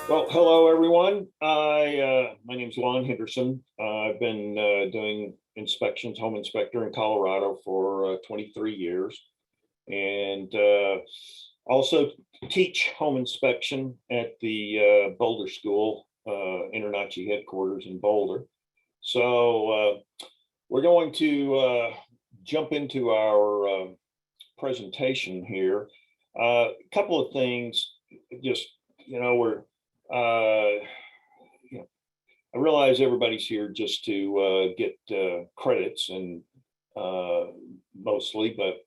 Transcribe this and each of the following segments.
Well, hello, everyone. My name's Lon Henderson. I've been doing inspections, home inspector in Colorado for 23 years, and also teach home inspection at the Boulder School, InterNACHI headquarters in Boulder. So we're going to jump into our presentation here. A couple of things, just, we're I realize everybody's here just to get credits and mostly, but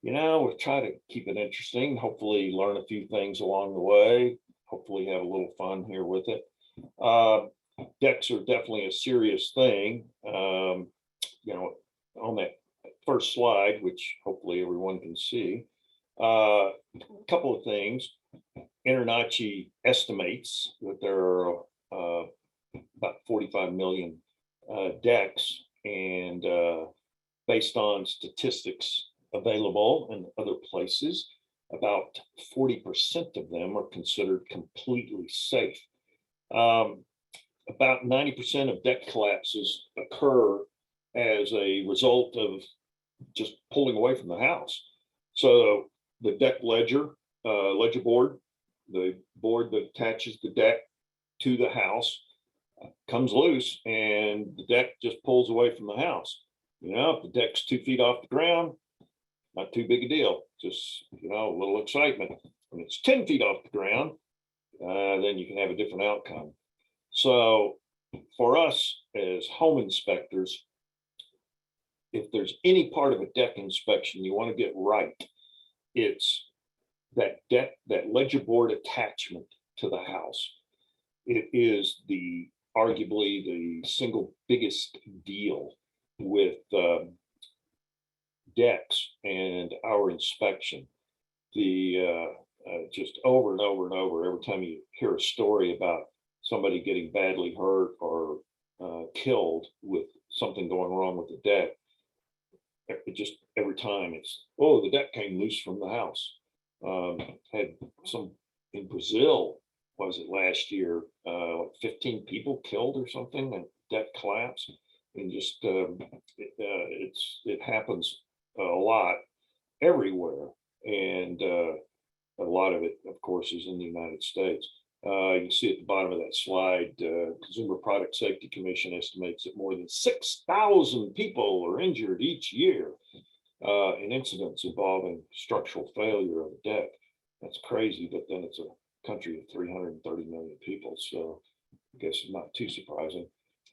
we'll try to keep it interesting, hopefully learn a few things along the way, hopefully have a little fun here with it. Decks are definitely a serious thing. On that first slide, which hopefully everyone can see, a couple of things. InterNACHI estimates that there are about 45 million decks, and based on statistics available in other places, about 40% of them are considered completely safe. About 90% of deck collapses occur as a result of just pulling away from the house. So the deck ledger board, the board that attaches the deck to the house, comes loose and the deck just pulls away from the house. If the deck's 2 feet off the ground, not too big a deal, just a little excitement. When it's 10 feet off the ground, then you can have a different outcome. So for us as home inspectors, if there's any part of a deck inspection you want to get right, it's that deck, that ledger board attachment to the house. It is arguably the single biggest deal with decks and our inspection. Just over and over and over, every time you hear a story about somebody getting badly hurt or killed with something going wrong with the deck, every time it's, oh, the deck came loose from the house. Had some in Brazil, was it last year, 15 people killed or something, and deck collapse. And just it happens a lot everywhere, and a lot of it, of course, is in the United States. You can see at the bottom of that slide, Consumer Product Safety Commission estimates that more than 6,000 people are injured each year in incidents involving structural failure of a deck. That's crazy, but then it's a country of 330 million people, so I guess it's not too surprising.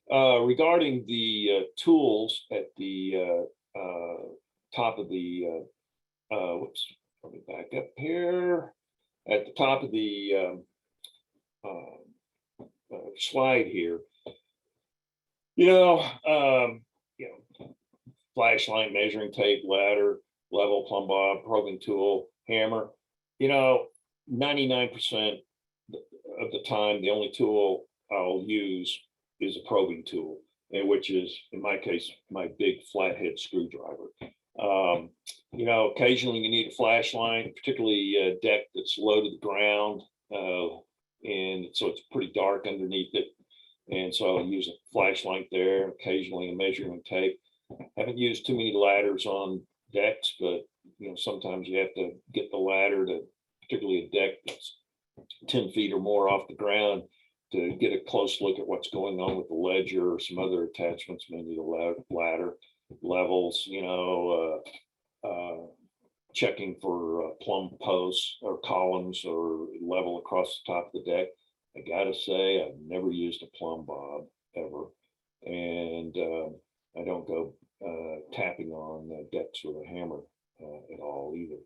Regarding the tools at the top of the, whoops, let me back up here. At the top of the slide here, flashlight, measuring tape, ladder, level, plumb bob, probing tool, hammer. 99% of the time, the only tool I'll use is a probing tool, which is, in my case, my big flathead screwdriver. Occasionally you need a flashlight, particularly a deck that's low to the ground, and so it's pretty dark underneath it. And so I'll use a flashlight there, occasionally a measuring tape. Haven't used too many ladders on decks, but sometimes you have to get the ladder to, particularly a deck that's 10 feet or more off the ground, to get a close look at what's going on with the ledger or some other attachments, maybe the ladder levels, checking for plumb posts or columns or level across the top of the deck. I gotta say, I've never used a plumb bob ever, and I don't go tapping on decks with a hammer at all either.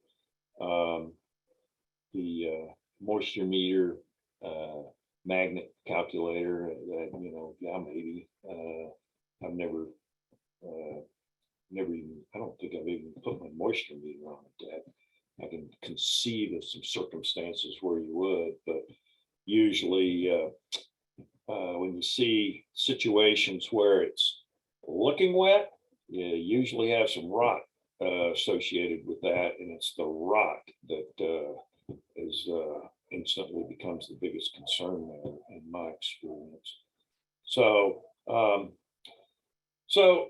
The moisture meter, magnet calculator, yeah, maybe. I've never even, I don't think I've even put my moisture meter on a deck. I can conceive of some circumstances where you would, but usually when you see situations where it's looking wet, you usually have some rock associated with that, and it's the rock that is instantly becomes the biggest concern there in my experience. So, so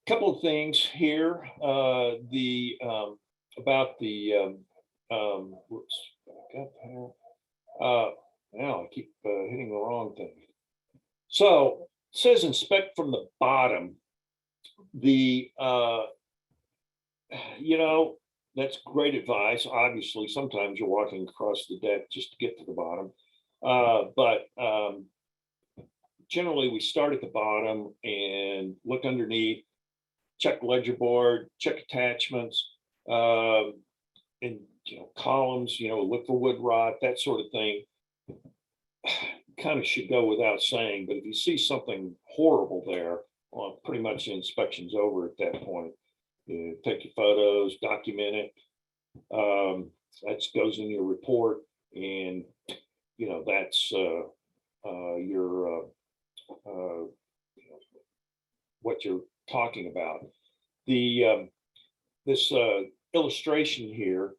a couple of things here. About the whoops, back up here. Now I keep hitting the wrong thing. So it says inspect from the bottom. That's great advice. Obviously, sometimes you're walking across the deck just to get to the bottom. But generally, we start at the bottom and look underneath, check ledger board, check attachments, and columns. Look for wood rot, that sort of thing. Kind of should go without saying. But if you see something horrible there, well, pretty much the inspection's over at that point. You take your photos, document it. That goes in your report, and that's your what you're talking about. This illustration here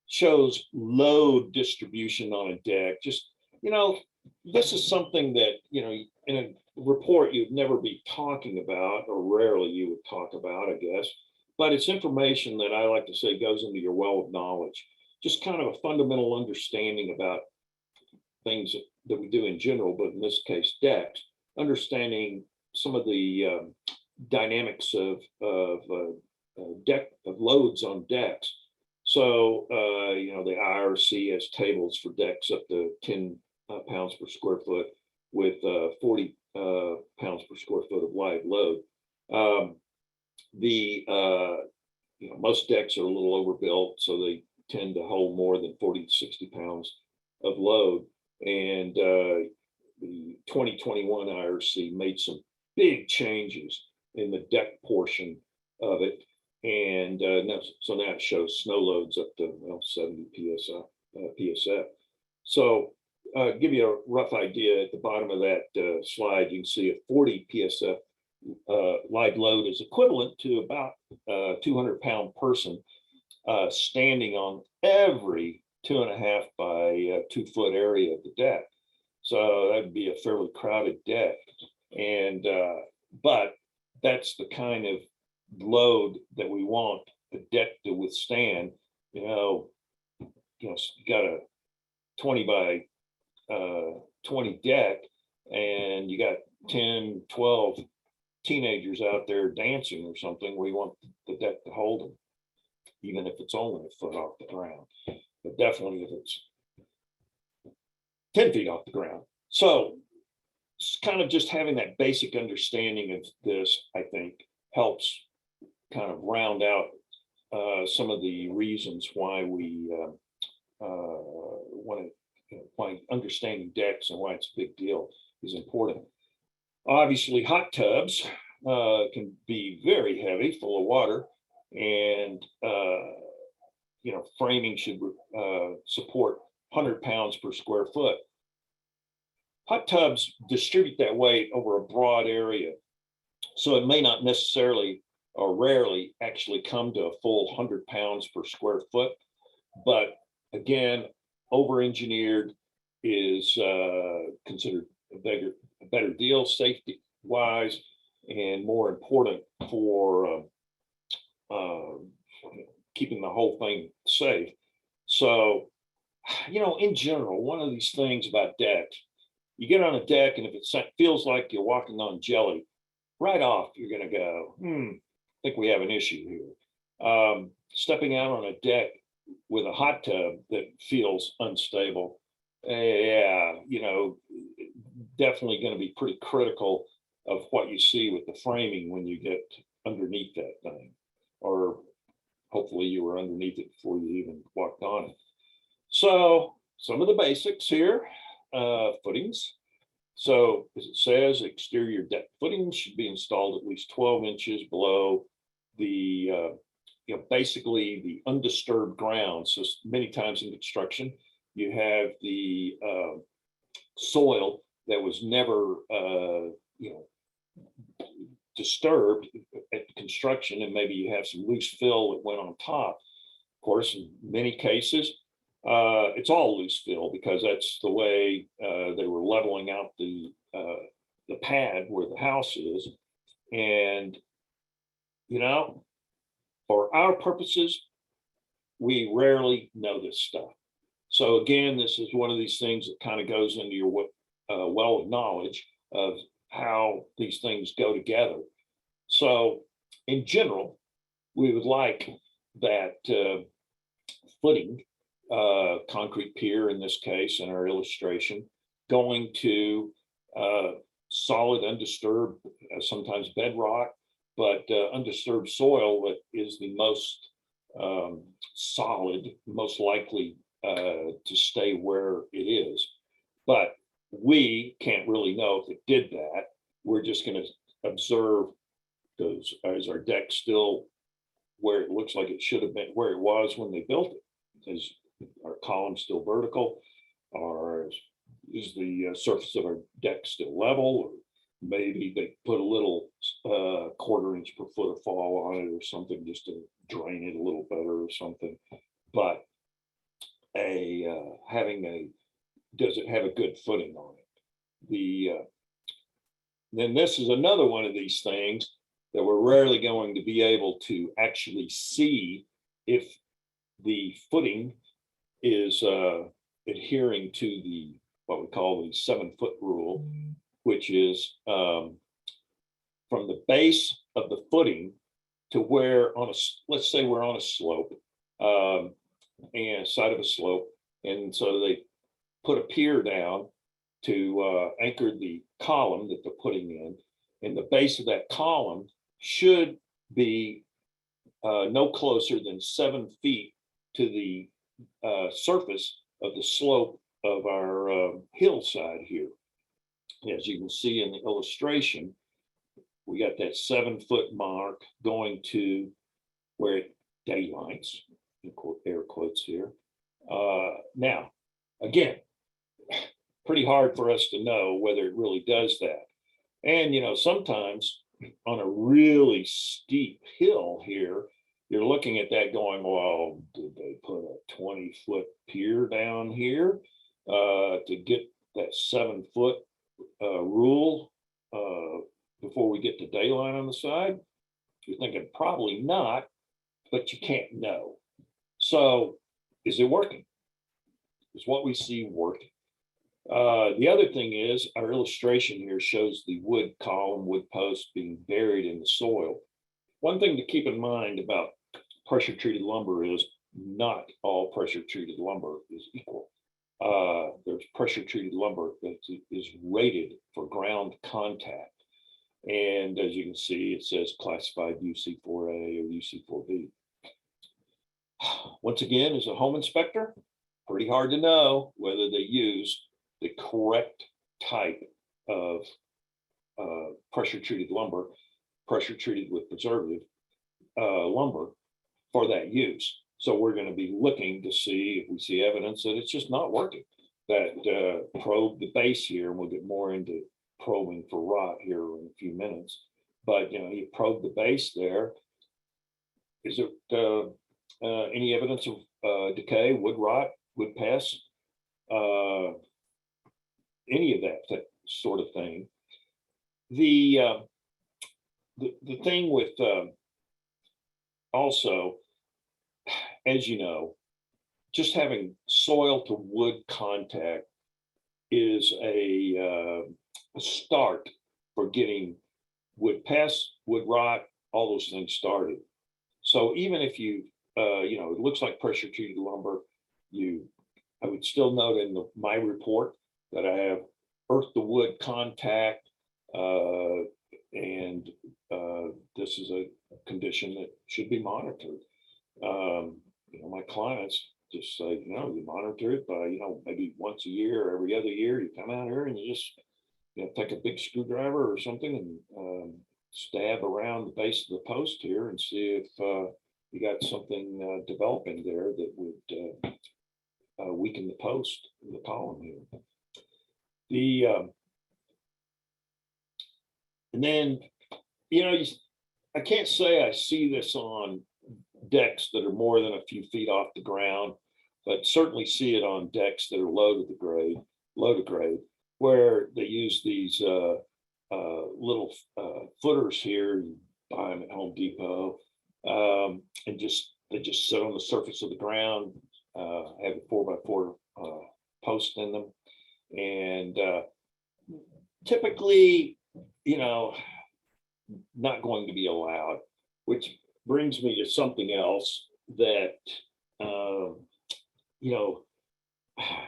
shows load distribution on a deck. Just this is something that in a report you'd never be talking about, or rarely you would talk about, I guess. But it's information that I like to say goes into your well of knowledge. Just kind of a fundamental understanding about things that we do in general, but in this case, decks. Understanding some of the dynamics of loads on decks. So the IRC has tables for decks up to 10 pounds per square foot with 40 pounds per square foot of live load. Most decks are a little overbuilt, so they tend to hold more than 40 to 60 pounds of load. And the 2021 IRC made some big changes in the deck portion of it. And so now it shows snow loads up to 70 PSF. So give you a rough idea, at the bottom of that slide, you can see a 40 PSF live load is equivalent to about a 200-pound person standing on every 2.5 by 2 foot area of the deck. So that'd be a fairly crowded deck. And but that's the kind of load that we want the deck to withstand. You got a 20 by 20 deck, and you got 10, 12 teenagers out there dancing or something. We want the deck to hold them, even if it's only a foot off the ground, but definitely if it's 10 feet off the ground. So it's kind of just having that basic understanding of this, I think, helps kind of round out some of the reasons why we want to, why understanding decks and why it's a big deal is important. Obviously, hot tubs can be very heavy, full of water, and framing should support 100 pounds per square foot. Hot tubs distribute that weight over a broad area, so it may not necessarily or rarely actually come to a full 100 pounds per square foot. But again, over-engineered is considered a better deal safety-wise, and more important for keeping the whole thing safe. So, in general, one of these things about decks, you get on a deck, and if it feels like you're walking on jelly, right off, you're going to go, I think we have an issue here. Stepping out on a deck with a hot tub that feels unstable, definitely going to be pretty critical of what you see with the framing when you get underneath that thing, or hopefully you were underneath it before you even walked on it. So some of the basics here, footings. So as it says, exterior deck footings should be installed at least 12 inches below the, basically the undisturbed ground. So many times in construction, you have the soil that was never, disturbed at construction, and maybe you have some loose fill that went on top. Of course, in many cases, It's all loose fill because that's the way they were leveling out the pad where the house is. And, you know, for our purposes, we rarely know this stuff. So again, this is one of these things that kind of goes into your well of knowledge of how these things go together. So in general, we would like that footing, concrete pier in this case, in our illustration, going to solid, undisturbed, sometimes bedrock, but undisturbed soil that is the most solid, most likely to stay where it is. But we can't really know if it did that. We're just going to observe those. Is our deck still where it looks like it should have been, where it was when they built it? Is our column still vertical? Or is the surface of our deck still level? Or maybe they put a little quarter-inch per foot of fall on it or something just to drain it a little better or something. But does it have a good footing on it? Then this is another one of these things that we're rarely going to be able to actually see if the footing is adhering to the what we call the 7-foot rule, which is from the base of the footing to where let's say we're on a slope and side of a slope, and so they put a pier down to anchor the column that they're putting in, and the base of that column should be no closer than 7 feet to the surface of the slope of our hillside here. As you can see in the illustration, we got that 7-foot mark going to where it daylights, air quotes here. Now, again, pretty hard for us to know whether it really does that. And, sometimes on a really steep hill here, you're looking at that going, well, did they put a 20-foot pier down here to get that 7-foot rule before we get to daylight on the side? You're thinking probably not, but you can't know. So is it working? Is what we see working? The other thing is our illustration here shows the wood column, wood post being buried in the soil. One thing to keep in mind about pressure treated lumber is not all pressure treated lumber is equal. There's pressure treated lumber that is rated for ground contact. And as you can see, it says classified UC4A or UC4B. Once again, as a home inspector, pretty hard to know whether they use the correct type of pressure treated lumber, pressure treated with preservative lumber for that use. So we're going to be looking to see if we see evidence that it's just not working. That probe the base here, and we'll get more into probing for rot here in a few minutes. But you probe the base there. Is it any evidence of decay, wood rot, wood pests, any of that sort of thing? The thing with also, as you know, just having soil to wood contact is a start for getting wood pests, wood rot, all those things started. So even if you, it looks like pressure treated lumber, I would still note in my report that I have earth to wood contact, and this is a condition that should be monitored. My clients just say, you monitor it by, maybe once a year or every other year, you come out here and you just, take a big screwdriver or something and stab around the base of the post here and see if you got something developing there that would weaken the post, the column here. And then, I can't say I see this on decks that are more than a few feet off the ground. but certainly see it on decks that are low to grade, where they use these little footers here. You buy them at Home Depot, and they just sit on the surface of the ground, have a 4x4 post in them, and typically, not going to be allowed, which brings me to something else that,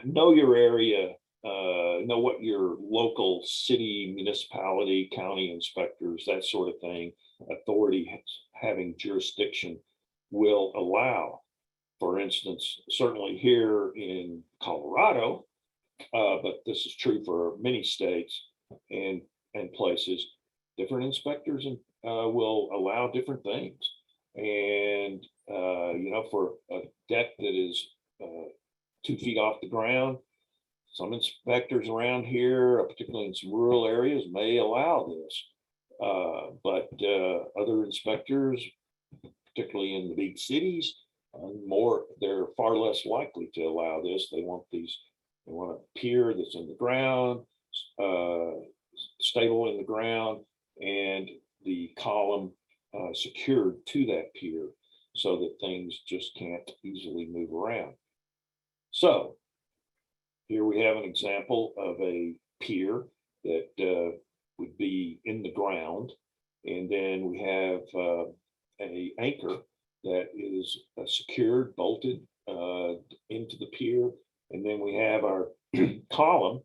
know your area, know what your local city, municipality, county inspectors, that sort of thing, authority having jurisdiction will allow. For instance, certainly here in Colorado, but this is true for many states and places, different inspectors will allow different things. And, for a deck that is 2 feet off the ground, some inspectors around here, particularly in some rural areas, may allow this. But other inspectors, particularly in the big cities, they're far less likely to allow this. They want a pier that's in the ground, stable in the ground, and the column secured to that pier so that things just can't easily move around. So here we have an example of a pier that would be in the ground, and then we have a anchor that is secured, bolted into the pier, and then we have our column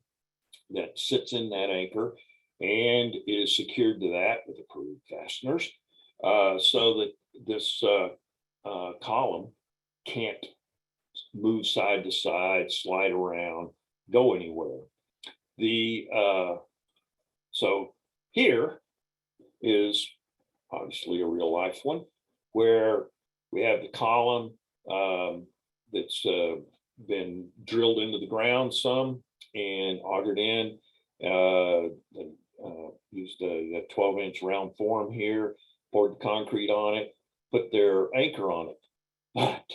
that sits in that anchor and is secured to that with approved fasteners, so that this column can't move side to side, slide around, go anywhere. So here is obviously a real life one, where we have the column that's been drilled into the ground some and augered in, used a 12-inch round form here, poured the concrete on it, put their anchor on it. But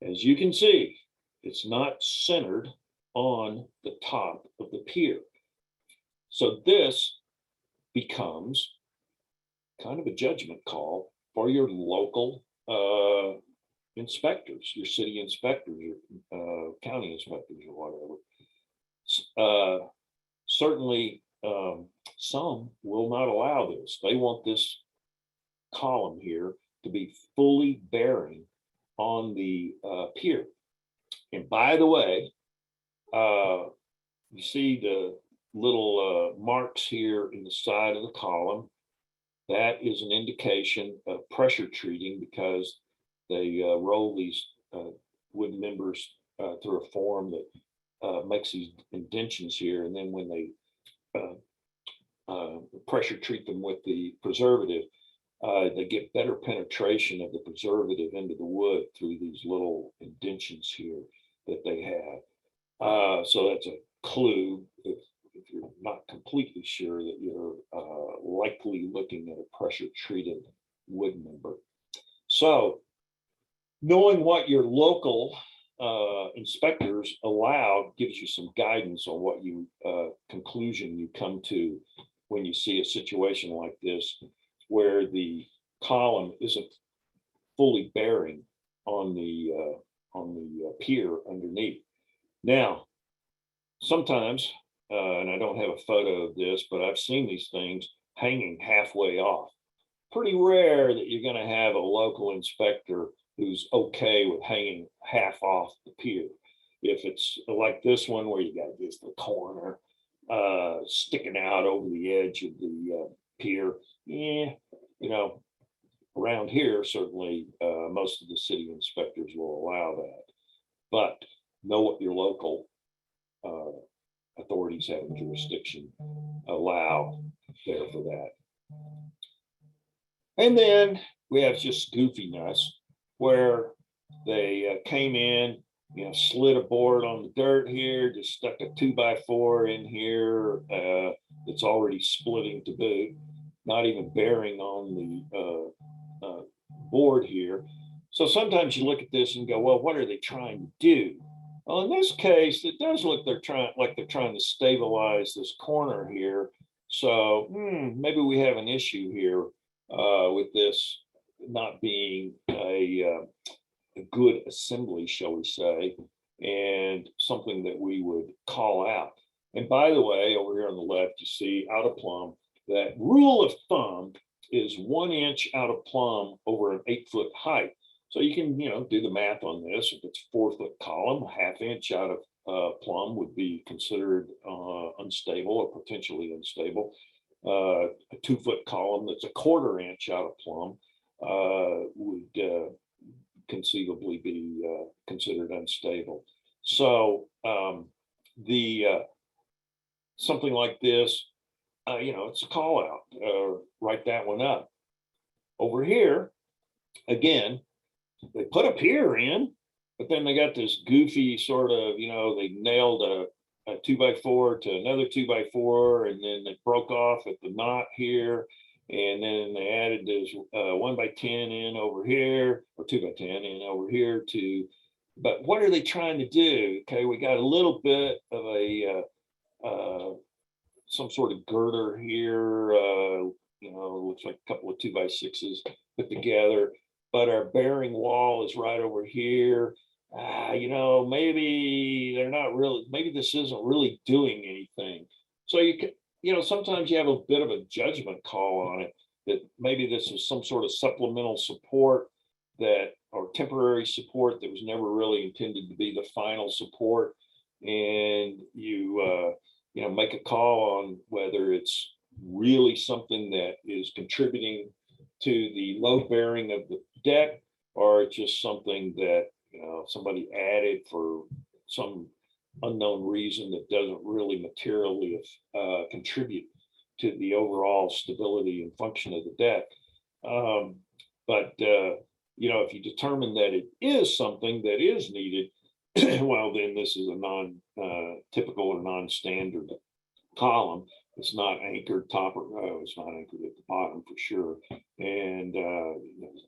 as you can see, it's not centered on the top of the pier. So this becomes kind of a judgment call for your local inspectors, your city inspectors, your county inspectors, or whatever. Certainly, some will not allow this. They want this column here to be fully bearing on the pier. And by the way, you see the little marks here in the side of the column. That is an indication of pressure treating, because they roll these wooden members through a form that makes these indentions here. And then when they pressure treat them with the preservative, they get better penetration of the preservative into the wood through these little indentions here that they have. So that's a clue if you're not completely sure that you're likely looking at a pressure treated wood member. So knowing what your local inspectors allow gives you some guidance on what conclusion you come to when you see a situation like this, where the column isn't fully bearing on the pier underneath. Now, sometimes, and I don't have a photo of this, but I've seen these things hanging halfway off. Pretty rare that you're going to have a local inspector who's okay with hanging half off the pier. If it's like this one, where you got just the corner sticking out over the edge of the pier, around here, certainly most of the city inspectors will allow that. But know what your local authorities having jurisdiction allow there for that. And then we have just goofiness, where they came in, slid a board on the dirt here, just stuck a 2x4 in here that's already splitting to boot, not even bearing on the board here. So sometimes you look at this and go, well, what are they trying to do? Well, in this case, it does look like they're trying to stabilize this corner here. So maybe we have an issue here with this not being a good assembly, shall we say, and something that we would call out. And by the way, over here on the left, you see out of plumb, that rule of thumb is 1 inch out of plumb over an 8-foot height. So you can, do the math on this. If it's 4-foot column, a 1/2 inch out of plumb would be considered unstable or potentially unstable. A 2-foot column that's a 1/4 inch out of plumb would conceivably be considered unstable. So the something like this, it's a call out. Write that one up. Over here, again, they put a pier in, but then they got this goofy sort of, they nailed a 2x4 to another 2x4, and then they broke off at the knot here. And then they added this 1x10 in over here, or 2x10 in over here to, but what are they trying to do? Okay, we got a little bit of a, some sort of girder here, looks like a couple of 2x6s put together, but our bearing wall is right over here. Maybe they're not really, maybe this isn't really doing anything. So you can, sometimes you have a bit of a judgment call on it, that maybe this is some sort of supplemental support that, or temporary support that was never really intended to be the final support. And you, make a call on whether it's really something that is contributing to the load bearing of the deck, or it's just something that, somebody added for some unknown reason that doesn't really materially contribute to the overall stability and function of the deck. But if you determine that it is something that is needed, well, then this is a non-typical or non-standard column. It's not anchored top, or it's not anchored at the bottom for sure. And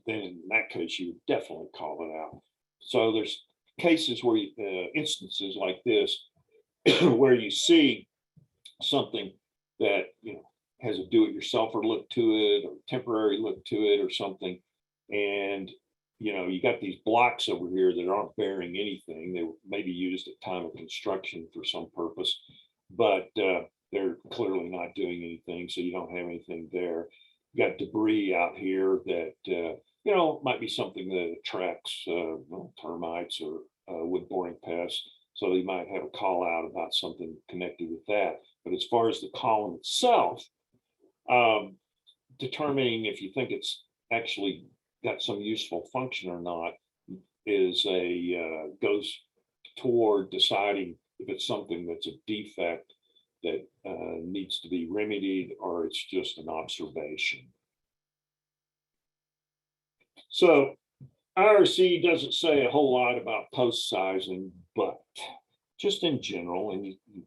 then in that case, you would definitely call it out. So there's cases where instances like this where you see something that has a do-it-yourselfer look to it, or temporary look to it, or something, and you got these blocks over here that aren't bearing anything. They may be used at time of construction for some purpose, but they're clearly not doing anything, so you don't have anything there. You got debris out here that might be something that attracts termites or wood boring pests. So you might have a call out about something connected with that. But as far as the column itself, determining if you think it's actually got some useful function or not is goes toward deciding if it's something that's a defect that needs to be remedied, or it's just an observation. So IRC doesn't say a whole lot about post sizing, but just in general, and you've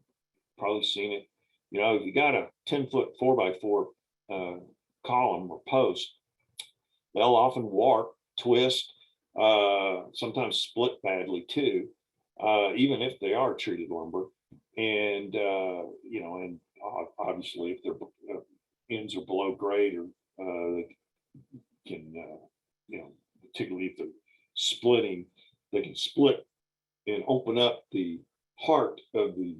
probably seen it, if you got a 10-foot 4x4 column or post, they'll often warp, twist, sometimes split badly too, even if they are treated lumber. And and obviously if their ends are below grade, or they can particularly if they're splitting, they can split and open up the heart of the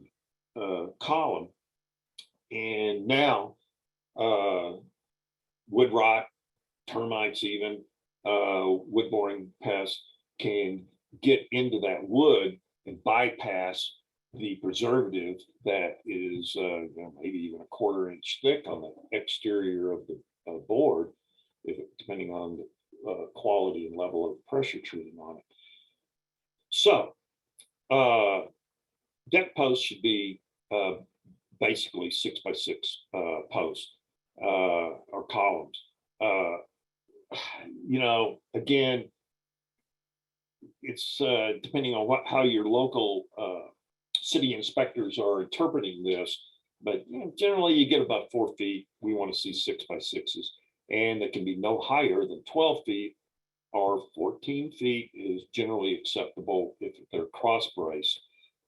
column, and now wood rot, termites, even wood boring pests can get into that wood and bypass the preservative that is maybe even a 1/4 inch thick on the exterior of the board, depending on the quality and level of pressure treating on it. So deck posts should be basically 6x6 posts or columns. Again, it's depending on how your local city inspectors are interpreting this, but generally you get about 4 feet. We want to see 6x6s, and they can be no higher than 12 feet are 14 feet is generally acceptable if they're cross braced.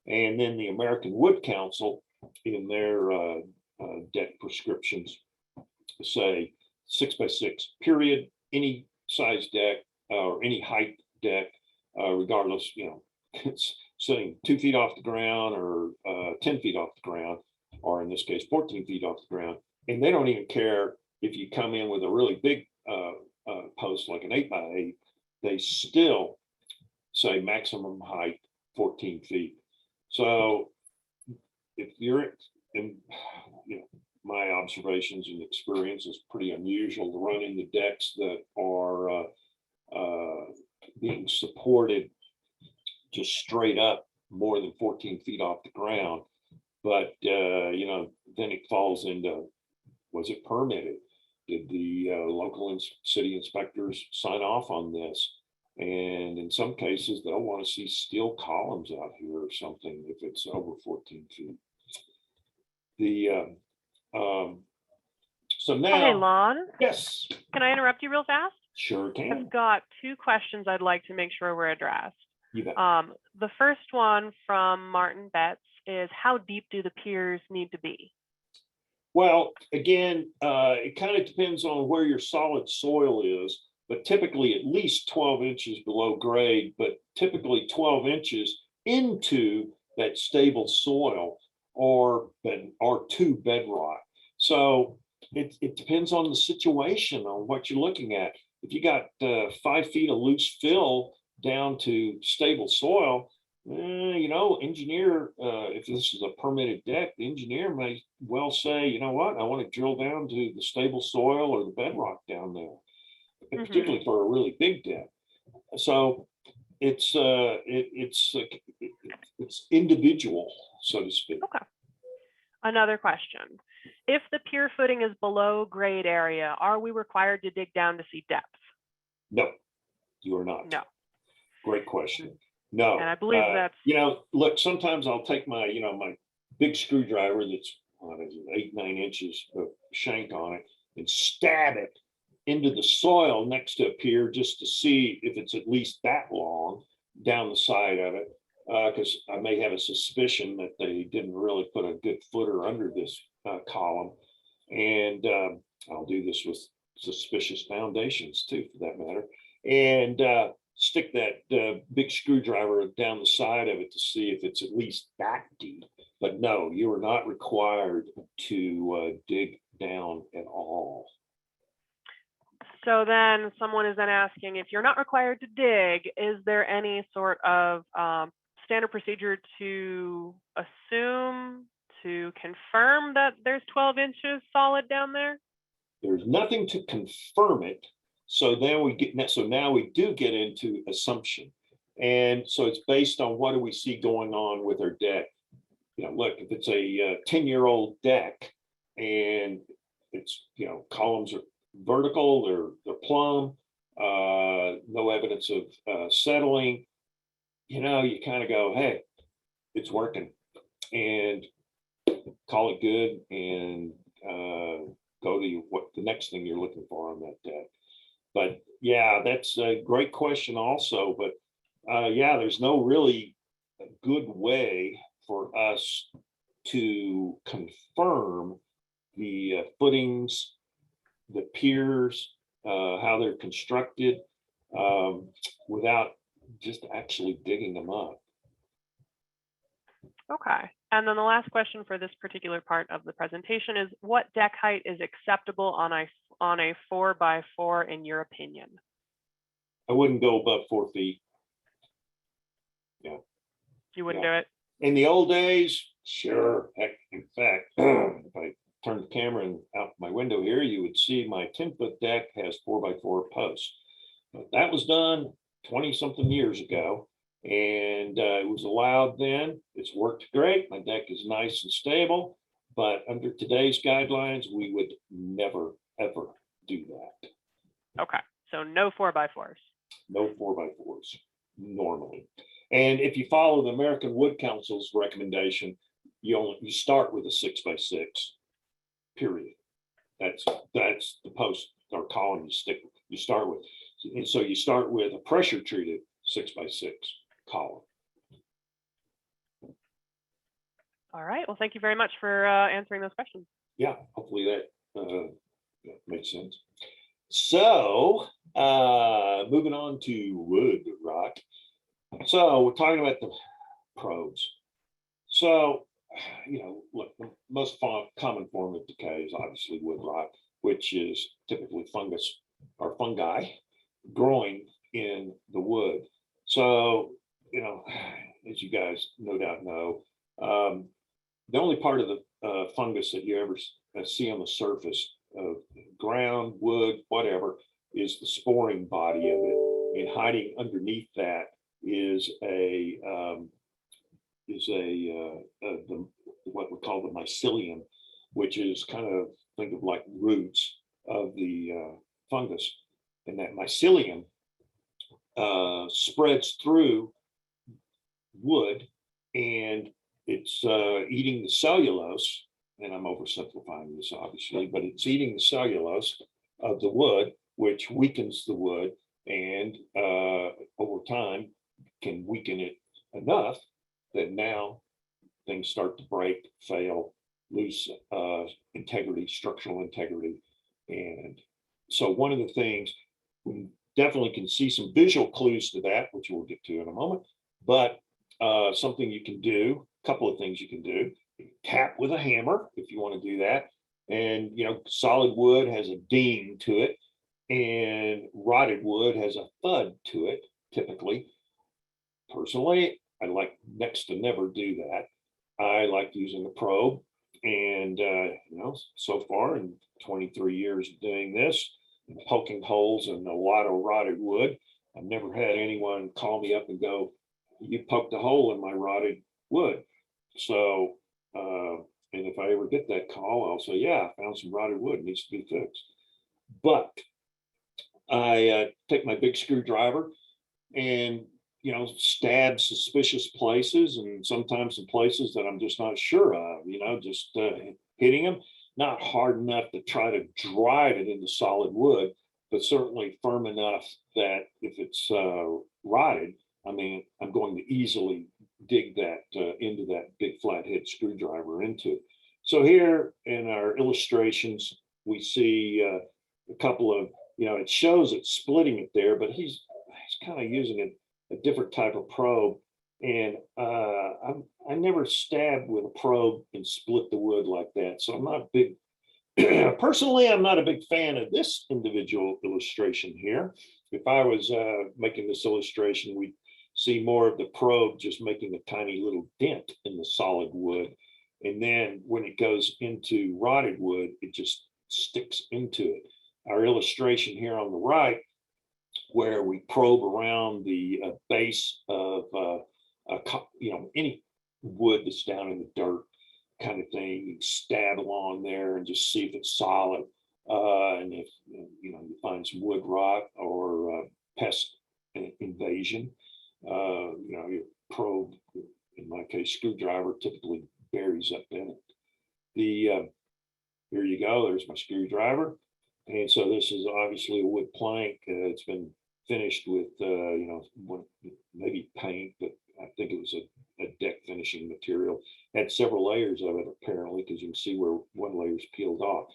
And then the American Wood Council in their deck prescriptions say 6x6 period, any size deck or any height deck, regardless, it's sitting 2 feet off the ground or 10 feet off the ground, or in this case, 14 feet off the ground. And they don't even care if you come in with a really big post like an 8x8, they still say maximum height 14 feet. So if you're in, my observations and experience is pretty unusual to run into decks that are being supported just straight up more than 14 feet off the ground. But, then it falls into, was it permitted? Did the local city inspectors sign off on this? And in some cases, they'll want to see steel columns out here or something if it's over 14 feet. So now, hey, Lon. Yes. Can I interrupt you real fast? Sure can. I've got 2 questions I'd like to make sure we're addressed. You bet. The first one from Martin Betts is, how deep do the piers need to be? Well, again, it kind of depends on where your solid soil is, but typically at least 12 inches below grade, but typically 12 inches into that stable soil or to bedrock. So it depends on the situation, on what you're looking at. If you got 5 feet of loose fill down to stable soil, engineer, if this is a permitted deck, the engineer may well say, you know what, I want to drill down to the stable soil or the bedrock down there, particularly for a really big deck. So it's individual, so to speak. Okay. Another question. If the pier footing is below grade area, are we required to dig down to see depth? No, you are not. No. Great question. No. And I believe that's, look, sometimes I'll take my, my big screwdriver that's 8-9 inches of shank on it and stab it into the soil next to a pier just to see if it's at least that long down the side of it, because I may have a suspicion that they didn't really put a good footer under this column. And I'll do this with suspicious foundations too, for that matter. And stick that big screwdriver down the side of it to see if it's at least that deep. But no, you are not required to dig down at all. So then someone is then asking, if you're not required to dig, is there any sort of standard procedure to assume, to confirm that there's 12 inches solid down there? There's nothing to confirm it. So then now we do get into assumption. And so it's based on what do we see going on with our deck. Look, if it's a 10-year-old deck and it's, columns are vertical, they're plumb, no evidence of settling, you kind of go, hey, it's working, and call it good and go to what the next thing you're looking for on that deck. But yeah, that's a great question also. But there's no really good way for us to confirm the footings, the piers, how they're constructed, without just actually digging them up. Okay. And then the last question for this particular part of the presentation is, what deck height is acceptable on a 4x4 in your opinion? I wouldn't go above 4 feet. Yeah. You wouldn't do it? In the old days, sure. Heck, in fact, if I turn the camera out my window here, you would see my 10-foot deck has 4x4 posts. But that was done 20-something years ago, and it was allowed then. It's worked great. My deck is nice and stable, but under today's guidelines, we would never, ever do that. Okay, so no 4x4s. No 4x4s normally. And if you follow the American Wood Council's recommendation, you start with a 6x6, period. That's the post or column you start with. And so you start with a pressure treated 6x6 column. All right. Well, thank you very much for answering those questions. Yeah, hopefully that makes sense. So moving on to wood rock. So we're talking about the probes. So, look, the most common form of decay is obviously wood rot, which is typically fungus or fungi growing in the wood. So, as you guys no doubt know, the only part of the fungus that you ever see on the surface of ground, wood, whatever, is the sporing body of it. And hiding underneath that is what we call the mycelium, which is kind of, think of like roots of the fungus. And that mycelium spreads through wood, and it's eating the cellulose. And I'm oversimplifying this, obviously, but it's eating the cellulose of the wood, which weakens the wood, and over time can weaken it enough that now things start to break, fail, lose integrity, structural integrity. And so one of the things, we definitely can see some visual clues to that, which we'll get to in a moment, but something you can do, a couple of things you can do: tap with a hammer if you want to do that. And solid wood has a ding to it, and rotted wood has a thud to it, typically. Personally, I like next to never do that. I like using a probe, and so far in 23 years of doing this, poking holes in a lot of rotted wood, I've never had anyone call me up and go, "You poked a hole in my rotted wood." So, and if I ever get that call, I'll say, "Yeah, I found some rotted wood, it needs to be fixed." But I take my big screwdriver and stab suspicious places, and sometimes in places that I'm just not sure of, just hitting them, not hard enough to try to drive it into solid wood, but certainly firm enough that if it's rotted, I'm going to easily dig that into that big flathead screwdriver into it. So here in our illustrations, we see a couple of, it shows it splitting it there, but he's kind of using a different type of probe. And I never stabbed with a probe and split the wood like that. So I'm not big, personally, I'm not a big fan of this individual illustration here. If I was making this illustration, we'd see more of the probe just making a tiny little dent in the solid wood. And then when it goes into rotted wood, it just sticks into it. Our illustration here on the right, where we probe around the base of any wood that's down in the dirt kind of thing, you stab along there and just see if it's solid. And if you find some wood rot or pest invasion, your probe, in my case screwdriver, typically buries up in it. Here you go, there's my screwdriver. And so this is obviously a wood plank. It's been finished with maybe paint, but I think it was a deck finishing material. Had several layers of it apparently, because you can see where one layer is peeled off.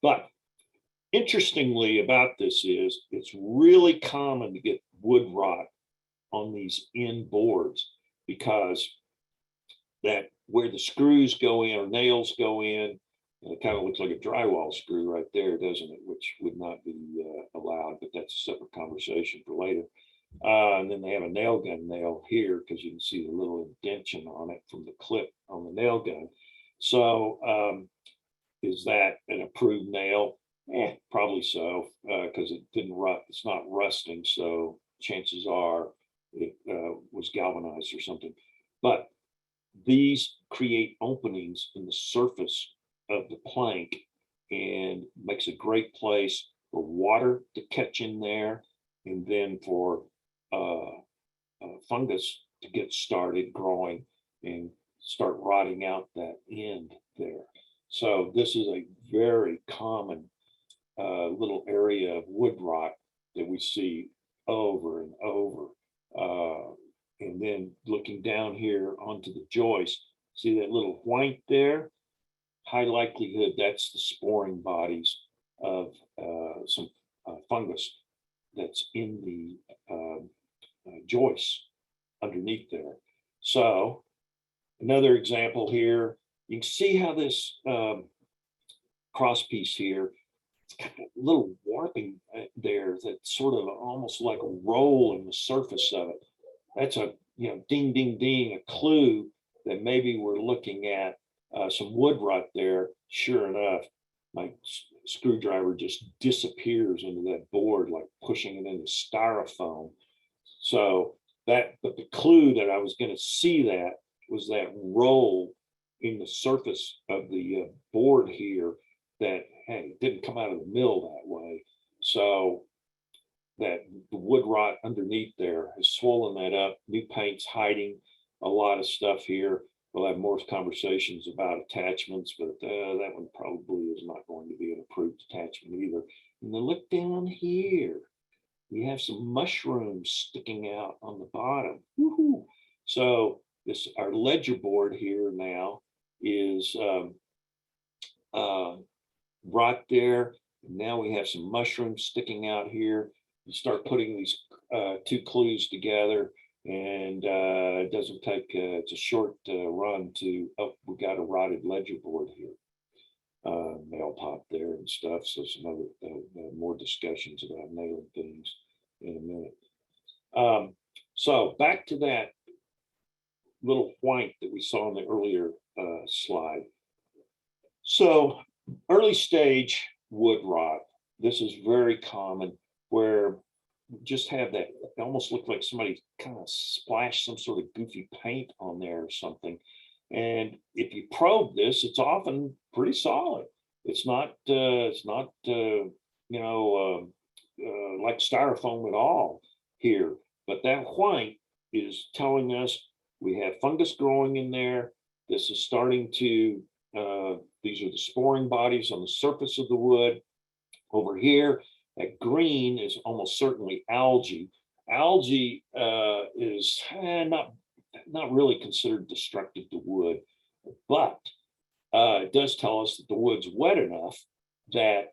But interestingly about this is it's really common to get wood rot on these end boards, because that where the screws go in or nails go in, it kind of looks like a drywall screw right there, doesn't it? Which would not be allowed, but that's a separate conversation for later. And then they have a nail gun nail here, because you can see the little indentation on it from the clip on the nail gun. So is that an approved nail? Probably so, because it didn't rust. It's not rusting, so chances are it was galvanized or something. But these create openings in the surface of the plank and makes a great place for water to catch in there, and then for fungus to get started growing and start rotting out that end there. So this is a very common little area of wood rot that we see over and over. And then looking down here onto the joist, see that little white there? High likelihood that's the sporing bodies of some fungus that's in the joist underneath there. So another example here, you can see how this cross piece here, it's got a little warping there that's sort of almost like a roll in the surface of it. That's a, ding, ding, ding, a clue that maybe we're looking at some wood rot there. Sure enough, my screwdriver just disappears into that board, like pushing it into styrofoam. So but the clue that I was going to see that was that roll in the surface of the board here that, hey, it didn't come out of the mill that way. So that the wood rot underneath there has swollen that up. New paint's hiding a lot of stuff here. We'll have more conversations about attachments, but that one probably is not going to be an approved attachment either. And then look down here. We have some mushrooms sticking out on the bottom. Woohoo! So our ledger board here now is rot there. And now we have some mushrooms sticking out here. You start putting these two clues together, and it doesn't take, it's a short run to, oh, we got a rotted ledger board here. Nail pop there and stuff. So some other more discussions about nailing things in a minute. So back to that little white that we saw in the earlier slide. So early stage wood rot, this is very common, where you just have that, it almost looked like somebody kind of splashed some sort of goofy paint on there or something. And if you probe this, it's often pretty solid. It's not like styrofoam at all here. But that white is telling us we have fungus growing in there. This is starting to, these are the sporing bodies on the surface of the wood. Over here, that green is almost certainly algae. Algae is not really considered destructive to wood, but it does tell us that the wood's wet enough that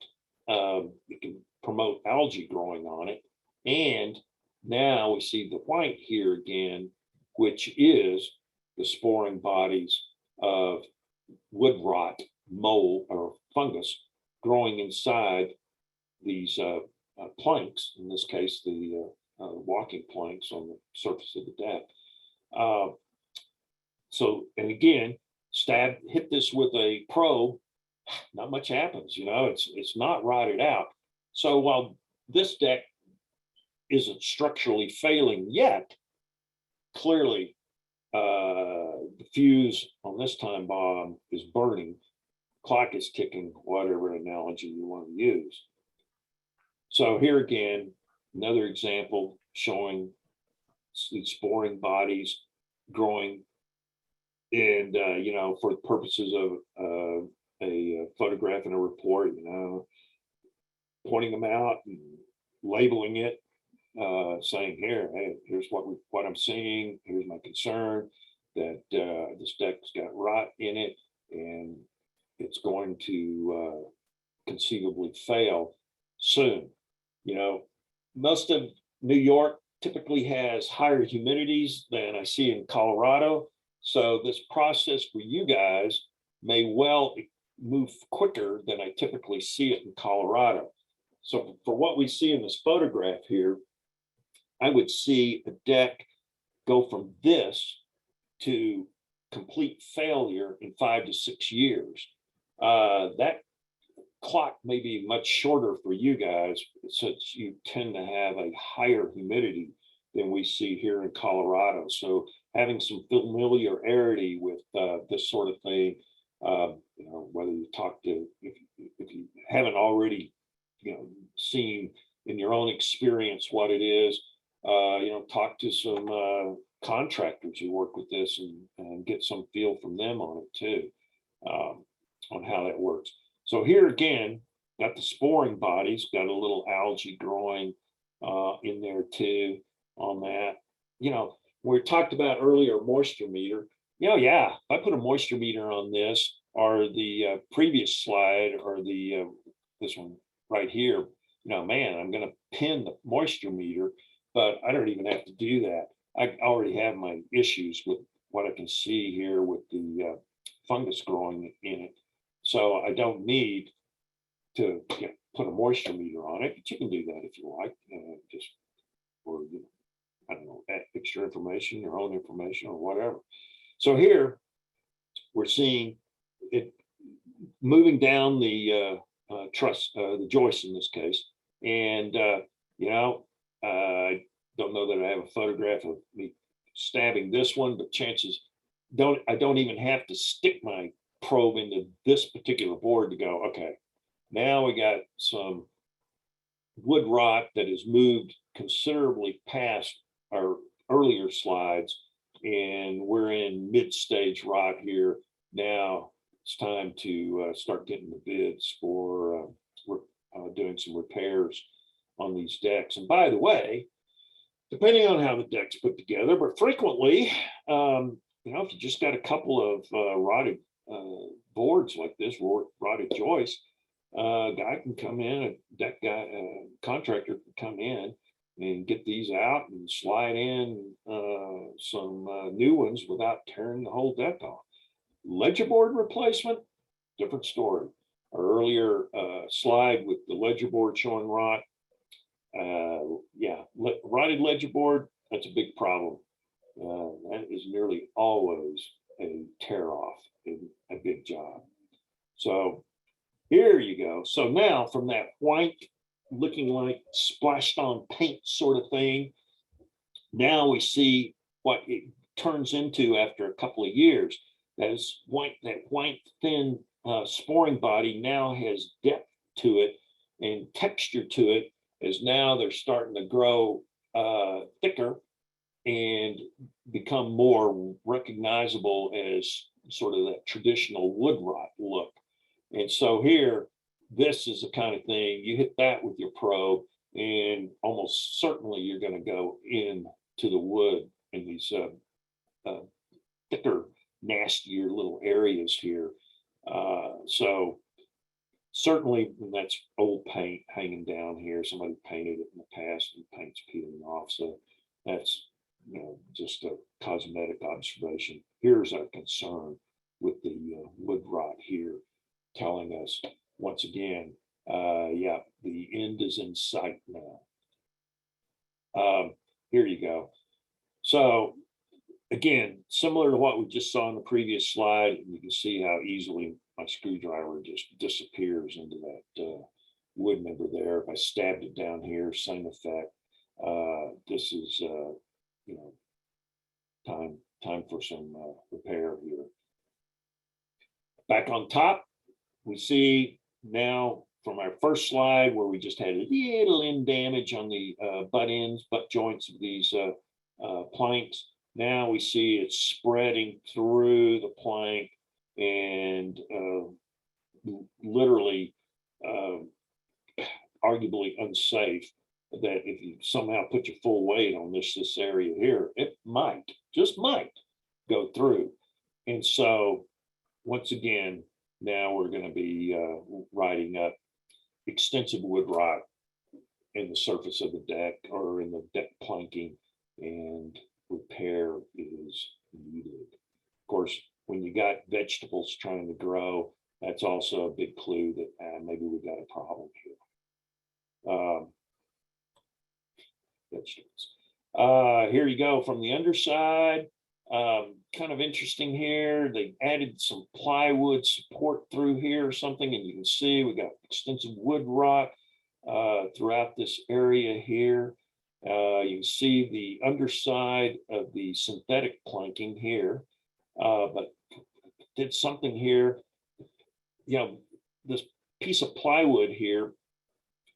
it can promote algae growing on it. And now we see the white here again, which is the sporing bodies of wood rot, mold, or fungus growing inside these planks, in this case, the walking planks on the surface of the deck. So, and again, hit this with a probe, not much happens, it's not rotted out. So while this deck isn't structurally failing yet, clearly the fuse on this time bomb is burning, clock is ticking, whatever analogy you want to use. So here again, another example showing these sporing bodies growing, and for the purposes of a photograph and a report, pointing them out and labeling it, saying, hey, here's what I'm seeing. Here's my concern that this deck's got rot in it, and it's going to conceivably fail soon. Most of New York typically has higher humidities than I see in Colorado. So this process for you guys may well move quicker than I typically see it in Colorado. So for what we see in this photograph here, I would see a deck go from this to complete failure in 5 to 6 years. That clock may be much shorter for you guys, since you tend to have a higher humidity than we see here in Colorado. So having some familiarity with this sort of thing, whether you talk to, if you haven't already, seen in your own experience what it is, talk to some contractors who work with this and get some feel from them on it too, on how that works. So here again, got the sporing bodies, got a little algae growing in there too on that. You know, we talked about earlier moisture meter. You know, yeah, if I put a moisture meter on this or the previous slide or the this one right here, you know, man, I'm going to pin the moisture meter, but I don't even have to do that. I already have my issues with what I can see here with the fungus growing in it. So I don't need to put a moisture meter on it, but you can do that if you like, just for, you know, I don't know, extra information, your own information or whatever. So here we're seeing it moving down the truss, the joist in this case. And, you know, I don't know that I have a photograph of me stabbing this one, but chances I don't even have to stick my probe into this particular board to go, okay, now we got some wood rot that has moved considerably past our earlier slides, and we're in mid-stage rot here. Now it's time to start getting the bids for doing some repairs on these decks. And by the way, depending on how the deck's put together, but frequently, you know, if you just got a couple of rotted boards like this, rotted joists, guy can come in, a deck guy, contractor can come in and get these out and slide in some new ones without tearing the whole deck off. Ledger board replacement, different story. Our earlier slide with the ledger board showing rot, yeah, rotted ledger board, that's a big problem. That is nearly always a tear off in a big job. So here you go. So now from that white looking like splashed on paint sort of thing, now we see what it turns into after a couple of years. That white thin sporing body now has depth to it and texture to it, as now they're starting to grow thicker and become more recognizable as sort of that traditional wood rot look. And so here, this is the kind of thing you hit that with your probe, and almost certainly you're going to go in to the wood in these thicker, nastier little areas here. So certainly that's old paint hanging down here. Somebody painted it in the past and paint's peeling off. So that's, you know, just a cosmetic observation. Here's our concern with the wood rot here, telling us once again, yeah, the end is in sight now. Here you go. So again, similar to what we just saw in the previous slide, you can see how easily my screwdriver just disappears into that wood member there. If I stabbed it down here, same effect. This is, you know, time for some repair here. Back on top, we see now from our first slide where we just had a little end damage on the butt joints of these planks. Now we see it spreading through the plank and literally arguably unsafe, that if you somehow put your full weight on this area here, it might, just might go through. And so once again, now we're going to be writing up extensive wood rot in the surface of the deck or in the deck planking, and repair is needed. Of course, when you got vegetables trying to grow, that's also a big clue that maybe we got a problem here. Vegetables. Here you go from the underside. Kind of interesting here. They added some plywood support through here or something, and you can see we got extensive wood rot throughout this area here. You can see the underside of the synthetic planking here, but did something here. You know, this piece of plywood here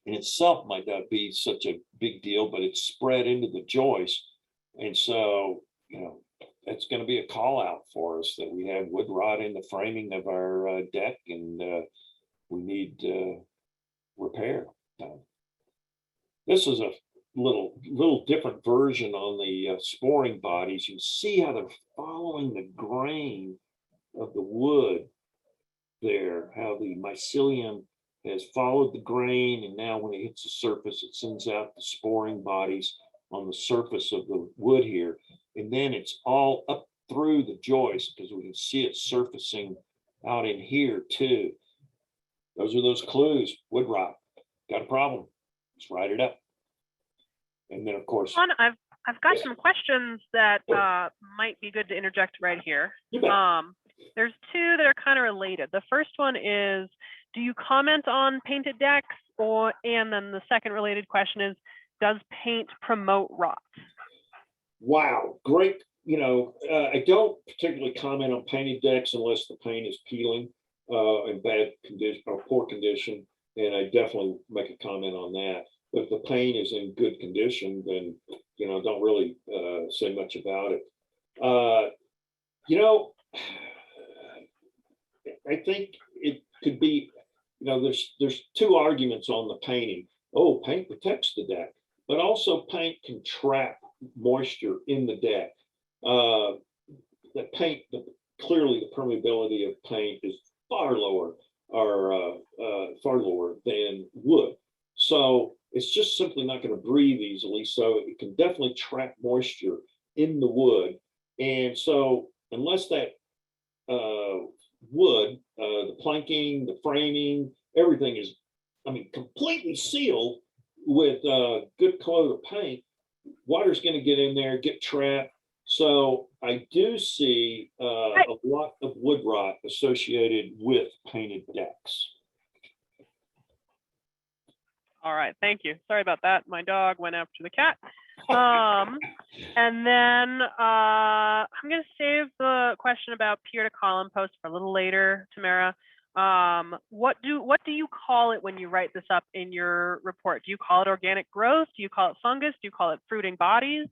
in itself might not be such a big deal, but it's spread into the joist. And so, you know, it's going to be a call out for us that we have wood rot in the framing of our deck, and we need repair done. This is a little different version on the sporing bodies. You see how they're following the grain of the wood there, how the mycelium has followed the grain, and now when it hits the surface, it sends out the sporing bodies on the surface of the wood here, and then it's all up through the joist because we can see it surfacing out in here too. Those are those clues. Wood rot. Got a problem? Let's write it up. And then, of course, Sean, I've got some questions that might be good to interject right here. you bet. There's two that are kind of related. The first one is, do you comment on painted decks? And then the second related question is, does paint promote rot? Wow, great. I don't particularly comment on painted decks unless the paint is peeling in bad condition or poor condition, and I definitely make a comment on that. But if the paint is in good condition, then don't really say much about it. I think it could be, there's two arguments on the painting. Oh, paint protects the deck, but also paint can trap moisture in the deck. Clearly the permeability of paint is far lower than wood. So it's just simply not going to breathe easily. So it can definitely trap moisture in the wood. And so unless that wood, the planking, the framing, everything is, completely sealed with good coat of paint, water's going to get in there, get trapped. So I do see a lot of wood rot associated with painted decks. All right, thank you. Sorry about that. My dog went after the cat. And then I'm going to save the question about pier to column post for a little later, Tamara. What do you call it when you write this up in your report? Do you call it organic growth? Do you call it fungus? Do you call it fruiting bodies?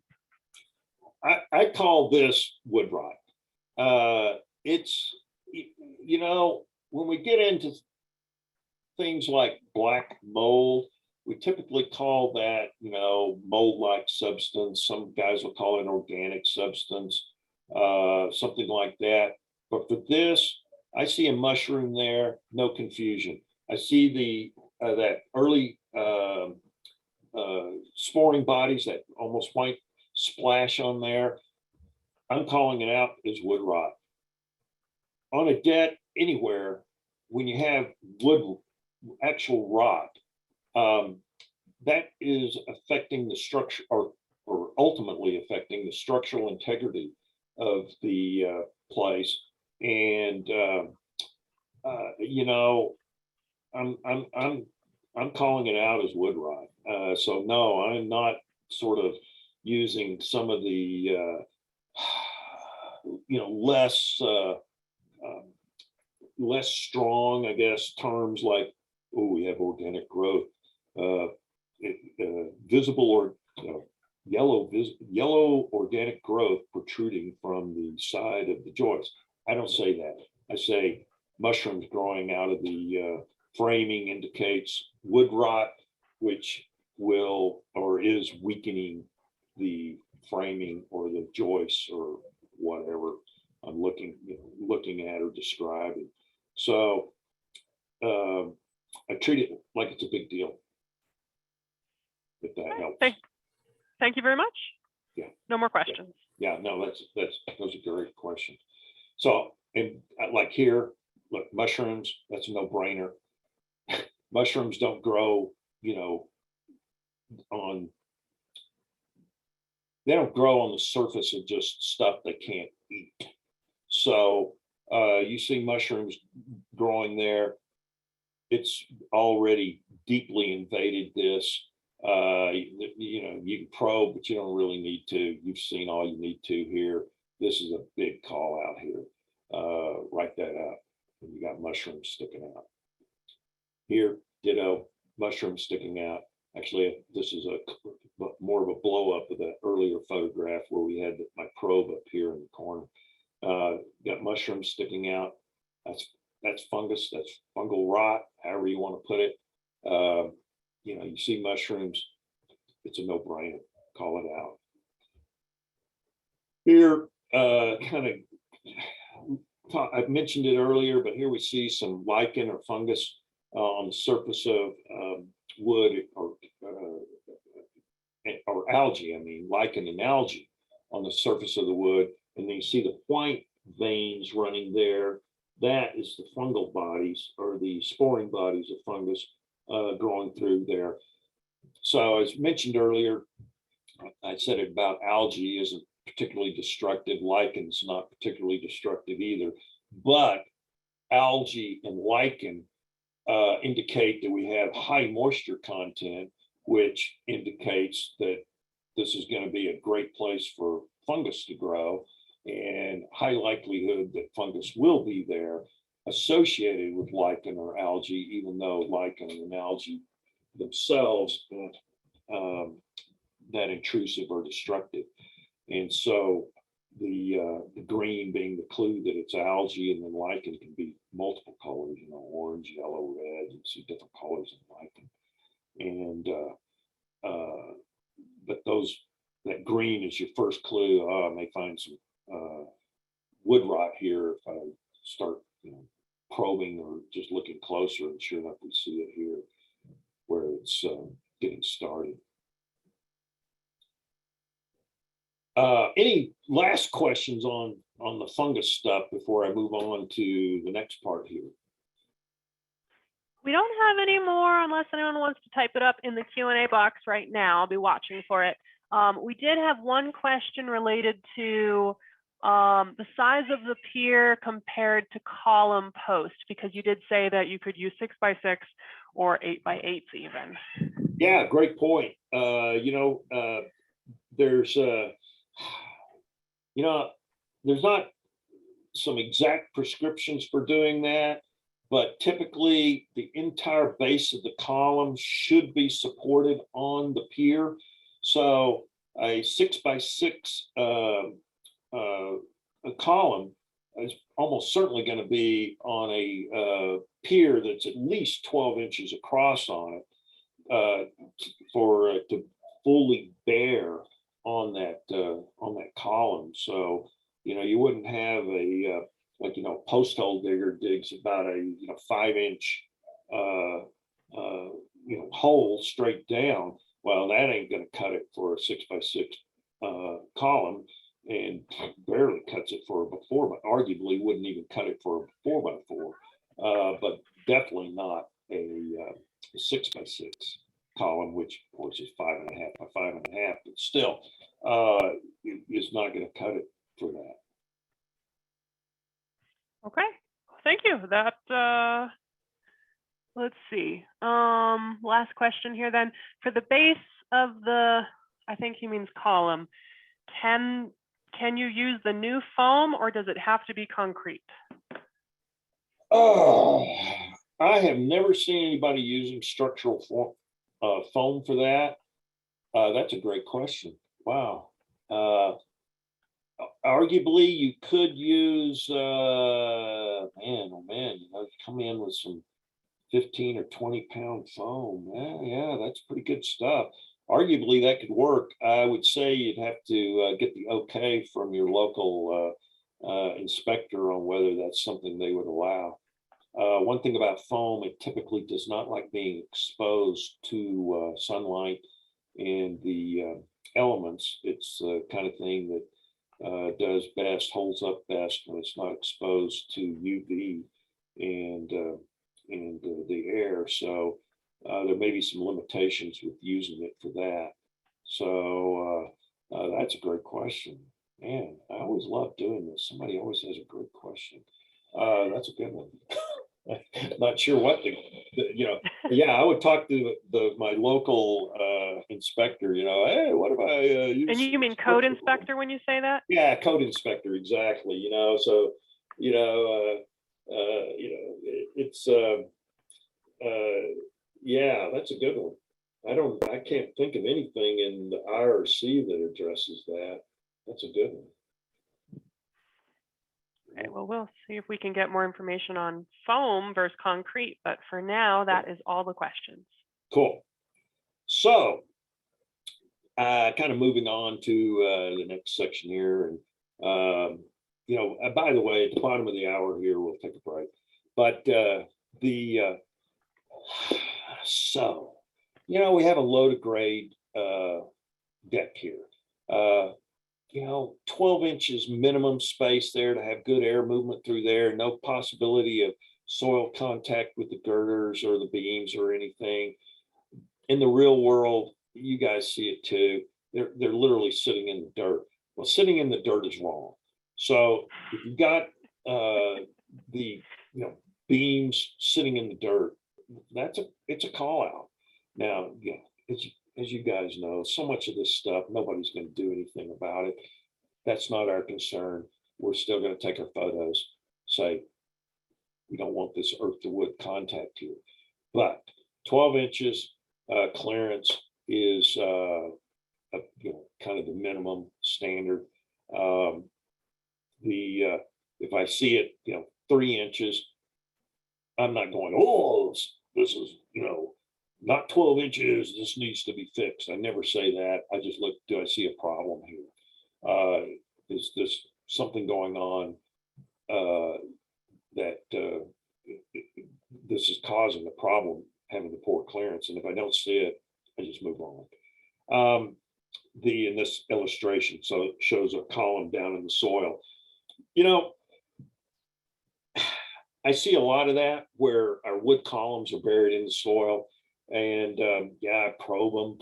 I call this wood rot. It's, when we get into things like black mold, we typically call that, mold-like substance. Some guys will call it an organic substance, something like that. But for this, I see a mushroom there, no confusion. I see that early sporing bodies, that almost white splash on there. I'm calling it out as wood rot. On a deck anywhere, when you have wood, actual rot, that is affecting the structure or ultimately affecting the structural integrity of the place. And I'm calling it out as wood rot. So no, I'm not sort of using some of the less strong, I guess, terms like, oh, we have organic growth, visible or yellow organic growth protruding from the side of the joist. I don't say that. I say mushrooms growing out of the framing indicates wood rot, which will or is weakening the framing or the joists or whatever I'm looking at or describing. So I treat it like it's a big deal. If that helps. Thank you very much. Yeah. No more questions. Yeah, no, those are great questions. So, and like here, look, mushrooms, that's a no-brainer. Mushrooms don't grow, they don't grow on the surface of just stuff they can't eat. So you see mushrooms growing there, it's already deeply invaded this. You can probe, but you don't really need to. You've seen all you need to here. This is a big call out here. Write that out. And you got mushrooms sticking out. Here, ditto, mushrooms sticking out. Actually, this is more of a blow up of that earlier photograph where we had my probe up here in the corner. Got mushrooms sticking out. That's fungus. That's fungal rot, however you want to put it. You see mushrooms. it's a no-brainer. Call it out. Here, kind of, I've mentioned it earlier, but here we see some lichen or fungus on the surface of wood or algae. I mean, lichen and algae on the surface of the wood, and then you see the white veins running there. That is the fungal bodies or the sporing bodies of fungus growing through there. So as mentioned earlier, I said it about algae isn't particularly destructive. Lichen's not particularly destructive either, but algae and lichen indicate that we have high moisture content, which indicates that this is going to be a great place for fungus to grow, and high likelihood that fungus will be there associated with lichen or algae, even though lichen and algae themselves aren't that intrusive or destructive. And so the green being the clue that it's algae, and then lichen can be multiple colors, you know, orange, yellow, red. You see different colors in lichen. And but that green is your first clue. I may find some wood rot here if I start, you know, probing or just looking closer. And sure enough, we see it here where it's getting started. Any last questions on the fungus stuff before I move on to the next part here? We don't have any more unless anyone wants to type it up in the Q&A box right now. I'll be watching for it. We did have one question related to the size of the pier compared to column post, because you did say that you could use 6x6 or 8x8 even. Yeah, great point. There's there's not some exact prescriptions for doing that, but typically the entire base of the column should be supported on the pier. So a 6x6 a column is almost certainly going to be on a pier that's at least 12 inches across on it for it to fully bear on that column. So you wouldn't have a post hole digger digs about a 5-inch hole straight down. Well, that ain't going to cut it for a 6x6 column, and barely cuts it for a 4, but arguably wouldn't even cut it for a 4x4, but definitely not a 6x6 column, which of course is 5.5 by 5.5, but still is not going to cut it for that. Okay, thank you. That let's see. Last question here then. For the base of the, I think he means column, can you use the new foam, or does it have to be concrete? Oh, I have never seen anybody using structural foam for that. That's a great question. Wow. Arguably, you could use, come in with some 15 or 20 pound foam. Yeah, that's pretty good stuff. Arguably, that could work. I would say you'd have to get the okay from your local inspector on whether that's something they would allow. One thing about foam, it typically does not like being exposed to sunlight and the elements. It's the kind of thing that does best, holds up best when it's not exposed to UV and the air. So there may be some limitations with using it for that. So that's a great question. Man, I always love doing this. Somebody always has a great question. That's a good one. Not sure what yeah, I would talk to my local inspector, hey, what if I use? And you mean code inspector when you say that? Yeah, code inspector, exactly. So it's yeah, that's a good one. I can't think of anything in the IRC that addresses that. That's a good one. Okay, well, we'll see if we can get more information on foam versus concrete, but for now, that is all the questions. Cool. So kind of moving on to the next section here. And, by the way, at the bottom of the hour here, we'll take a break. But so, we have a low to grade deck here. 12 inches minimum space there to have good air movement through there. No possibility of soil contact with the girders or the beams or anything. In the real world, you guys see it too. They're literally sitting in the dirt. Well, sitting in the dirt is wrong. So if you've got the beams sitting in the dirt, it's a call out. Now, as you guys know, so much of this stuff, nobody's going to do anything about it. That's not our concern. We're still going to take our photos, say, we don't want this earth to wood contact here. But 12 inches clearance is kind of the minimum standard. If I see it, 3 inches, I'm not going, oh, this is, not 12 inches, this needs to be fixed. I never say that. I just look, do I see a problem here? Is this something going on that this is causing the problem, having the poor clearance? And if I don't see it, I just move on. In this illustration, so it shows a column down in the soil. I see a lot of that where our wood columns are buried in the soil. And I probe them,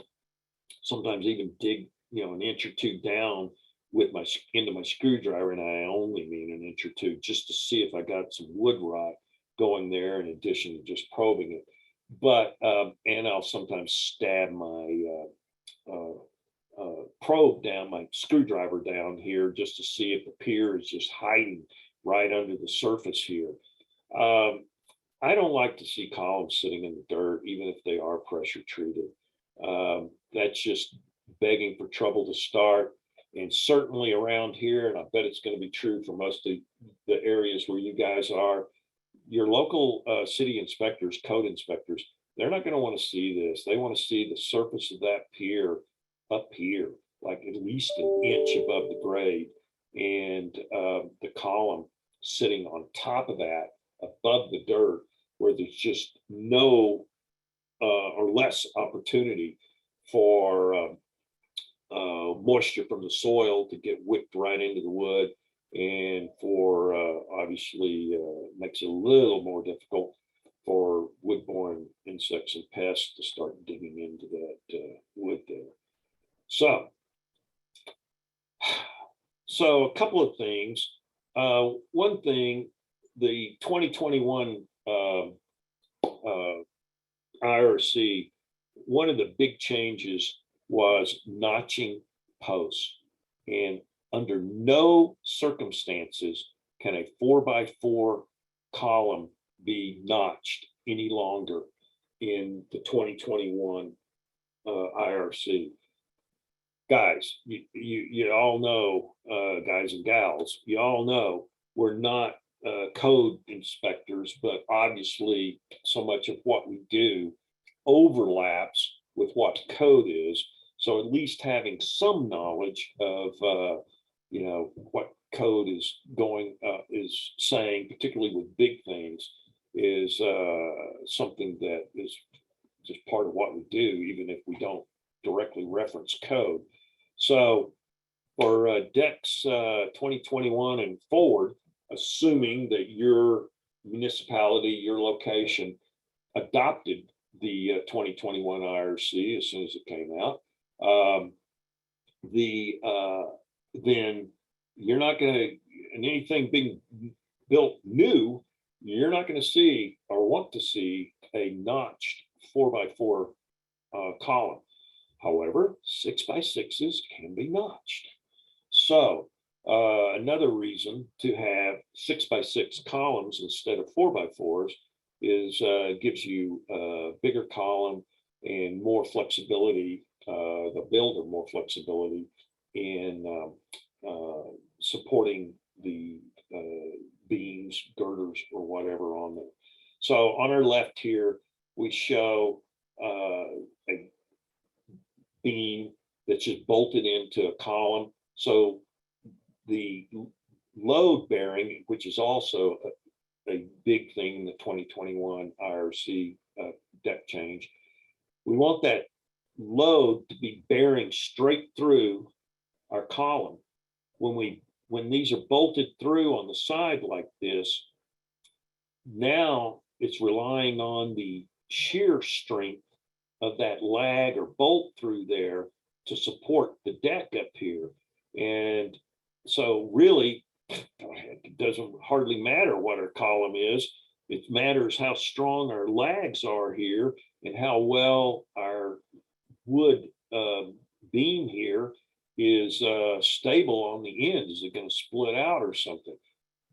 sometimes even dig, an inch or two down with into my screwdriver, and I only mean an inch or two, just to see if I got some wood rot going there in addition to just probing it. But and I'll sometimes stab my probe down, my screwdriver down here, just to see if the pier is just hiding right under the surface here. I don't like to see columns sitting in the dirt, even if they are pressure treated. That's just begging for trouble to start. And certainly around here, and I bet it's going to be true for most of the areas where you guys are, your local city inspectors, code inspectors, they're not going to want to see this. They want to see the surface of that pier up here, like at least an inch above the grade, and the column sitting on top of that, above the dirt, where there's just no or less opportunity for moisture from the soil to get whipped right into the wood, and for obviously makes it a little more difficult for wood-borne insects and pests to start digging into that wood there. So a couple of things. One thing, the 2021 IRC, one of the big changes was notching posts. And under no circumstances can a 4x4 column be notched any longer in the 2021 IRC. Guys, you all know, guys and gals, you all know we're not code inspectors, but obviously so much of what we do overlaps with what code is. So at least having some knowledge of what code is saying, particularly with big things, is something that is just part of what we do, even if we don't directly reference code. So for decks 2021 and forward, assuming that your municipality, your location adopted the 2021 IRC as soon as it came out, then you're not going to, in anything being built new, you're not going to see or want to see a notched 4x4 column. However, 6x6s can be notched. So another reason to have 6x6 columns instead of 4x4s is gives you a bigger column and more flexibility, the builder more flexibility in supporting the beams, girders, or whatever on there. So on our left here, we show a beam that's just bolted into a column. So the load bearing, which is also a big thing in the 2021 IRC deck change, we want that load to be bearing straight through our column. When these are bolted through on the side like this, now it's relying on the shear strength of that lag or bolt through there to support the deck up here. And so really, it doesn't hardly matter what our column is. It matters how strong our lags are here and how well our wood beam here is stable on the end. Is it going to split out or something?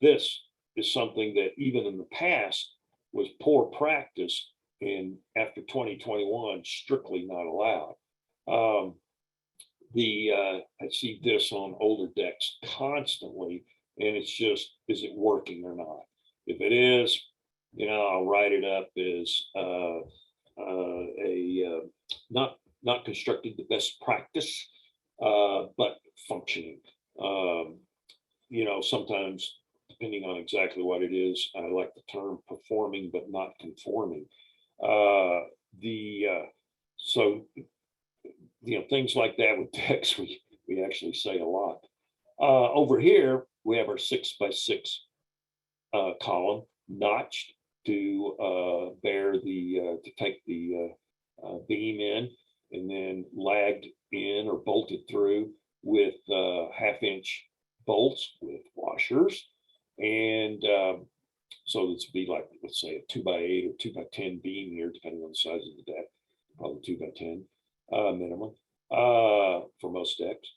This is something that even in the past was poor practice, and after 2021, strictly not allowed. I see this on older decks constantly, and it's just, is it working or not? If it is, I'll write it up as not constructed the best practice, but functioning. Sometimes depending on exactly what it is, I like the term performing but not conforming. Things like that with decks, we actually say a lot. Over here, we have our 6x6 column notched to bear to take the beam in, and then lagged in or bolted through with 1/2-inch bolts with washers. And so this would be like, let's say, a 2x8 or 2x10 beam here, depending on the size of the deck, probably 2x10 minimum for most decks.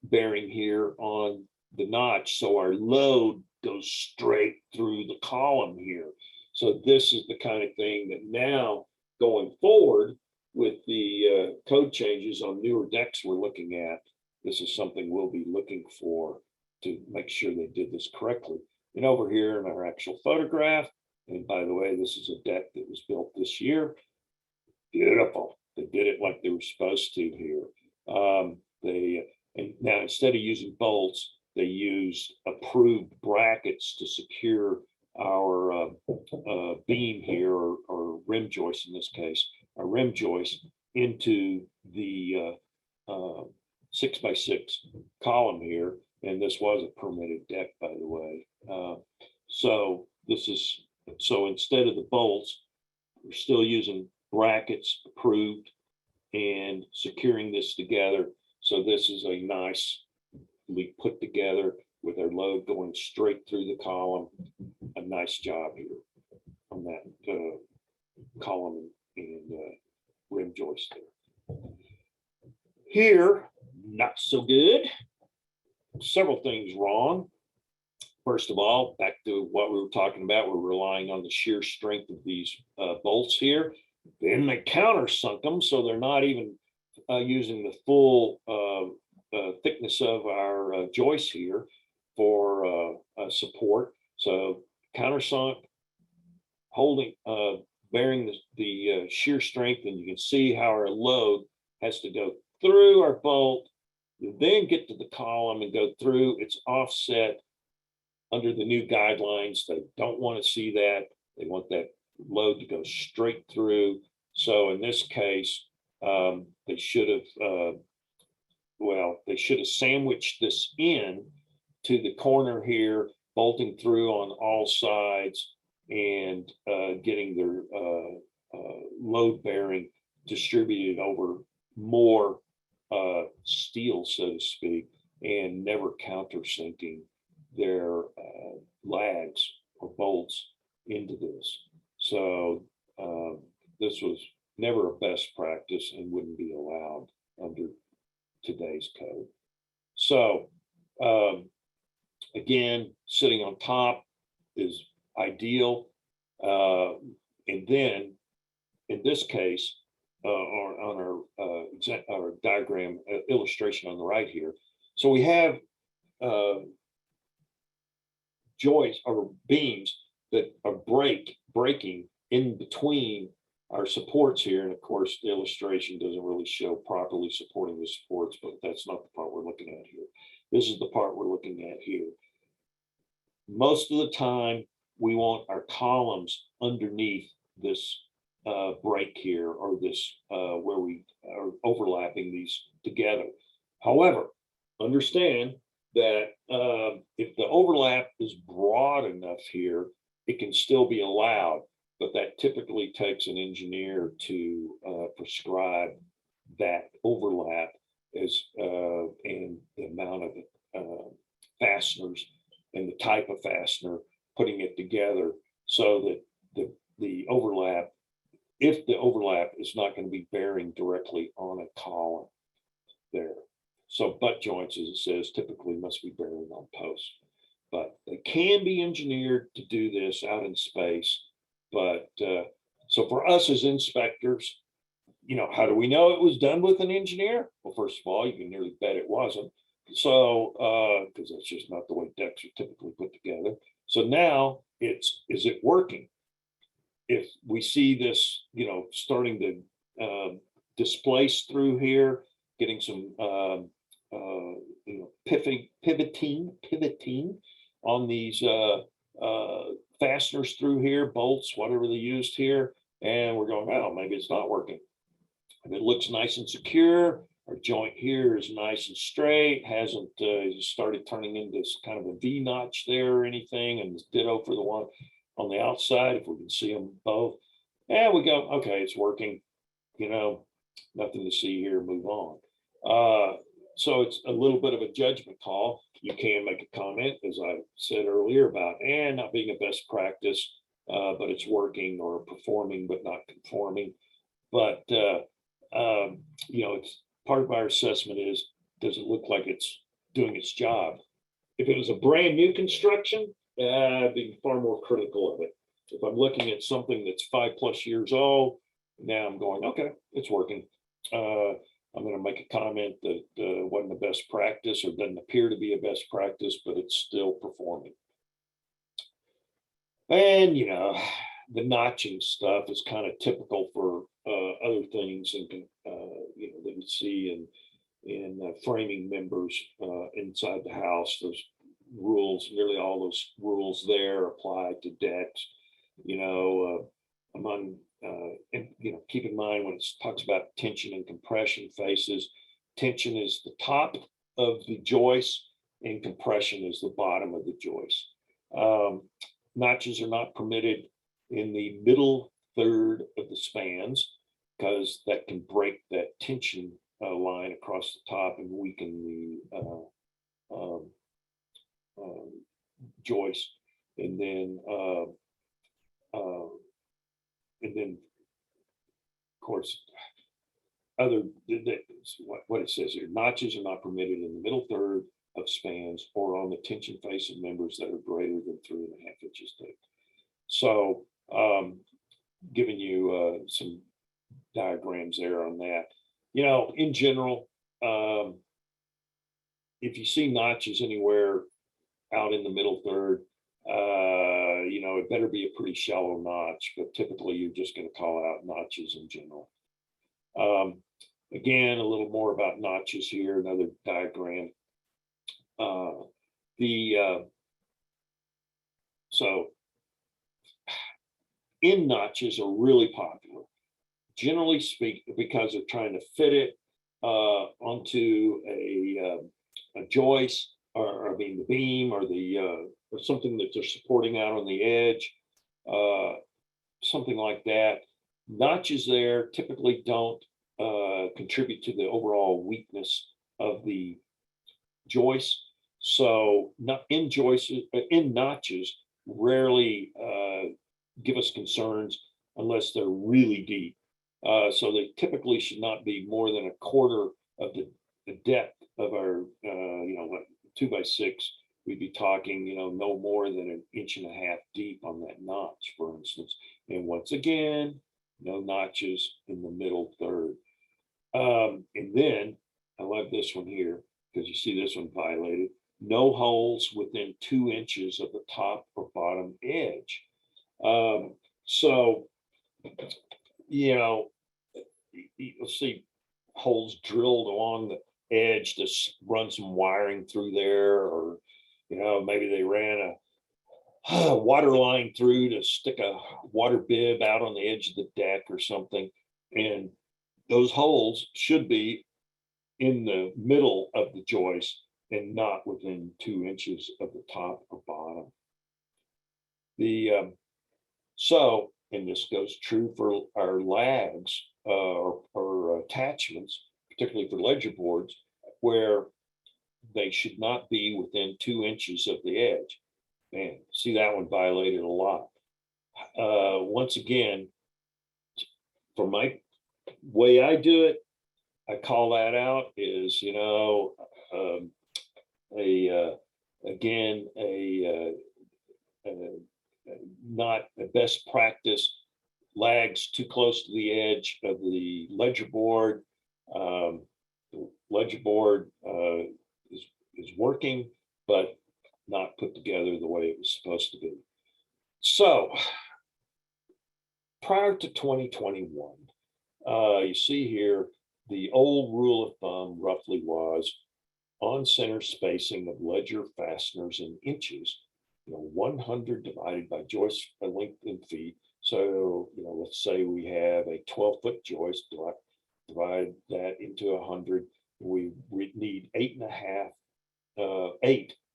Bearing here on the notch, so our load goes straight through the column here. So this is the kind of thing that now going forward with the code changes on newer decks we're looking at, this is something we'll be looking for to make sure they did this correctly. And over here in our actual photograph, and by the way, this is a deck that was built this year. Beautiful. They did it like they were supposed to here. And now instead of using bolts, they used approved brackets to secure our beam here, or rim joist in this case, our rim joist into the 6x6 column here. And this was a permitted deck, by the way. So instead of the bolts, we're still using brackets approved and securing this together. So this is a nicely put together with our load going straight through the column. A nice job here on that column and rim joist there. Here, not so good. Several things wrong. First of all, back to what we were talking about, we're relying on the shear strength of these bolts here. Then they countersunk them, so they're not even using the full thickness of our joist here for support. So countersunk, holding, bearing the shear strength, and you can see how our load has to go through our bolt, then get to the column and go through. It's offset under the new guidelines. They don't want to see that. They want that load to go straight through. So in this case, they should have sandwiched this in to the corner here, bolting through on all sides, and getting their load bearing distributed over more steel, so to speak, and never countersinking their lags or bolts into this. So this was never a best practice and wouldn't be allowed under today's code. So again, sitting on top is ideal. And then in this case, on our diagram illustration on the right here, so we have joists or beams that are breaking in between our supports here, and of course, the illustration doesn't really show properly supporting the supports, but that's not the part we're looking at here. This is the part we're looking at here. Most of the time, we want our columns underneath this break here, or this where we are overlapping these together. However, understand that if the overlap is broad enough here, it can still be allowed, but that typically takes an engineer to prescribe that overlap as and the amount of fasteners and the type of fastener, putting it together so that the overlap, if the overlap is not going to be bearing directly on a column there. So butt joints, as it says, typically must be bearing on posts, but they can be engineered to do this out in space. But so for us as inspectors, how do we know it was done with an engineer? Well, first of all, you can nearly bet it wasn't. So, because that's just not the way decks are typically put together. So now is it working? If we see this, starting to displace through here, getting some, pivoting on these fasteners through here, bolts, whatever they used here, and we're going, oh, maybe it's not working. And it looks nice and secure. Our joint here is nice and straight, hasn't started turning into kind of a V notch there or anything, and it's ditto for the one on the outside, if we can see them both. And we go, okay, it's working, nothing to see here, move on. So it's a little bit of a judgment call. You can make a comment, as I said earlier, about not being a best practice, but it's working, or performing but not conforming. But it's part of our assessment is, does it look like it's doing its job? If it was a brand new construction, I'd be far more critical of it. If I'm looking at something that's 5+ years old, now I'm going, okay, it's working. I'm going to make a comment that wasn't the best practice, or doesn't appear to be a best practice, but it's still performing. And the notching stuff is kind of typical for other things, and that we see in framing members inside the house. Those rules, nearly all those rules there apply to decks. Among keep in mind when it talks about tension and compression faces, tension is the top of the joist and compression is the bottom of the joist. Notches are not permitted in the middle third of the spans, because that can break that tension line across the top and weaken the joist. And then of course, what it says here, notches are not permitted in the middle third of spans or on the tension face of members that are greater than 3.5 inches thick. So giving you some diagrams there on that. In general, if you see notches anywhere out in the middle third, it better be a pretty shallow notch, but typically you're just going to call out notches in general. Again, a little more about notches here, another diagram. So end notches are really popular, generally speaking, because they're trying to fit it onto a joist, or the beam, or or something that they're supporting out on the edge, something like that. Notches there typically don't contribute to the overall weakness of the joist. So in notches rarely give us concerns unless they're really deep. So they typically should not be more than 1/4 of the depth of our, 2x6. We'd be talking, no more than 1.5 inches deep on that notch, for instance. And once again, no notches in the middle third. And then I love this one here, because you see this one violated. No holes within 2 inches of the top or bottom edge. So, you know, you'll see holes drilled along the edge to run some wiring through there, or, maybe they ran a water line through to stick a water bib out on the edge of the deck or something. And those holes should be in the middle of the joist and not within 2 inches of the top or bottom. And this goes true for our lags or attachments, particularly for ledger boards, where they should not be within 2 inches of the edge. Man, see that one violated a lot. Once again, for my way I do it, I call that out is, again, not a best practice. Lags too close to the edge of the ledger board. The ledger board is working, but not put together the way it was supposed to be. So prior to 2021, you see here, the old rule of thumb roughly was on center spacing of ledger fasteners in inches, 100 divided by joist length in feet. So, let's say we have a 12-foot joist, divide that into 100. We need 8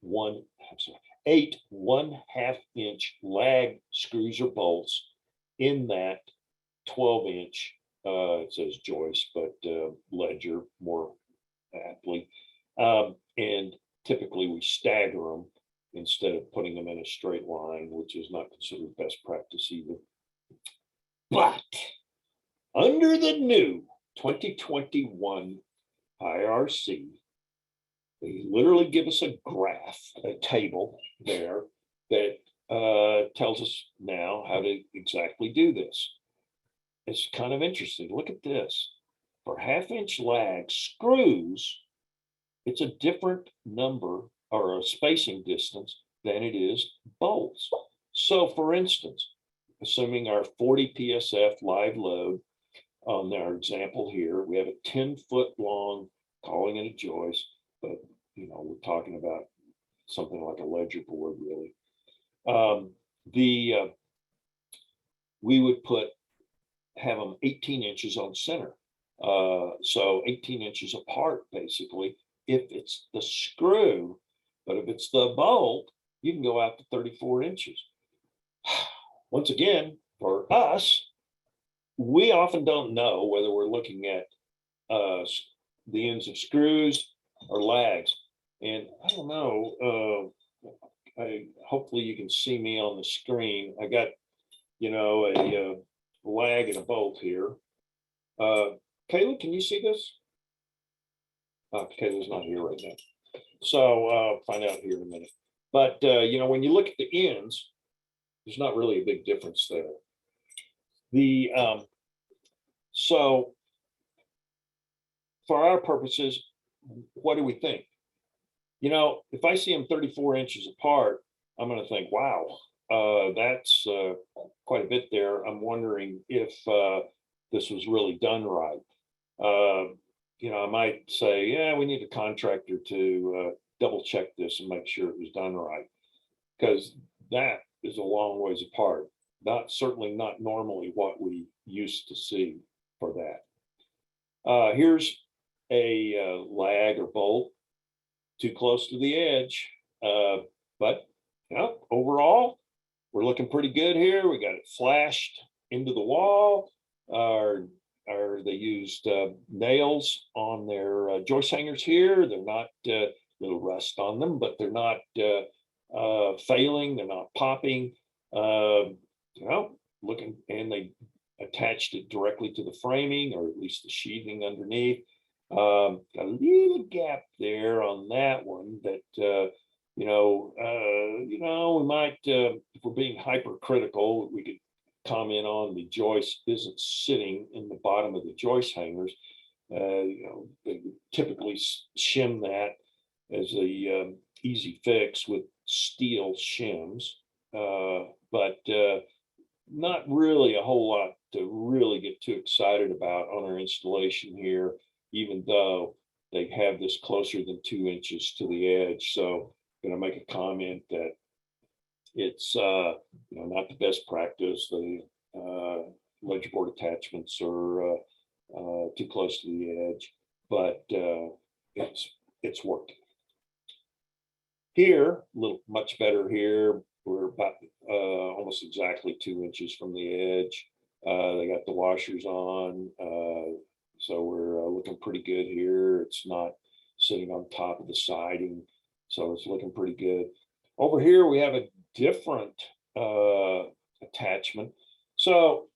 1/2 inch lag screws or bolts in that 12-inch, it says joist, but ledger more aptly. And typically we stagger them instead of putting them in a straight line, which is not considered best practice either. But under the new 2021 IRC, they literally give us a graph, a table there that tells us now how to exactly do this. It's kind of interesting. Look at this. For 1/2 inch lag screws, it's a different number or a spacing distance than it is bolts. So for instance, assuming our 40 PSF live load on our example here, we have a 10-foot long, calling it a joist, but we're talking about something like a ledger board, really. We would have them 18 inches on center. So 18 inches apart, basically, if it's the screw, but if it's the bolt, you can go out to 34 inches. Once again, for us, we often don't know whether we're looking at the ends of screws or lags. And I don't know, hopefully you can see me on the screen. I got, a lag and a bolt here. Kayla, can you see this? Kayla's not here right now. So find out here in a minute. But, when you look at the ends, there's not really a big difference there. So for our purposes, what do we think? If I see them 34 inches apart, I'm going to think, wow, that's quite a bit there. I'm wondering if this was really done right. I might say, yeah, we need a contractor to double check this and make sure it was done right, because that is a long ways apart. Certainly not normally what we used to see for that. Here's a lag or bolt too close to the edge, but overall we're looking pretty good here. We got it flashed into the wall, or they used nails on their joist hangers here. They're not little rust on them, but they're not failing. They're not popping. Looking, and they attached it directly to the framing, or at least the sheathing underneath. Got a little gap there on that one that we might, if we're being hypercritical, we could comment on the joist isn't sitting in the bottom of the joist hangers. They typically shim that as a easy fix with steel shims, but not really a whole lot to really get too excited about on our installation here, even though they have this closer than 2 inches to the edge. So I'm gonna make a comment that it's not the best practice. The ledger board attachments are too close to the edge, but it's working. Here, a little much better here. We're about almost exactly 2 inches from the edge. They got the washers on, so we're looking pretty good here. It's not sitting on top of the siding, so it's looking pretty good. Over here, we have a different attachment. So,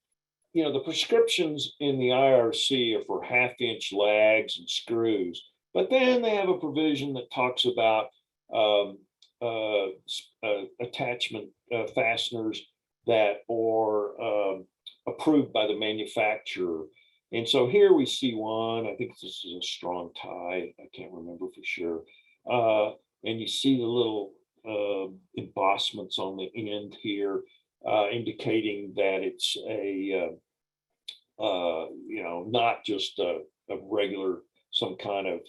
the prescriptions in the IRC are for 1/2 inch lags and screws, but then they have a provision that talks about um, attachment fasteners that are approved by the manufacturer. And so here we see one. I think this is a strong tie. I can't remember for sure. And you see the little embossments on the end here, indicating that it's not just a regular, some kind of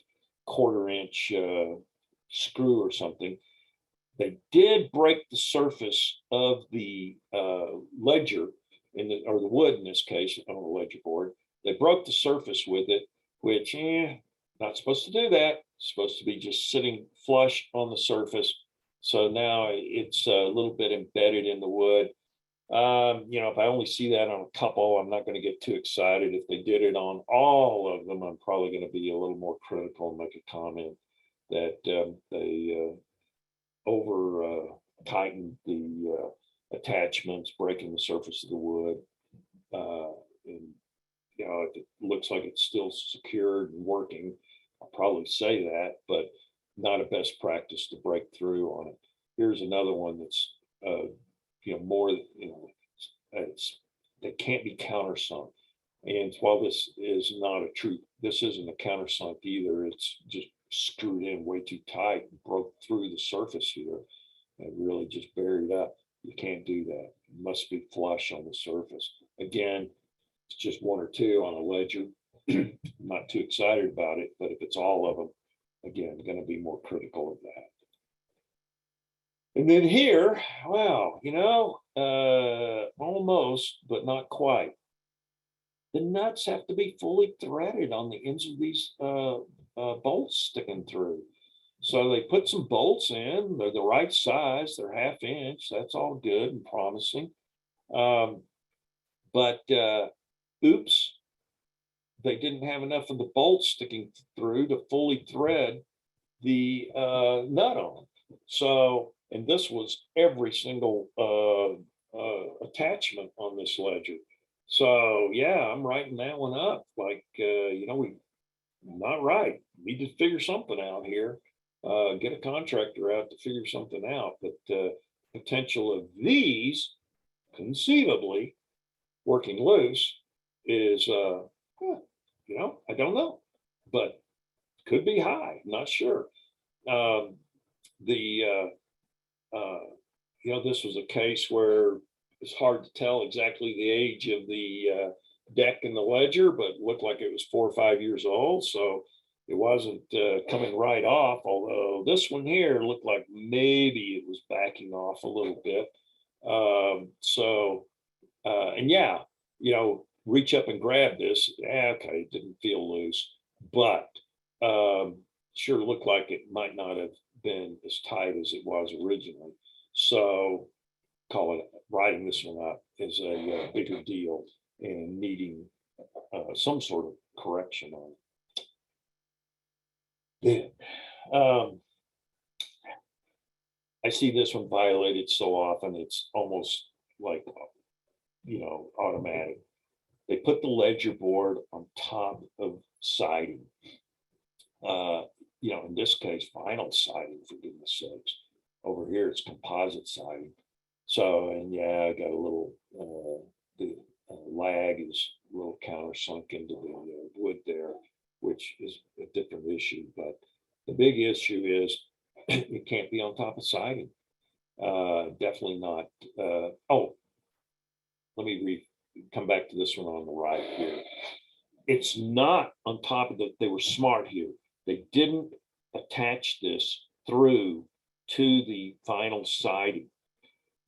1/4 inch screw or something. They did break the surface of the ledger or the wood in this case on the ledger board. They broke the surface with it, which not supposed to do that. It's supposed to be just sitting flush on the surface. So now it's a little bit embedded in the wood. If I only see that on a couple, I'm not going to get too excited. If they did it on all of them, I'm probably going to be a little more critical and make a comment that they over tightened the attachments, breaking the surface of the wood. And if it looks like it's still secured and working, I'll probably say that, but not a best practice to break through on it. Here's another one that's more, it's they can't be countersunk. And while this is not a true, this isn't a countersunk either. It's just screwed in way too tight and broke through the surface here and really just buried up. You can't do that. It must be flush on the surface. Again, it's just one or two on a ledger. I'm not too excited about it, but if it's all of them, again, going to be more critical of that. And then here, wow, almost, but not quite. The nuts have to be fully threaded on the ends of these bolts sticking through. So they put some bolts in, they're the right size, they're 1/2 inch, that's all good and promising. But oops, they didn't have enough of the bolts sticking through to fully thread the nut on. So, and this was every single attachment on this ledger. So yeah, I'm writing that one up. Like, we not right. Need to figure something out here. Get a contractor out to figure something out. But potential of these conceivably working loose is, I don't know, but could be high. Not sure. This was a case where it's hard to tell exactly the age of the deck in the ledger, but looked like it was 4 or 5 years old. So it wasn't coming right off, although this one here looked like maybe it was backing off a little bit. And yeah, reach up and grab this. Yeah, okay, it didn't feel loose, but sure looked like it might not have been as tight as it was originally. So call it writing this one up is a bigger deal and needing some sort of correction on it. Then I see this one violated so often, it's almost like, automatic. They put the ledger board on top of siding. In this case, vinyl siding, for goodness sakes. Over here, it's composite siding. So, and yeah, I got a little, the lag is a little countersunk into the wood there, which is a different issue. But the big issue is it can't be on top of siding. Definitely not. let me come back to this one on the right here. It's not on top of they were smart here. They didn't attach this through to the vinyl siding.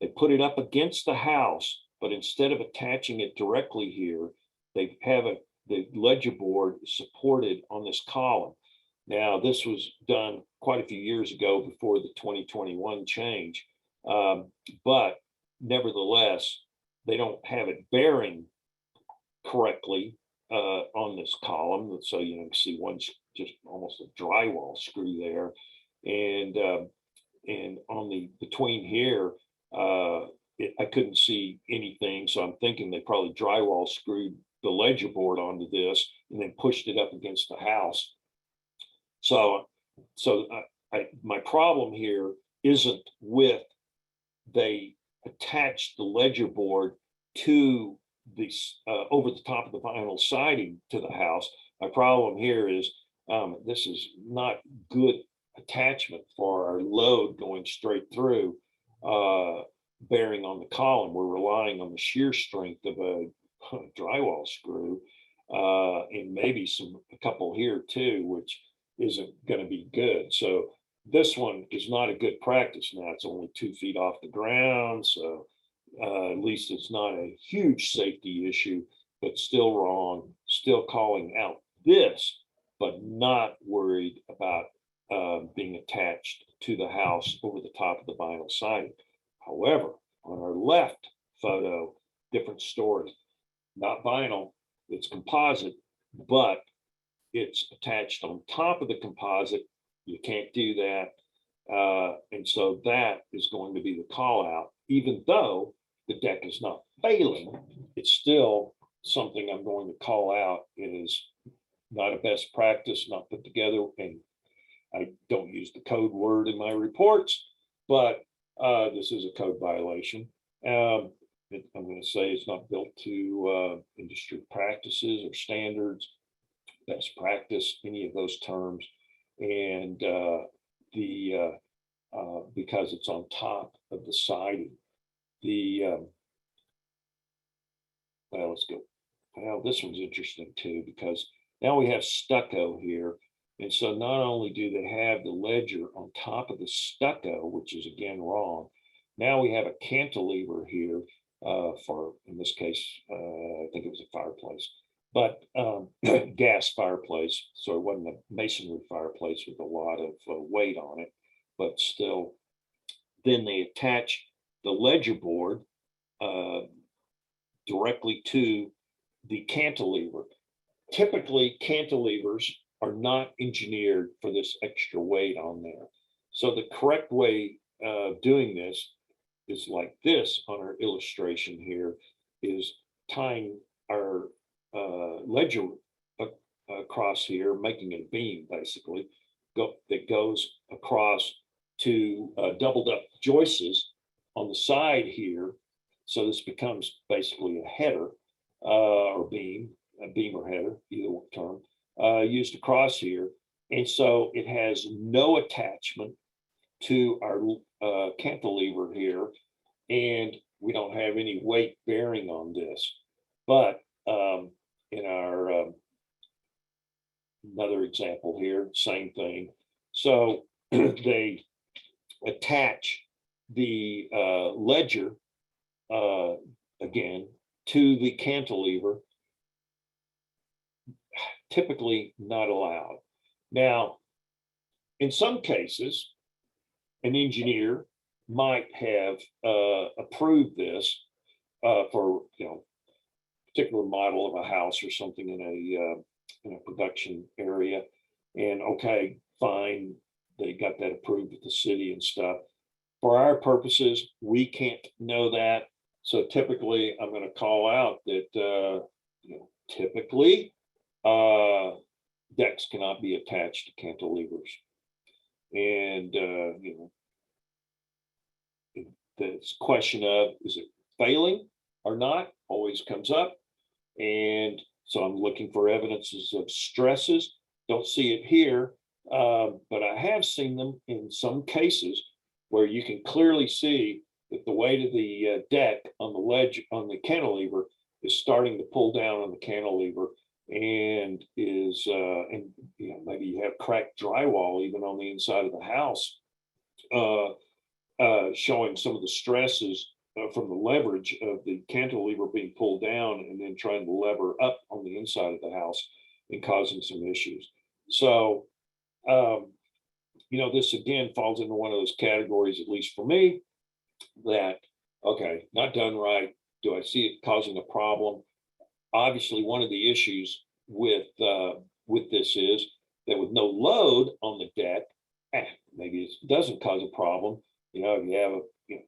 They put it up against the house, but instead of attaching it directly here, they have the ledger board supported on this column. Now, this was done quite a few years ago before the 2021 change, but nevertheless, they don't have it bearing correctly on this column. So you can see one's just almost a drywall screw there, and on the between here, I couldn't see anything. So I'm thinking they probably drywall screwed the ledger board onto this and then pushed it up against the house. So my problem here isn't with they attached the ledger board to the over the top of the vinyl siding to the house. My problem here is this is not good attachment for our load going straight through, bearing on the column. We're relying on the shear strength of a drywall screw, and maybe a couple here too, which isn't going to be good. So this one is not a good practice. Now it's only 2 feet off the ground, so at least it's not a huge safety issue, but still wrong, still calling out this, but not worried about being attached to the house over the top of the vinyl siding. However, on our left photo, different story. Not vinyl, it's composite, but it's attached on top of the composite. You can't do that. And so that is going to be the call out. Even though the deck is not failing, it's still something I'm going to call out. It is not a best practice, not put together, and I don't use the code word in my reports, but this is a code violation. I'm going to say it's not built to industry practices or standards, best practice, any of those terms, and because it's on top of the siding. Well, let's go. Well, this one's interesting too, because now we have stucco here. And so not only do they have the ledger on top of the stucco, which is again wrong, now we have a cantilever here for, in this case, I think it was a fireplace, but gas fireplace. So it wasn't a masonry fireplace with a lot of weight on it, but still. Then they attach the ledger board directly to the cantilever. Typically, cantilevers are not engineered for this extra weight on there. So the correct way of doing this is like this on our illustration here, is tying our ledger across here, making it a beam basically, that goes across to doubled up joists on the side here. So this becomes basically a header or beam, a beam or header, either term, used across here. And so it has no attachment to our cantilever here, and we don't have any weight bearing on this. But in our another example here, same thing. So they attach the ledger again to the cantilever. Typically not allowed. Now, in some cases, an engineer might have approved this for particular model of a house or something in a production area, and okay, fine, they got that approved with the city and stuff. For our purposes, we can't know that. So typically, I'm going to call out that typically decks cannot be attached to cantilevers, and this question of is it failing or not always comes up, and so I'm looking for evidences of stresses. Don't see it here, but I have seen them in some cases where you can clearly see that the weight of the deck on the ledge on the cantilever is starting to pull down on the cantilever, and is and maybe you have cracked drywall even on the inside of the house, showing some of the stresses from the leverage of the cantilever being pulled down and then trying to lever up on the inside of the house and causing some issues. So, this again falls into one of those categories, at least for me, that, okay, not done right. Do I see it causing a problem? Obviously, one of the issues with this is that with no load on the deck, maybe it doesn't cause a problem. If you have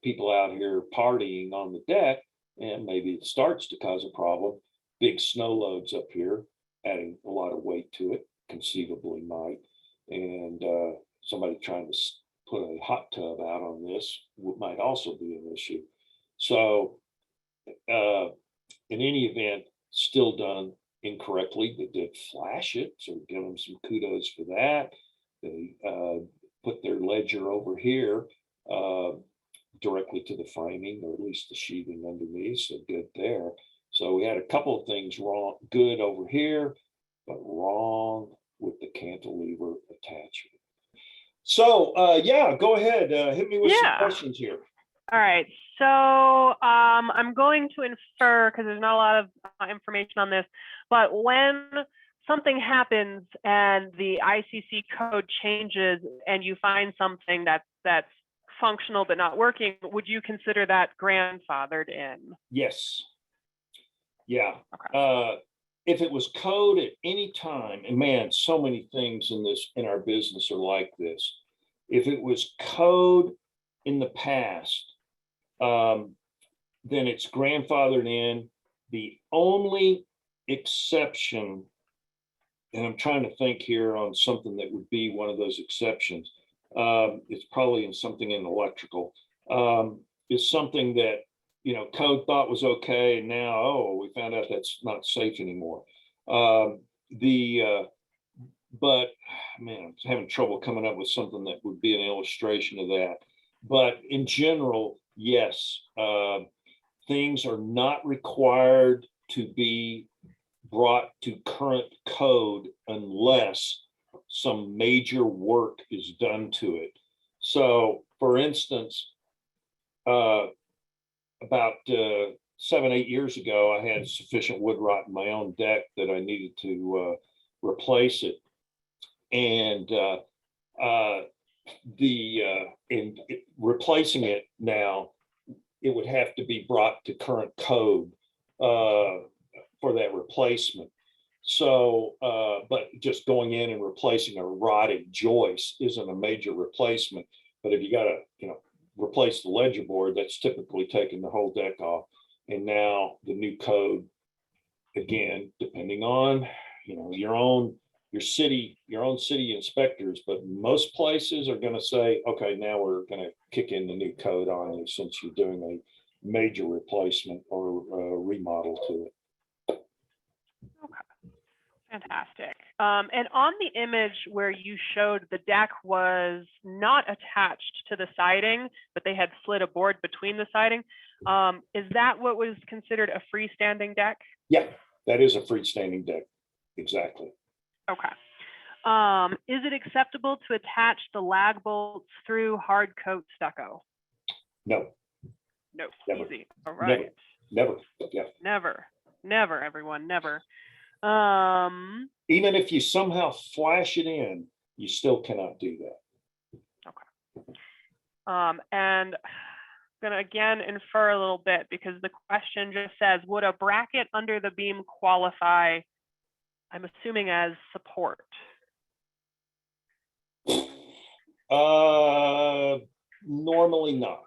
people out here partying on the deck, and maybe it starts to cause a problem. Big snow loads up here, adding a lot of weight to it, conceivably might. And somebody trying to put a hot tub out on this might also be an issue. So in any event, still done incorrectly. They did flash it, so give them some kudos for that. They put their ledger over here directly to the framing, or at least the sheathing underneath, so good there. So we had a couple of things wrong, good over here, but wrong with the cantilever attachment. So yeah, go ahead, hit me with some questions here. All right, so I'm going to infer, because there's not a lot of information on this, but when something happens and the ICC code changes and you find something that's functional but not working, would you consider that grandfathered in? Yes. Yeah. Okay. If it was code at any time, and man, so many things in our business are like this. If it was code in the past, then it's grandfathered in. The only exception, and I'm trying to think here on something that would be one of those exceptions, it's probably in something in electrical, is something that code thought was okay, and now we found out that's not safe anymore. But man, I'm having trouble coming up with something that would be an illustration of that. But in general, yes, things are not required to be brought to current code unless some major work is done to it. So, for instance, about 7-8 years ago, I had sufficient wood rot in my own deck that I needed to replace it, and in replacing it now, it would have to be brought to current code for that replacement. So, but just going in and replacing a rotted joist isn't a major replacement. But if you got to, replace the ledger board, that's typically taking the whole deck off. And now the new code, again, depending on, your own city inspectors, but most places are going to say, okay, now we're going to kick in the new code on you since you're doing a major replacement or remodel to it. Okay, fantastic. And on the image where you showed the deck was not attached to the siding, but they had slid a board between the siding, is that what was considered a freestanding deck? Yeah, that is a freestanding deck, exactly. Okay. Is it acceptable to attach the lag bolts through hard coat stucco? No. No, Never. Easy. All right. Never. Yeah. Never, everyone, never. Even if you somehow flash it in, you still cannot do that. Okay. And I'm gonna again infer a little bit, because the question just says, would a bracket under the beam qualify, I'm assuming, as support? Normally not.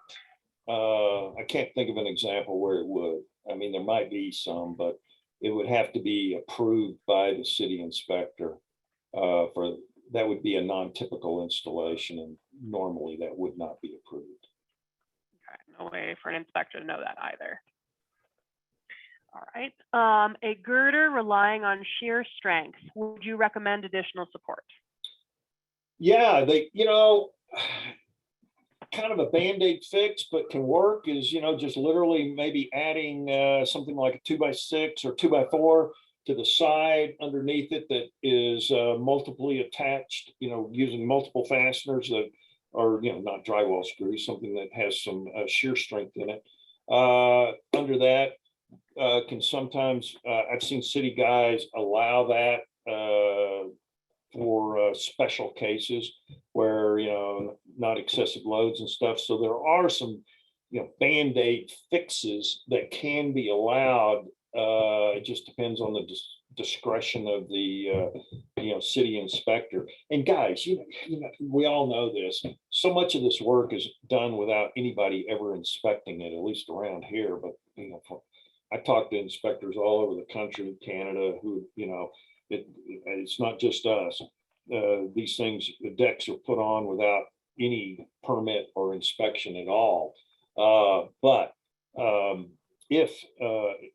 I can't think of an example where it would. I mean, there might be some, but it would have to be approved by the city inspector. For that would be a non-typical installation, and normally that would not be approved. Okay, no way for an inspector to know that either. All right. A girder relying on shear strength, would you recommend additional support? Yeah, kind of a Band-Aid fix, but can work is, just literally maybe adding something like a 2x6 or 2x4 to the side underneath it that is multiply attached, using multiple fasteners that are, not drywall screws, something that has some shear strength in it. Under that can sometimes, I've seen city guys allow that for special cases where, not excessive loads and stuff. So there are some, Band-Aid fixes that can be allowed. It just depends on the discretion of the, city inspector. And guys, we all know this. So much of this work is done without anybody ever inspecting it, at least around here. But, I talk to inspectors all over the country, Canada, who, it's not just us. These things, the decks are put on without any permit or inspection at all. But if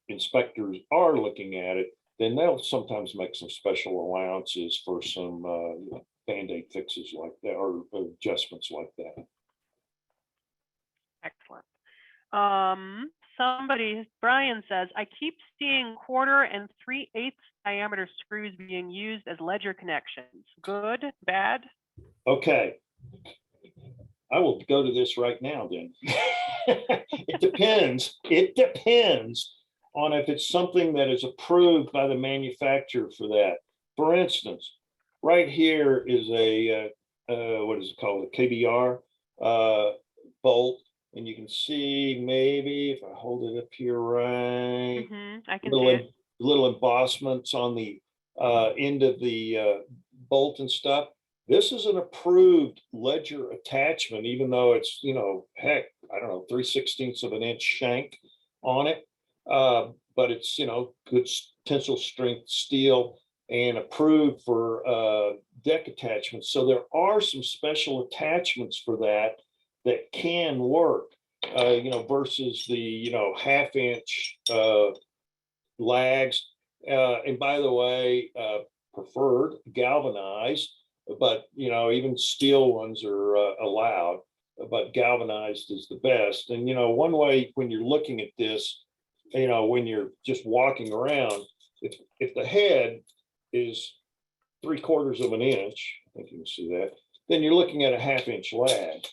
inspectors are looking at it, then they'll sometimes make some special allowances for some Band-Aid fixes like that, or adjustments like that. Excellent. Brian says, I keep seeing 1/4 and 3/8 diameter screws being used as ledger connections. Good, bad? Okay. I will go to this right now then. It depends. It depends on if it's something that is approved by the manufacturer for that. For instance, right here is a, what is it called? A KBR bolt. And you can see maybe if I hold it up here, right, I can see it. Little embossments on the end of the bolt and stuff. This is an approved ledger attachment, even though it's, heck, I don't know, 3/16 of an inch shank on it. But it's, good tensile strength steel and approved for deck attachments. So there are some special attachments for that can work, versus the, 1/2-inch lags. And by the way, preferred galvanized, but, even steel ones are allowed, but galvanized is the best. And, one way when you're looking at this, when you're just walking around, if the head is 3/4 of an inch, I think you can see that, then you're looking at a 1/2-inch lag,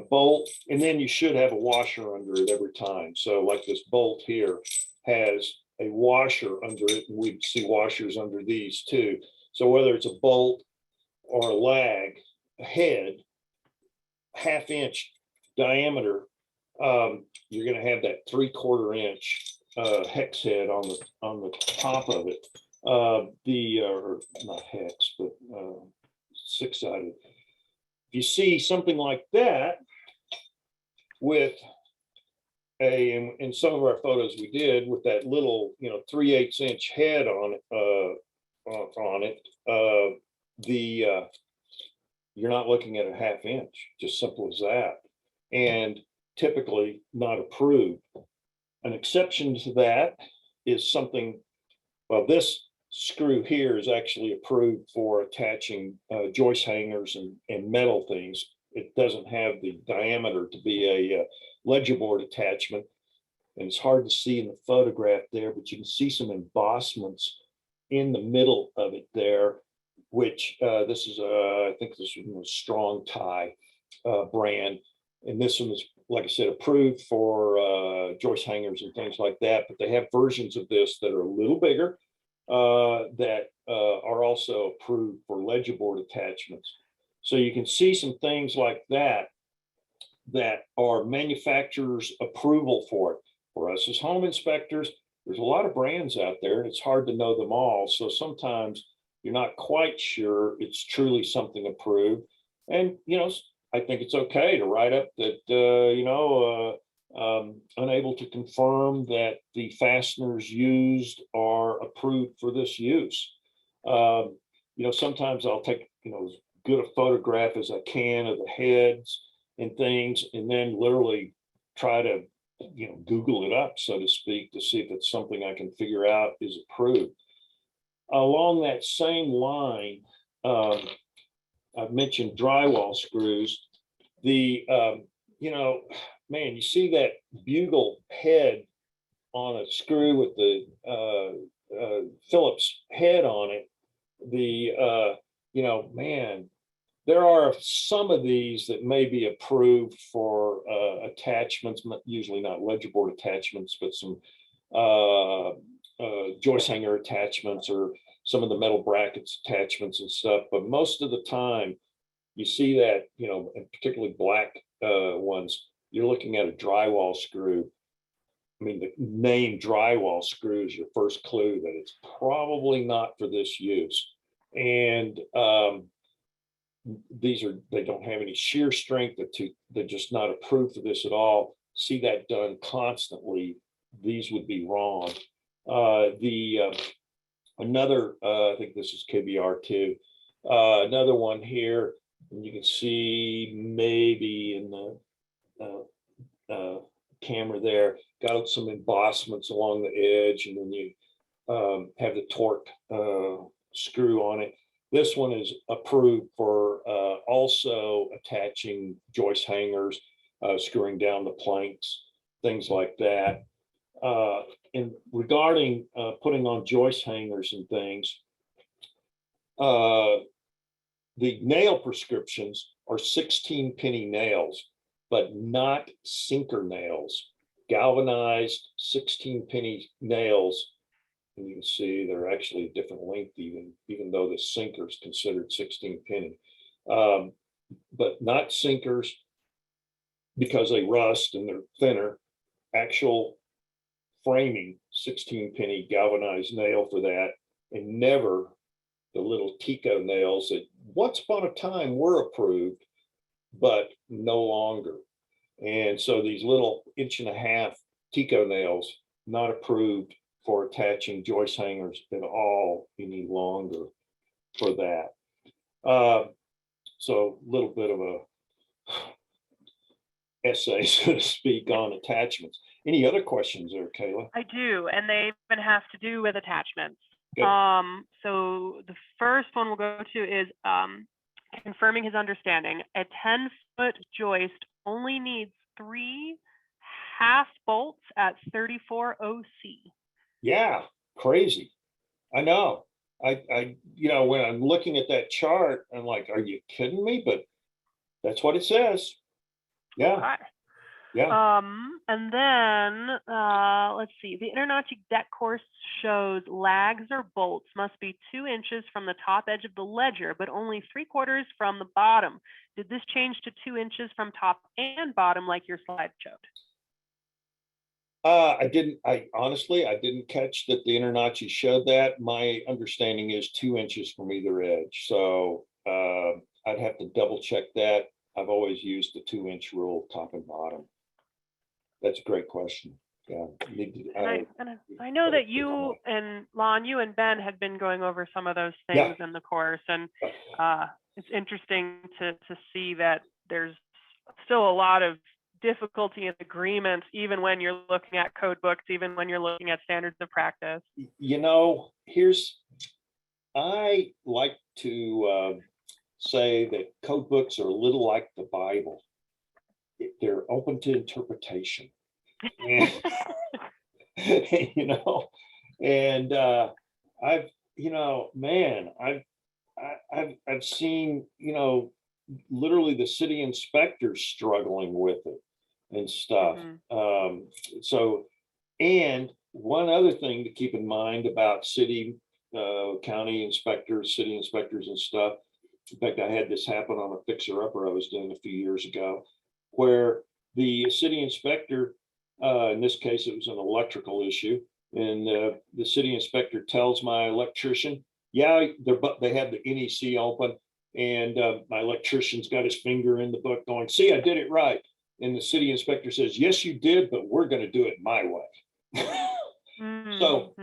bolt, and then you should have a washer under it every time. So like this bolt here has a washer under it, and we see washers under these too. So whether it's a bolt or a lag, a head, 1/2-inch diameter, you're going to have that 3/4 inch hex head on the top of it. Or not hex, but 6-sided. If you see something like that with in some of our photos we did with that little 3/8 inch head on it, you're not looking at a 1/2 inch, just simple as that, and typically not approved. An exception to that is something, well, this screw here is actually approved for attaching joist hangers and metal things. It doesn't have the diameter to be a ledger board attachment, and it's hard to see in the photograph there, but you can see some embossments in the middle of it there, which this is I think this was a Strong Tie brand, and this one is, like I said, approved for joist hangers and things like that. But they have versions of this that are a little bigger, that are also approved for ledger board attachments. So you can see some things like that are manufacturers' approval for it. For us as home inspectors, there's a lot of brands out there, and it's hard to know them all. So sometimes you're not quite sure it's truly something approved. And, I think it's okay to write up that, unable to confirm that the fasteners used are approved for this use. Sometimes I'll take, as good a photograph as I can of the heads and things, and then literally try to, Google it up, so to speak, to see if it's something I can figure out is approved. Along that same line, I've mentioned drywall screws. you know, man, you see that bugle head on a screw with the Phillips head on it. You know, man, there are some of these that may be approved for attachments, usually not ledger board attachments, but some joist hanger attachments or some of the metal brackets attachments and stuff. But most of the time, you see that, you know, and particularly black ones, you're looking at a drywall screw. I mean, the name drywall screw is your first clue that it's probably not for this use. And they don't have any shear strength. They're just not approved for this at all. See that done constantly. These would be wrong. Another, I think this is KBR too. Another one here, and you can see maybe in the camera there, got some embossments along the edge, and then you have the torque screw on it. This one is approved for also attaching joist hangers, screwing down the planks, things like that. And regarding putting on joist hangers and things, the nail prescriptions are 16 penny nails, but not sinker nails. Galvanized 16 penny nails, and you can see they're actually a different length, even though the sinker is considered 16 penny, but not sinkers because they rust and they're thinner. Actual framing 16 penny galvanized nail for that, and never the little Tico nails that once upon a time were approved, but no longer. And so these little 1.5-inch Tico nails, not approved for attaching joist hangers at all any longer for that. So a little bit of a essay, so to speak, on attachments. Any other questions there, Kayla? I do, and they even have to do with attachments. Good. So the first one we'll go to is confirming his understanding. A 10-foot joist only needs 3 half bolts at 34 OC. Yeah, crazy. I know. You know, when I'm looking at that chart, I'm like, are you kidding me? But that's what it says. Yeah. Okay. Yeah. And then let's see. The InterNACHI deck course shows lags or bolts must be 2 inches from the top edge of the ledger, but only 3/4 from the bottom. Did this change to 2 inches from top and bottom like your slide showed? I honestly didn't catch that the InterNACHI showed that. My understanding is 2 inches from either edge. So I'd have to double check that. I've always used the 2-inch rule, top and bottom. That's a great question. Yeah. I know that you and Lon, you and Ben had been going over some of those things in the course, and it's interesting to see that there's still a lot of difficulty in agreements, even when you're looking at code books, even when you're looking at standards of practice. You know, I like to say that code books are a little like the Bible. They're open to interpretation. And, you know, and I've, you know, man, I've seen, you know, literally the city inspectors struggling with it and stuff. So, and one other thing to keep in mind about city, county inspectors, city inspectors and stuff. In fact, I had this happen on a fixer-upper I was doing a few years ago, where the city inspector, in this case, it was an electrical issue, and the city inspector tells my electrician, yeah, they have the NEC open, and my electrician's got his finger in the book going, see, I did it right. And the city inspector says, yes, you did, but we're going to do it my way. So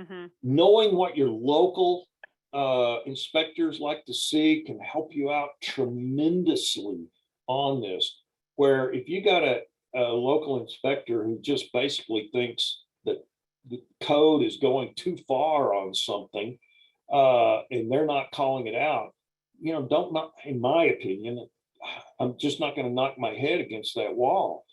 knowing what your local inspectors like to see can help you out tremendously on this, where if you got a local inspector who just basically thinks that the code is going too far on something and they're not calling it out, you know, in my opinion, I'm just not going to knock my head against that wall.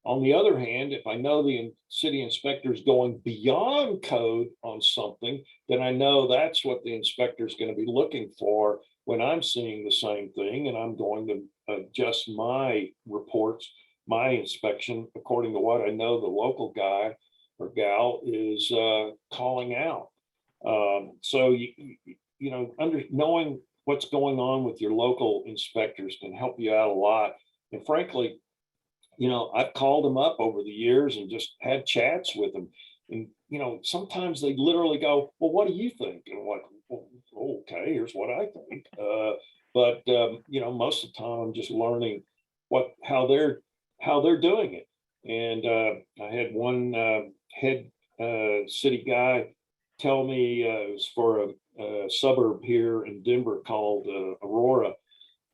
On the other hand, if I know the city inspector is going beyond code on something, then I know that's what the inspector is going to be looking for when I'm seeing the same thing, and I'm going to adjust my reports, my inspection, according to what I know the local guy or gal is calling out. So knowing what's going on with your local inspectors can help you out a lot. And frankly, I've called them up over the years and just had chats with them. And, sometimes they literally go, well, what do you think? And I'm like, well, okay, here's what I think. But most of the time I'm just learning how they're doing it. And I had one head city guy tell me it was for a suburb here in Denver called Aurora.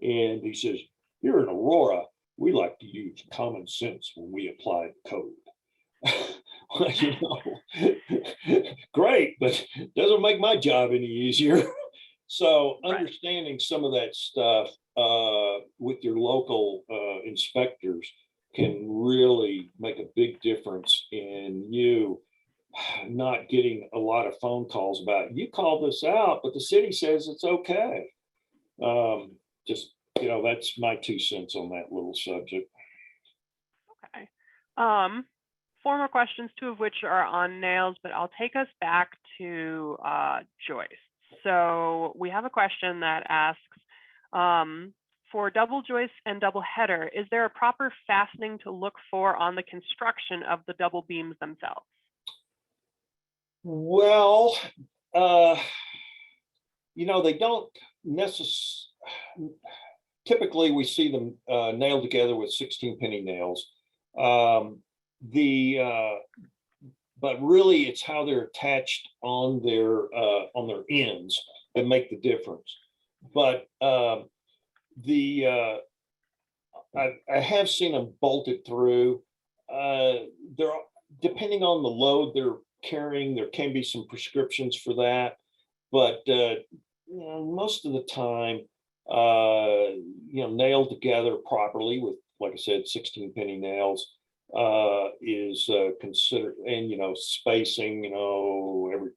And he says, here in Aurora, we like to use common sense when we apply the code. Well, great, but doesn't make my job any easier. So understanding some of that stuff with your local inspectors can really make a big difference in you not getting a lot of phone calls about, you called this out, but the city says it's okay. Just, that's my 2 cents on that little subject. Okay. 4 more questions, 2 of which are on nails, but I'll take us back to Joyce. So we have a question that asks, for double joist and double header, is there a proper fastening to look for on the construction of the double beams themselves? Well, they don't necessarily, typically we see them nailed together with 16 penny nails. But really it's how they're attached on their ends that make the difference. But I have seen them bolted through. Depending on the load they're carrying, there can be some prescriptions for that. But most of the time, nailed together properly with, like I said, 16 penny nails is considered, and spacing, every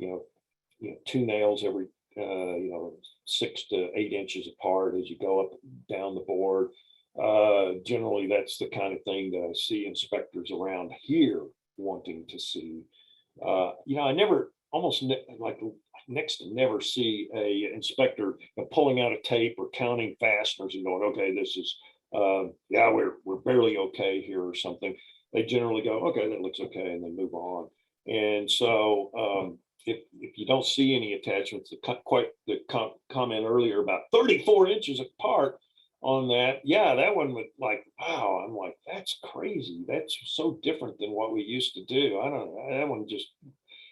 2 nails every 6 to 8 inches apart as you go up down the board. Generally that's the kind of thing that I see inspectors around here wanting to see. I never next to never see a inspector pulling out a tape or counting fasteners and going, okay, this is we're barely okay here or something. They generally go, okay, that looks okay, and they move on. And so if you don't see any attachments, the comment earlier about 34 inches apart on that, that one would wow, I'm like, that's crazy. That's so different than what we used to do. I don't know, that one just.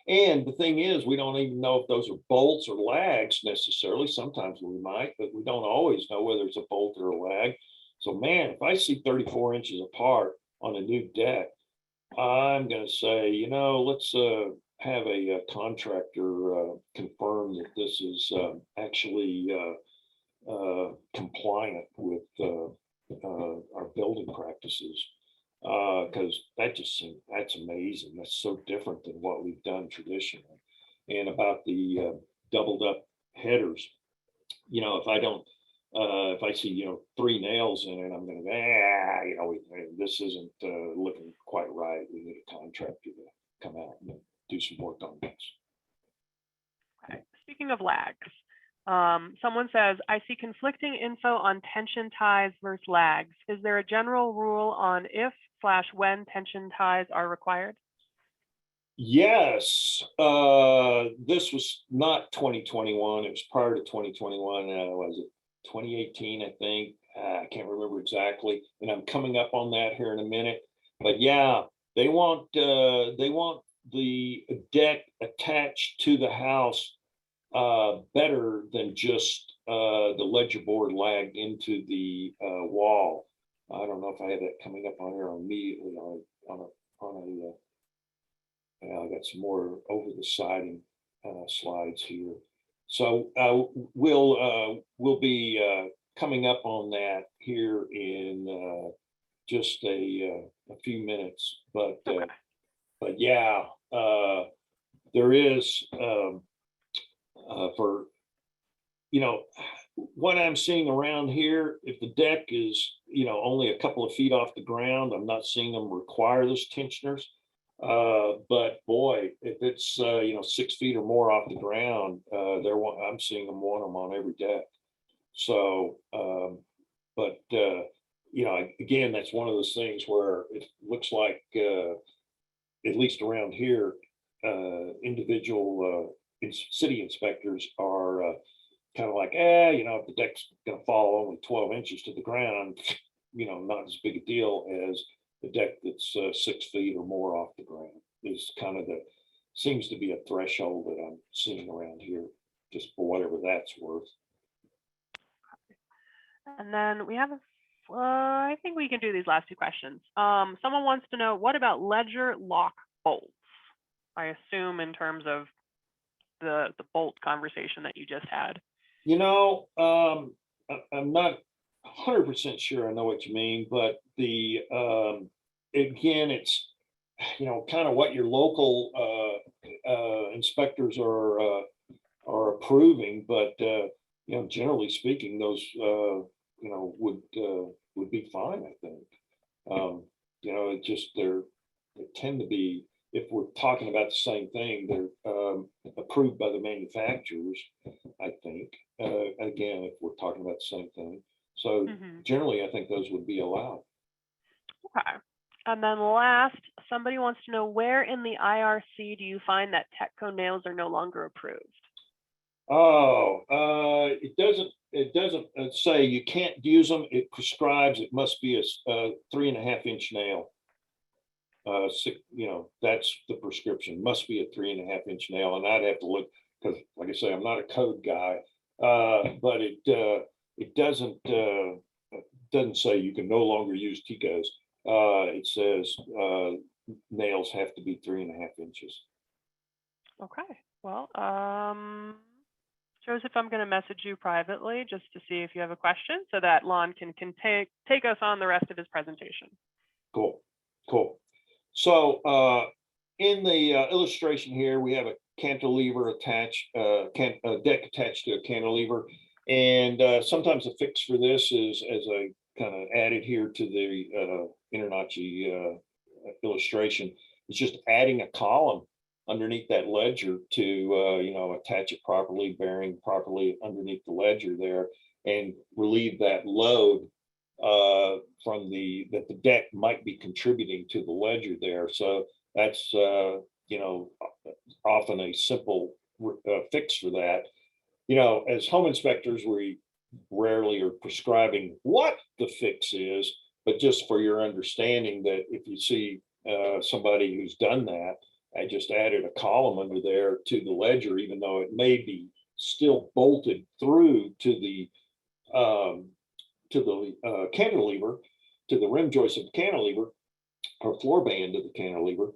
And the thing is, we don't even know if those are bolts or lags necessarily. Sometimes we might, but we don't always know whether it's a bolt or a lag. So, man, if I see 34 inches apart on a new deck, I'm going to say, let's have a contractor confirm that this is actually compliant with our building practices. Because that's amazing. That's so different than what we've done traditionally. And about the doubled up headers, if I see 3 nails in it, I'm going to this isn't looking quite right. We need a contractor to come out and do some work on this. Okay. Speaking of lags, someone says, I see conflicting info on tension ties versus lags. Is there a general rule on if/when tension ties are required? Yes. This was not 2021. It was prior to 2021. Was it 2018, I think? I can't remember exactly. And I'm coming up on that here in a minute. But yeah, they want the deck attached to the house better than just the ledger board lagged into the wall. I don't know if I have that coming up on here immediately I got some more over the siding slides here. So we'll be coming up on that here in just a few minutes, Okay. but yeah, there is for what I'm seeing around here. If the deck is only a couple of feet off the ground, I'm not seeing them require those tensioners. But boy, if it's 6 feet or more off the ground, I'm seeing them want them on every deck. So, but again, that's one of those things where it looks like, at least around here, individual city inspectors are kind of like, if the deck's going to fall only 12 inches to the ground, not as big a deal as the deck that's 6 feet or more off the ground. Is kind of seems to be a threshold that I'm seeing around here, just for whatever that's worth. And then we have I think we can do these last two questions. Someone wants to know, what about ledger lock bolts? I assume in terms of the bolt conversation that you just had. I'm not 100% sure I know what you mean, but again, it's kind of what your local inspectors are approving, but generally speaking, those would be fine, I think. It just they tend to be, if we're talking about the same thing, they're approved by the manufacturers, I think. Again, if we're talking about the same thing. So generally, I think those would be allowed. Okay. And then last, somebody wants to know, where in the IRC do you find that Tetco nails are no longer approved? Oh, it doesn't say you can't use them. It prescribes it must be a 3.5-inch nail. That's the prescription. Must be a 3.5-inch nail, and I'd have to look, because, like I say, I'm not a code guy. But it doesn't say you can no longer use Ticos. It says nails have to be 3.5 inches. Okay. Well, Joseph, I'm going to message you privately just to see if you have a question, so that Lon can take us on the rest of his presentation. Cool. So in the illustration here, we have a cantilever attached, a deck attached to a cantilever. And sometimes the fix for this is, as I kind of added here to the InterNACHI illustration, it's just adding a column underneath that ledger to attach it properly, bearing properly underneath the ledger there, and relieve that load from that the deck might be contributing to the ledger there. So that's often a simple fix for that. As home inspectors, we rarely are prescribing what the fix is, but just for your understanding that if you see somebody who's done that, I just added a column under there to the ledger, even though it may be still bolted through to the cantilever, to the rim joist of the cantilever, or floor band of the cantilever.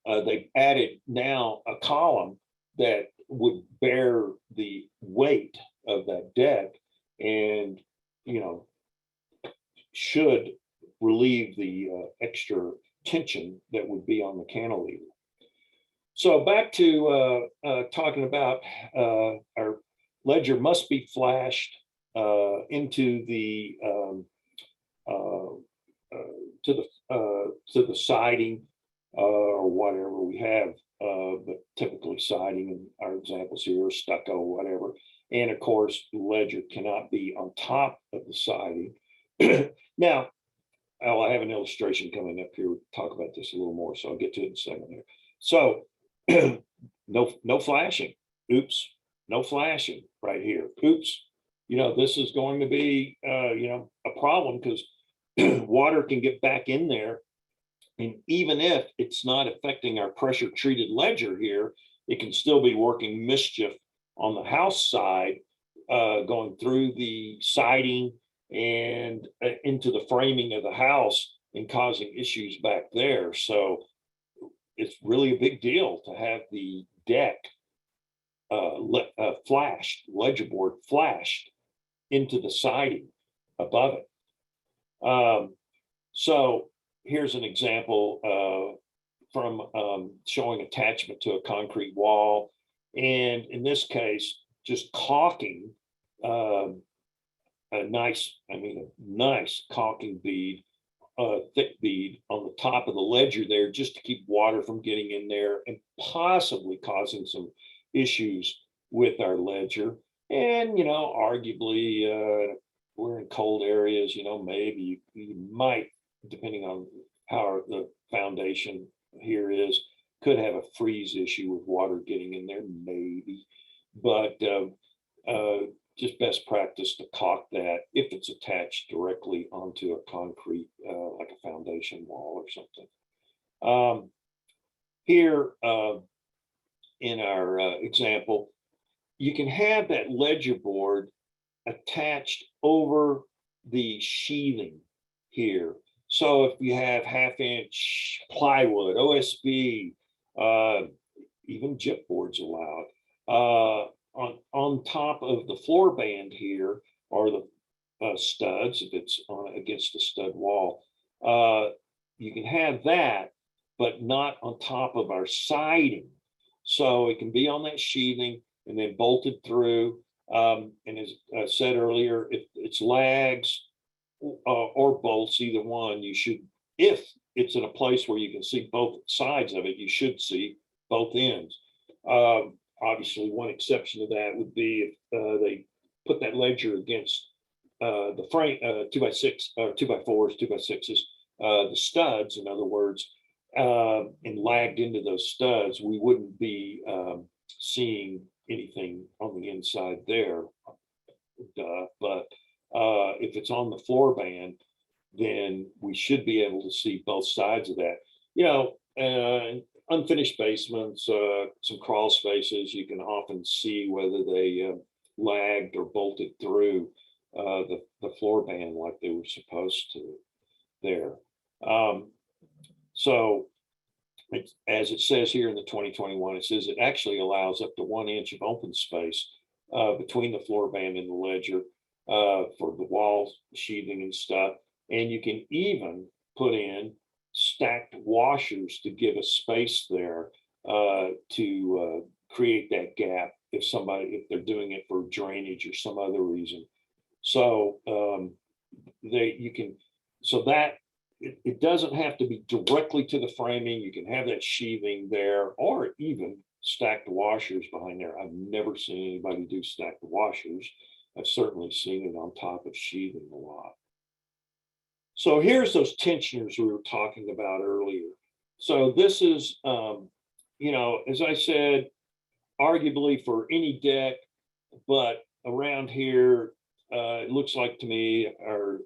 They've added now a column that would bear the weight of that deck, and should relieve the extra tension that would be on the cantilever. So back to talking about our ledger must be flashed into the to the siding or whatever we have, but typically siding in our examples here, stucco, whatever. And of course, the ledger cannot be on top of the siding. Now, I have an illustration coming up here. We'll talk about this a little more, so I'll get to it in a second here. So no flashing. Oops, no flashing right here. Oops, this is going to be a problem, because water can get back in there, and even if it's not affecting our pressure treated ledger here, it can still be working mischief on the house side, going through the siding and into the framing of the house and causing issues back there. So it's really a big deal to have the deck ledger board flashed into the siding above it. So here's an example from showing attachment to a concrete wall. And in this case, just caulking a nice caulking bead, thick bead on the top of the ledger there, just to keep water from getting in there and possibly causing some issues with our ledger. And, arguably, we're in cold areas, maybe you might, depending on how the foundation here is, could have a freeze issue with water getting in there, maybe. But just best practice to caulk that if it's attached directly onto a concrete, like a foundation wall or something. Here in our example, you can have that ledger board attached over the sheathing here. So if you have 1/2-inch plywood, OSB, even gyp boards allowed, on top of the floor band here are the studs, if it's on against the stud wall. You can have that, but not on top of our siding. So it can be on that sheathing and then bolted through. And as I said earlier, if it's lags or bolts, either one, you should, if it's in a place where you can see both sides of it, you should see both ends. Obviously, one exception to that would be if they put that ledger against the frame, 2x6, 2x4s, 2x6s, the studs, in other words, and lagged into those studs, we wouldn't be seeing anything on the inside there. But if it's on the floor band, then we should be able to see both sides of that. Unfinished basements, some crawl spaces, you can often see whether they lagged or bolted through the floor band like they were supposed to there. So as it says here in the 2021, it says it actually allows up to 1 inch of open space between the floor band and the ledger for the wall sheathing and stuff. And you can even put in stacked washers to give a space there to create that gap if they're doing it for drainage or some other reason. So it doesn't have to be directly to the framing. You can have that sheathing there, or even stacked washers behind there. I've never seen anybody do stacked washers. I've certainly seen it on top of sheathing a lot. So here's those tensioners we were talking about earlier. So this is, as I said, arguably for any deck, but around here, it looks like to me our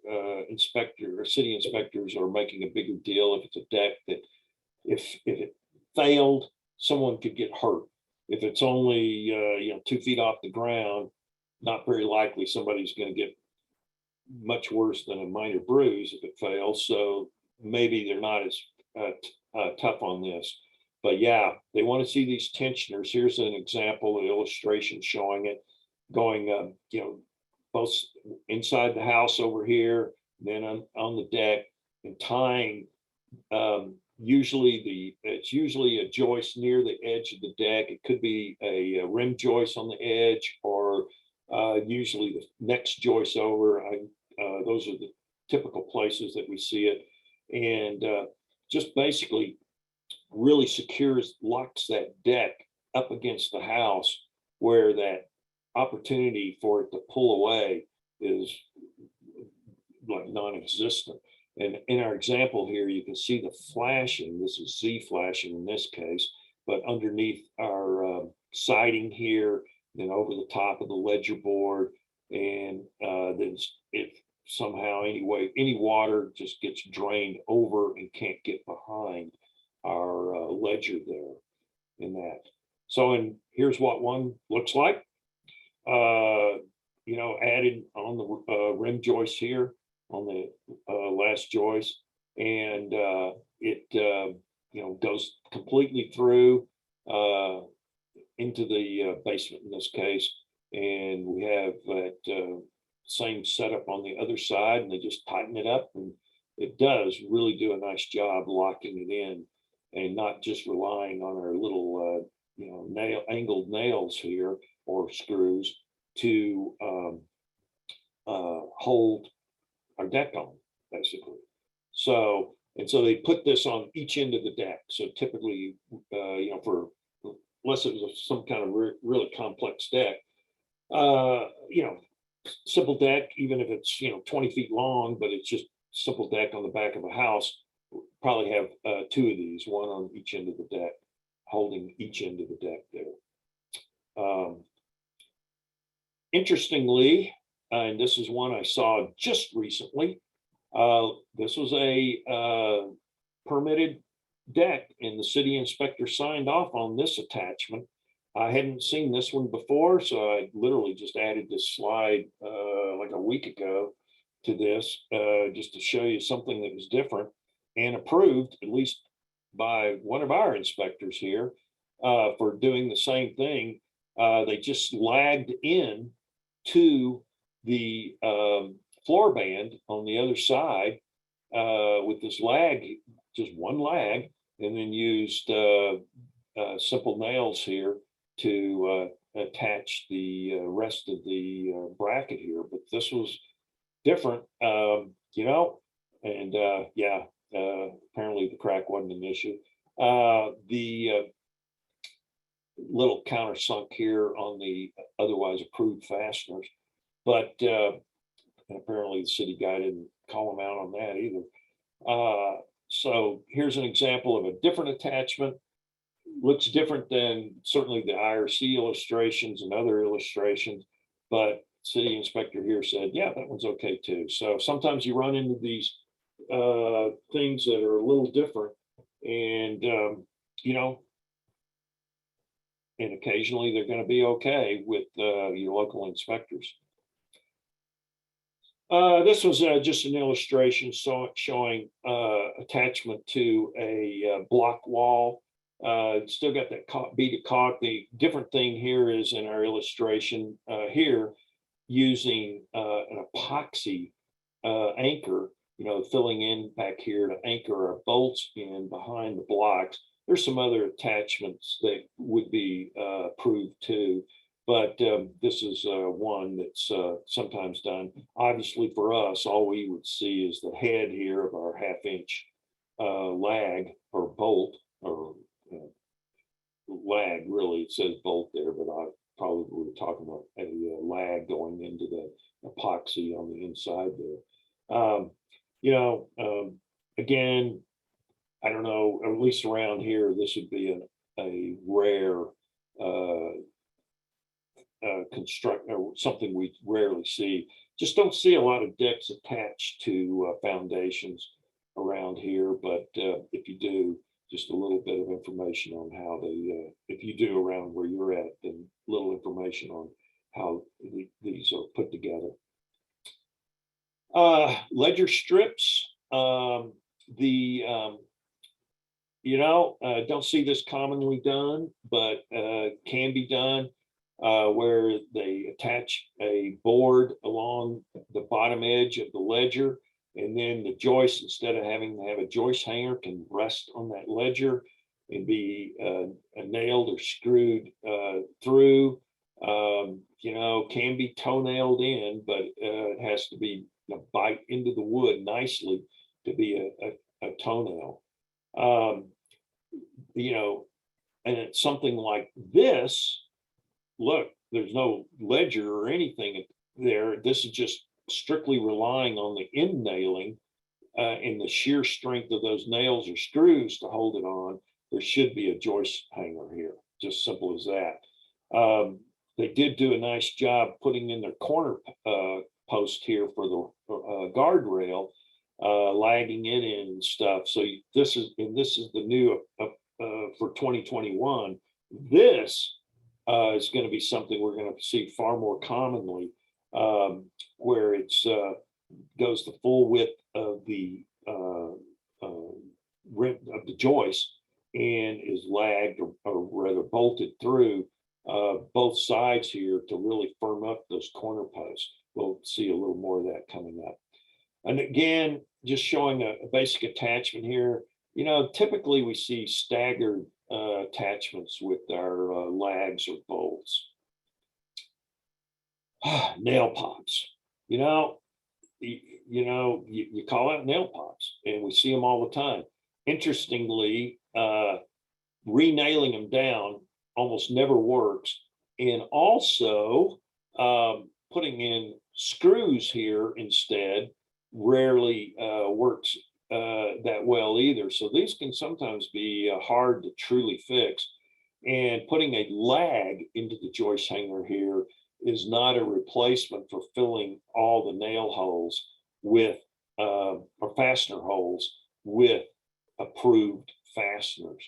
city inspectors are making a bigger deal if it's a deck that if it failed, someone could get hurt. If it's only 2 feet off the ground, not very likely somebody's going to get much worse than a minor bruise if it fails. So maybe they're not as tough on this. But yeah, they want to see these tensioners. Here's an example, an illustration showing it going, both inside the house over here, then on the deck, and tying. It's usually a joist near the edge of the deck. It could be a rim joist on the edge, or usually the next joist over. Those are the typical places that we see it, and just basically really locks that deck up against the house, where that opportunity for it to pull away is like non-existent. And in our example here, you can see the flashing. This is Z flashing in this case, but underneath our siding here, then over the top of the ledger board, and then if somehow any water just gets drained over and can't get behind our ledger there in that. So, here's what one looks like. Added on the rim joist here on the last joist, and it goes completely through. into the basement in this case. And we have that same setup on the other side, and they just tighten it up, and it does really do a nice job locking it in and not just relying on our little angled nails here or screws to hold our deck on, basically. So they put this on each end of the deck. So typically, for unless it was some kind of really complex deck, simple deck, even if it's 20 feet long, but it's just simple deck on the back of a house, probably have two of these, one on each end of the deck, holding each end of the deck there. Interestingly, and this is one I saw just recently, this was a permitted deck, and the city inspector signed off on this attachment. I hadn't seen this one before, so I literally just added this slide like a week ago to this, just to show you something that was different and approved, at least by one of our inspectors here, for doing the same thing. They just lagged in to the floor band on the other side with this lag, just one lag, and then used simple nails here to attach the rest of the bracket here. But this was different, and apparently the crack wasn't an issue. The little countersunk here on the otherwise approved fasteners, but apparently the city guy didn't call them out on that either. So here's an example of a different attachment. Looks different than certainly the IRC illustrations and other illustrations, but city inspector here said, yeah, that one's okay too. So sometimes you run into these things that are a little different, and and occasionally they're going to be okay with your local inspectors. This was just an illustration showing attachment to a block wall. Still got that beaded caulk. The different thing here is in our illustration here, using an epoxy anchor, filling in back here to anchor our bolts in behind the blocks. There's some other attachments that would be approved too, but this is one that's sometimes done. Obviously for us, all we would see is the head here of our 1/2 inch lag or bolt, or lag, really, it says bolt there, but I probably were talking about a lag going into the epoxy on the inside there. Again, I don't know, at least around here, this would be a rare construct, or something we rarely see. Just don't see a lot of decks attached to foundations around here, but if you do, just a little bit of information on how they, if you do around where you're at, then little information on how these are put together. Ledger strips, don't see this commonly done, but can be done, where they attach a board along the bottom edge of the ledger, and then the joist, instead of having to have a joist hanger, can rest on that ledger and be nailed or screwed through. Can be toe-nailed in, but it has to be bite into the wood nicely to be a toenail. And it's something like this. Look, there's no ledger or anything there. This is just strictly relying on the end nailing and the sheer strength of those nails or screws to hold it on. There should be a joist hanger here, just simple as that. They did do a nice job putting in their corner post here for the guardrail, lagging it in and stuff. So this is the new for 2021. This is going to be something we're going to see far more commonly, where it's goes the full width of the rim of the joist, and is lagged or rather bolted through both sides here to really firm up those corner posts. We'll see a little more of that coming up. And again, just showing a basic attachment here. You know, typically we see staggered attachments with our lags or bolts. Nail pops. You know, you call out nail pops, and we see them all the time. Interestingly, re-nailing them down almost never works, and also putting in screws here instead rarely works that well either. So these can sometimes be hard to truly fix, and putting a lag into the joist hanger here is not a replacement for filling all the nail holes with or fastener holes with approved fasteners.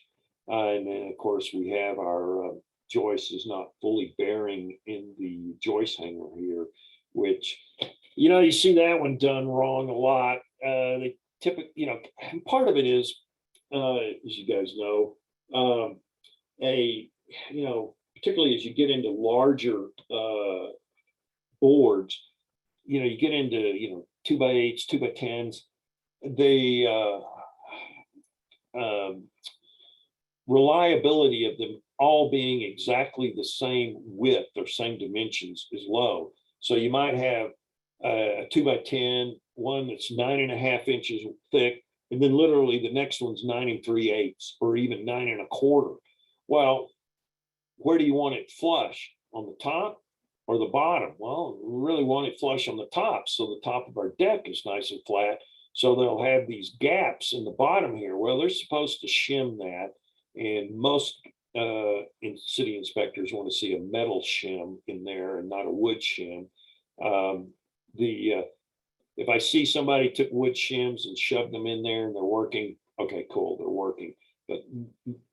And then of course we have our joist is not fully bearing in the joist hanger here, which, you know, you see that one done wrong a lot. They typically, you know, and part of it is, as you guys know, you know, particularly as you get into larger boards, you know, you get into, you know, 2x8s, 2x10s, the reliability of them all being exactly the same width or same dimensions is low. So you might have a 2x10, one that's 9.5 inches thick, and then literally the next one's 9 3/8 or even 9 1/4. Well, where do you want it flush? On the top or the bottom? Well, we really want it flush on the top, so the top of our deck is nice and flat. So they'll have these gaps in the bottom here. Well, they're supposed to shim that, and most city inspectors want to see a metal shim in there and not a wood shim. If I see somebody took wood shims and shoved them in there and they're working, okay, cool, they're working. But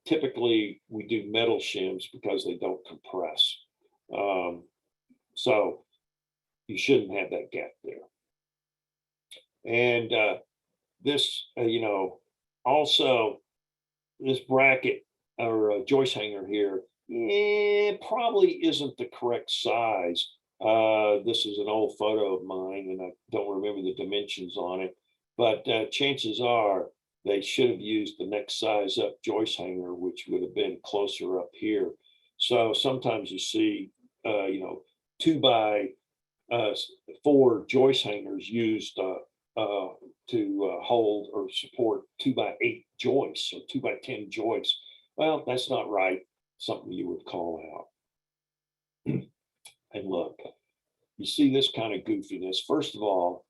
typically we do metal shims because they don't compress. So you shouldn't have that gap there. And this, you know, also this bracket or joist hanger here, probably isn't the correct size. This is an old photo of mine, and I don't remember the dimensions on it, but chances are they should have used the next size up joist hanger, which would have been closer up here. So sometimes you see, you know, 2x4 joist hangers used to hold or support 2x8 joists or 2x10 joists. Well, that's not right. Something you would call out. And look, you see this kind of goofiness. First of all,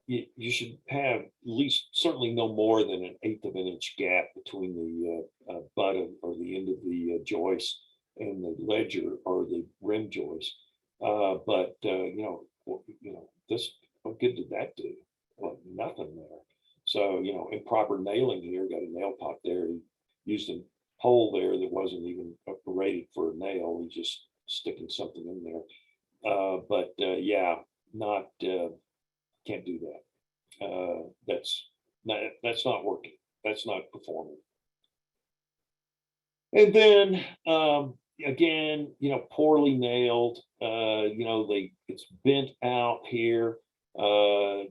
you should have at least certainly no more than an 1/8 of an inch gap between the butt or the end of the joist and the ledger or the rim joist. But you know, this, what good did that do? Well, nothing there. So, you know, improper nailing here, got a nail pot there. He used a hole there that wasn't even rated for a nail. He just sticking something in there. But yeah, not can't do that. That's not working. That's not performing. And then again, you know, poorly nailed. You know, it's bent out here.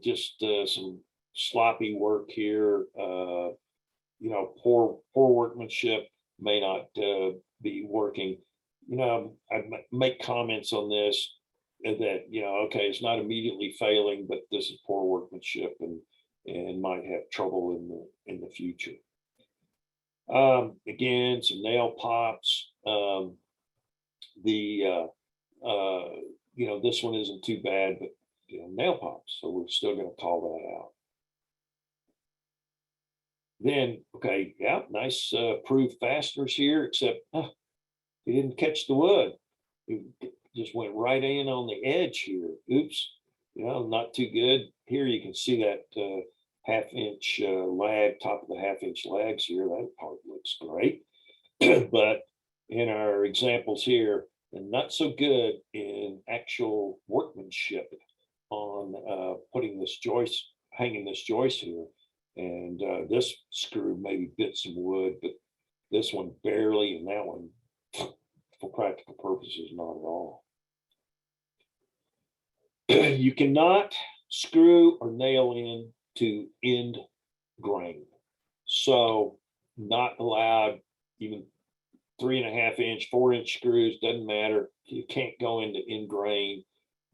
Just some sloppy work here. You know, poor workmanship, may not be working. You know, I make comments on this that, you know, okay, it's not immediately failing, but this is poor workmanship and might have trouble in the future. Again, some nail pops. You know, this one isn't too bad, but you know, nail pops, so we're still going to call that out. Then, okay, yeah, nice approved fasteners here, except he didn't catch the wood. He just went right in on the edge here. Oops, you know, not too good. Here you can see that 1/2 inch lag, top of the 1/2 inch lags here. That part looks great. But in our examples here, and not so good in actual workmanship on putting this joist, hanging this joist here. And this screw maybe bit some wood, but This one barely, and that one, for practical purposes, not at all. You cannot screw or nail in to end grain. So not allowed, even 3.5 inch, 4 inch screws, doesn't matter. You can't go into end grain.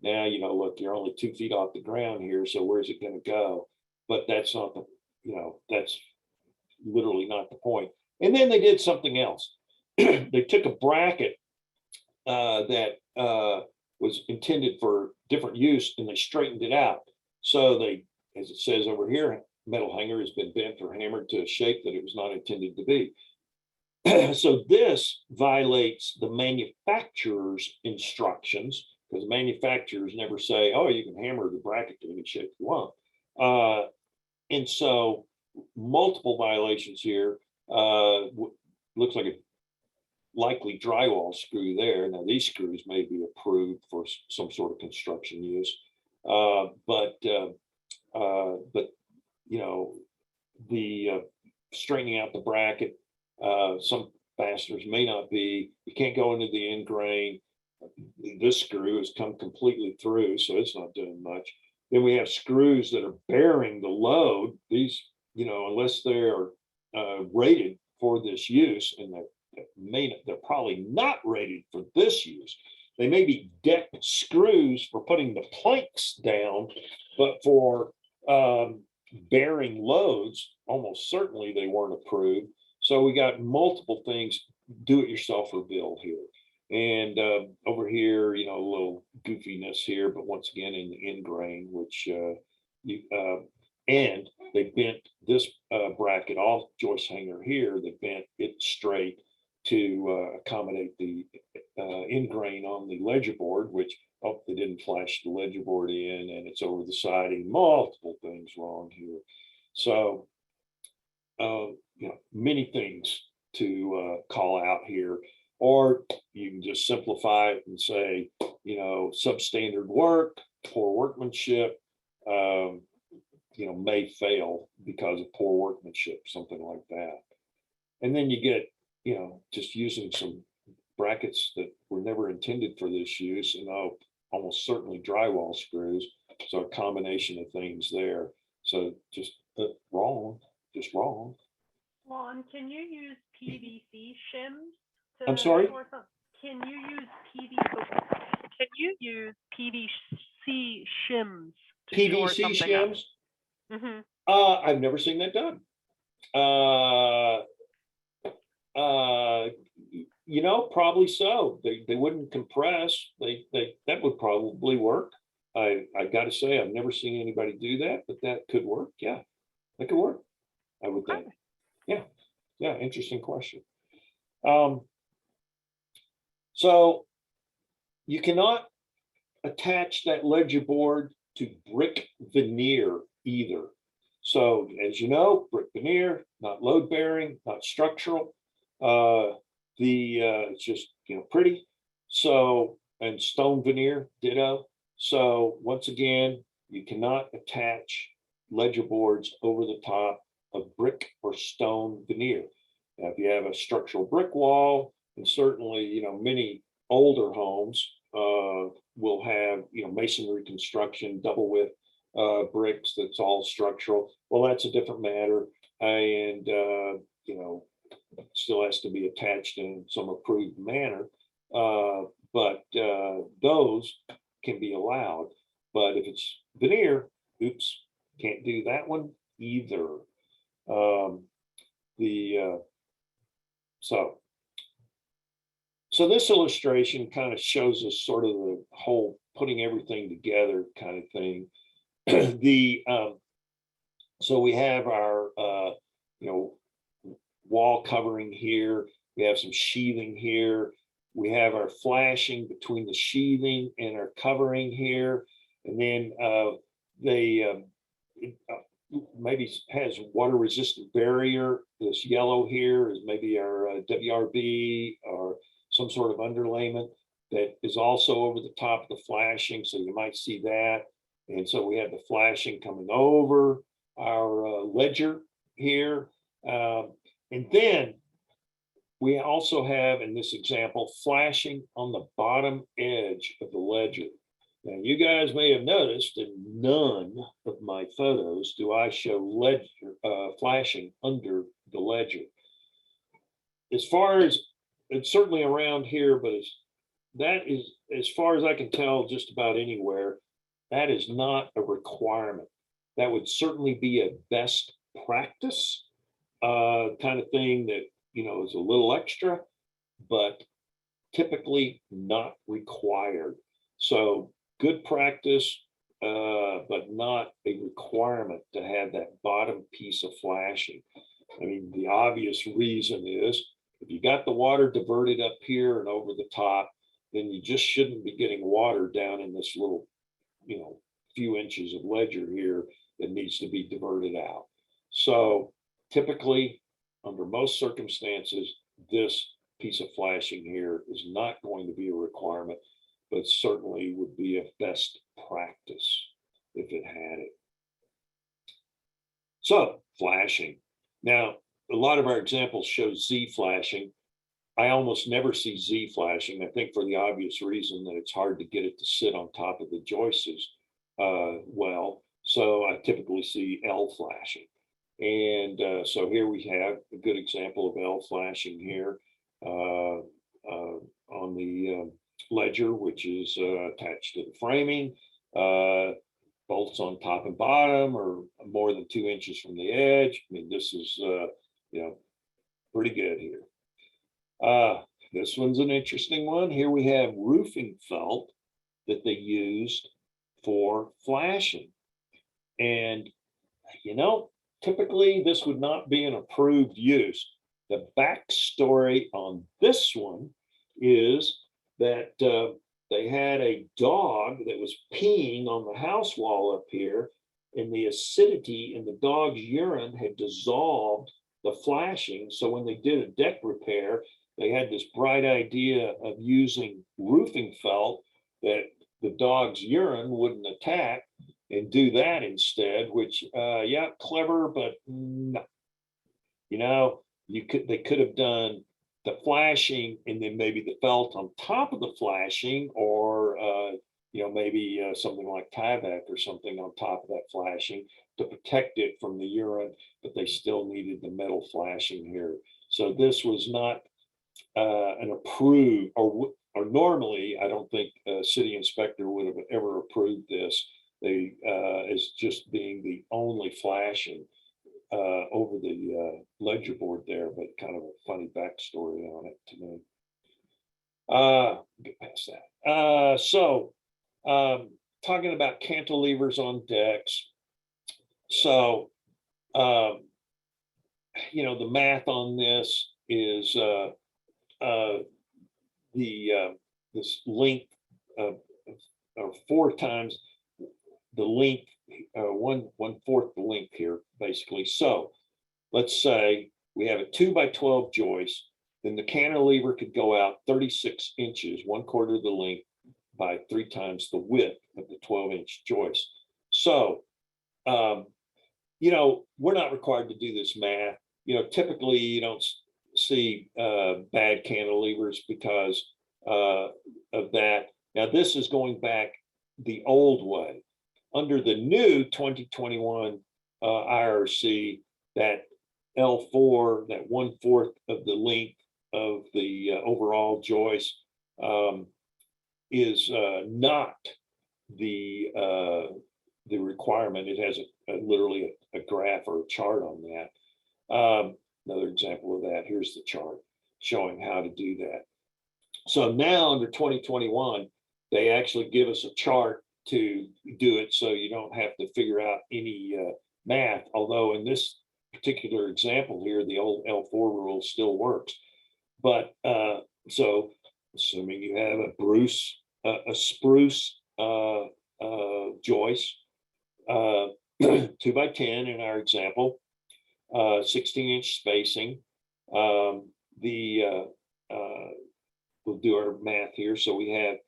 Now, look, you're only 2 feet off the ground here, so where's it going to go? But that's not the, that's literally not the point. And then they did something else. They took a bracket that was intended for different use, and they straightened it out. So they, as it says over here, metal hanger has been bent or hammered to a shape that it was not intended to be. So this violates the manufacturer's instructions, because manufacturers never say, oh, you can hammer the bracket to any shape you want. And so multiple violations here. Looks like a likely drywall screw there. Now these screws may be approved for some sort of construction use, but the straightening out the bracket, some fasteners may not be. You can't go into the end grain. This screw has come completely through, so it's not doing much. Then we have screws that are bearing the load. These, unless they're rated for this use, and they're probably not rated for this use. They may be deck screws for putting the planks down, but for bearing loads, almost certainly they weren't approved. So we got multiple things, do-it-yourselfer build here. And over here, a little goofiness here, but once again in the end grain, which and they bent this bracket off joist hanger here. They bent it straight to accommodate the end grain on the ledger board, which they didn't flash the ledger board in, and it's over the siding. Multiple things wrong here. So many things to call out here. Or you can just simplify it and say, substandard work, poor workmanship, may fail because of poor workmanship, something like that. And then you get, just using some brackets that were never intended for this use, and almost certainly drywall screws. So a combination of things there. So just wrong, just wrong. Well, and can you use PVC shims? I'm sorry? Can you use PVC shims to shore PVC something up? shims? Mhm. I've never seen that done. Probably so. They wouldn't compress. That would probably work. I got to say, I've never seen anybody do that, but that could work. Yeah, that could work, I would think. Okay. Yeah, interesting question. So you cannot attach that ledger board to brick veneer either. So as you know, brick veneer, not load bearing, not structural. It's just pretty. So, and stone veneer, ditto. So once again, you cannot attach ledger boards over the top of brick or stone veneer. Now, if you have a structural brick wall, and certainly many older homes will have masonry construction, double width bricks that's all structural. Well, that's a different matter, and still has to be attached in some approved manner. But those can be allowed. But if it's veneer, oops, can't do that one either. So this illustration kind of shows us sort of the whole putting everything together kind of thing. So we have our wall covering here. We have some sheathing here. We have our flashing between the sheathing and our covering here, and then maybe has water resistant barrier. This yellow here is maybe our WRB or some sort of underlayment that is also over the top of the flashing. So you might see that. And so we have the flashing coming over our ledger here. And then we also have in this example, flashing on the bottom edge of the ledger. Now, you guys may have noticed in none of my photos do I show ledger flashing under the ledger. As far as it's certainly around here, but that is, as far as I can tell, just about anywhere, that is not a requirement. That would certainly be a best practice kind of thing that, you know, is a little extra, but typically not required. So good practice, but not a requirement to have that bottom piece of flashing. I mean, the obvious reason is if you got the water diverted up here and over the top, then you just shouldn't be getting water down in this little, you know, few inches of ledger here that needs to be diverted out. So typically, under most circumstances, this piece of flashing here is not going to be a requirement, but certainly would be a best practice if it had it. So flashing. Now, a lot of our examples show Z flashing. I almost never see Z flashing. I think for the obvious reason that it's hard to get it to sit on top of the joists well. So I typically see L flashing. And so here we have a good example of L flashing here on the ledger, which is attached to the framing. Bolts on top and bottom or more than 2 inches from the edge. I mean, this is, you know, pretty good here. This one's an interesting one. Here we have roofing felt that they used for flashing. And, you know, typically this would not be an approved use. The backstory on this one is that they had a dog that was peeing on the house wall up here, and the acidity in the dog's urine had dissolved the flashing. So when they did a deck repair, they had this bright idea of using roofing felt that the dog's urine wouldn't attack and do that instead, which, yeah, clever, but no. You know, they could have done the flashing and then maybe the felt on top of the flashing, or you know, maybe something like Tyvek or something on top of that flashing to protect it from the urine, but they still needed the metal flashing here. So this was not an approved, or normally I don't think a city inspector would have ever approved this. They as just being the only flashing over the ledger board there, but kind of a funny backstory on it to me. Get past that. So talking about cantilevers on decks. So you know, the math on this is this length of 4 times the length, 1/4 the length here, basically. So let's say we have a 2 by 12 joist, then the cantilever could go out 36 inches, 1/4 the length by 3 times the width of the 12-inch joist. So, you know, we're not required to do this math. You know, typically you don't see bad cantilevers because of that. Now, this is going back the old way. Under the new 2021 IRC, that L4, that 1/4 of the length of the overall joist is not the requirement. It has literally a graph or a chart on that. Another example of that, here's the chart showing how to do that. So now under 2021, they actually give us a chart to do it, so you don't have to figure out any math, although in this particular example here, the old L4 rule still works. But so assuming you have a spruce joist, 2 by 10 in our example, 16-inch spacing. We'll do our math here. So we have,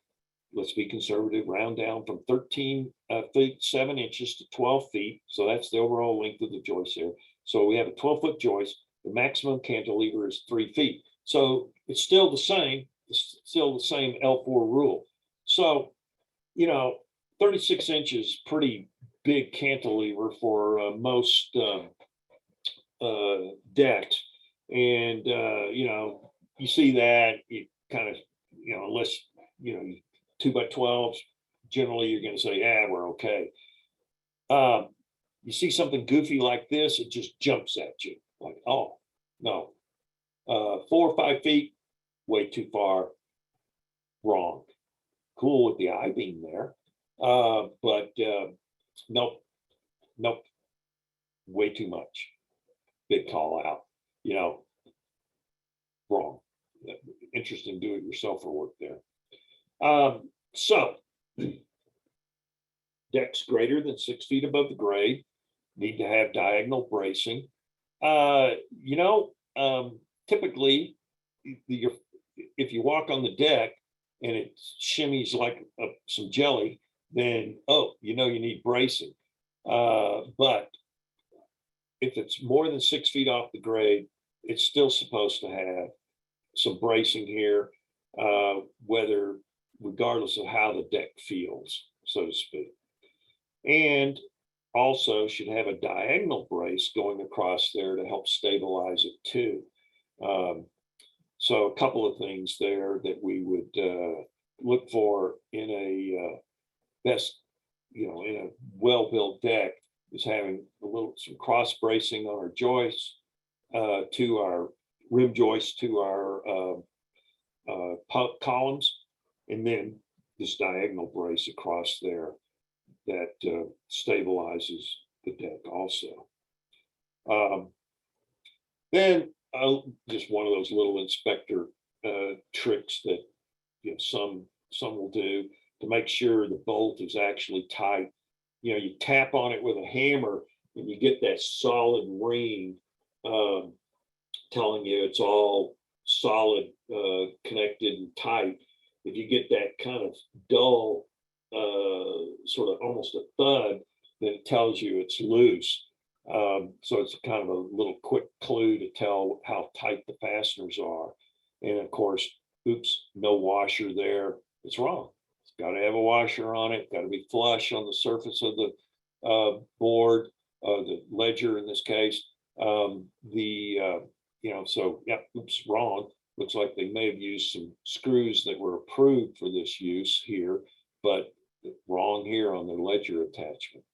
let's be conservative, round down from 13 feet 7 inches to 12 feet. So that's the overall length of the joist here. So we have a 12-foot joist. The maximum cantilever is 3 feet. So it's still the same, L4 rule. So, 36 inches, pretty big cantilever for most decks. And, you see that, you kind of, unless, 2x12s, generally you're going to say, yeah, we're okay. You see something goofy like this, it just jumps at you like, oh, no, 4 or 5 feet, way too far, wrong. Cool with the I-beam there. But nope, nope, way too much. Big call out, wrong. Interesting do-it-yourselfer work there. So decks greater than 6 feet above the grade need to have diagonal bracing. Typically, if you walk on the deck and it shimmies like some jelly, then you need bracing. But if it's more than 6 feet off the grade, it's still supposed to have some bracing here, regardless of how the deck feels, so to speak. And also should have a diagonal brace going across there to help stabilize it too. So a couple of things there that we would look for in a in a well-built deck is having some cross bracing on our joists, to our rim joists, to our columns, and then this diagonal brace across there that stabilizes the deck also. Then just one of those little inspector tricks that some will do to make sure the bolt is actually tight. You tap on it with a hammer and you get that solid ring, telling you it's all solid, connected and tight. If you get that kind of dull, sort of almost a thud, then it tells you it's loose. So it's kind of a little quick clue to tell how tight the fasteners are. And of course, oops, no washer there. It's wrong. It's got to have a washer on it. Got to be flush on the surface of the board, the ledger in this case. So yeah, oops, wrong. Looks like they may have used some screws that were approved for this use here, but wrong here on the ledger attachment.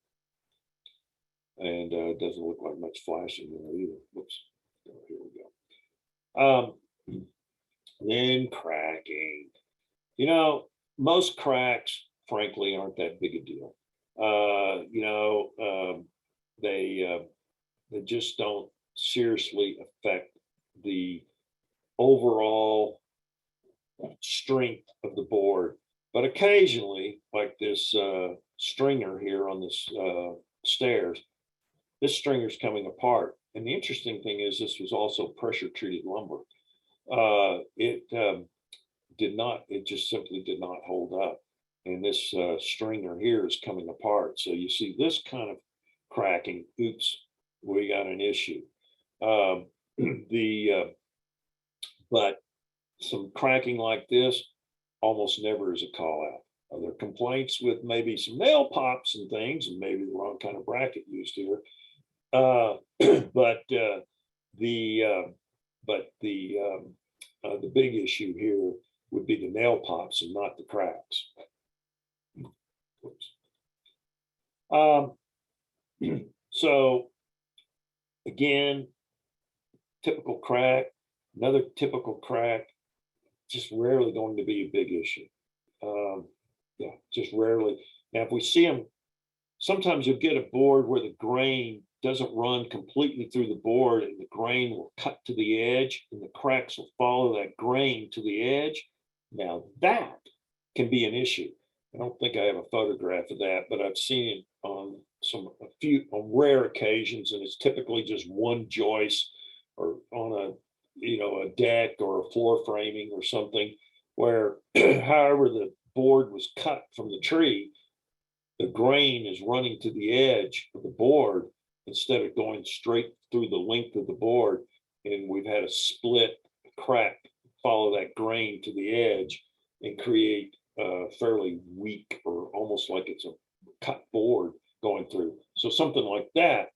And it doesn't look like much flashing there either. Whoops. Here we go. Then cracking. Most cracks, frankly, aren't that big a deal. They just don't seriously affect the overall strength of the board. But occasionally, like this stringer here on this stairs, this stringer's coming apart. And the interesting thing is this was also pressure treated lumber. It just simply did not hold up. And this stringer here is coming apart. So you see this kind of cracking, oops, we got an issue. But some cracking like this almost never is a call out. Are there complaints with maybe some nail pops and things, and maybe the wrong kind of bracket used here? But the big issue here would be the nail pops and not the cracks. So again, typical crack, another typical crack, just rarely going to be a big issue. Yeah, just rarely. Now, if we see them, sometimes you'll get a board where the grain doesn't run completely through the board and the grain will cut to the edge and the cracks will follow that grain to the edge. Now that can be an issue. I don't think I have a photograph of that, but I've seen it on on rare occasions, and it's typically just one joist or on a deck or a floor framing or something where however the board was cut from the tree, the grain is running to the edge of the board instead of going straight through the length of the board. And we've had a split crack, follow that grain to the edge and create a fairly weak or almost like it's a cut board going through. So something like that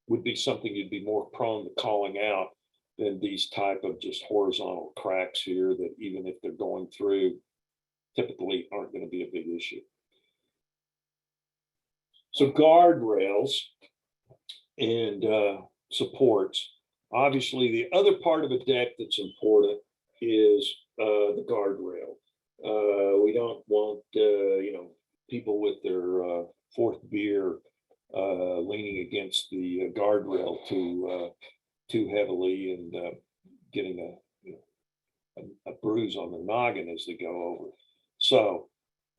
would be something you'd be more prone to calling out than these type of just horizontal cracks here that even if they're going through, typically aren't going to be a big issue. So guardrails and supports. Obviously, the other part of a deck that's important is the guardrail. We don't want people with their fourth beer leaning against the guardrail too heavily and getting a bruise on their noggin as they go over. So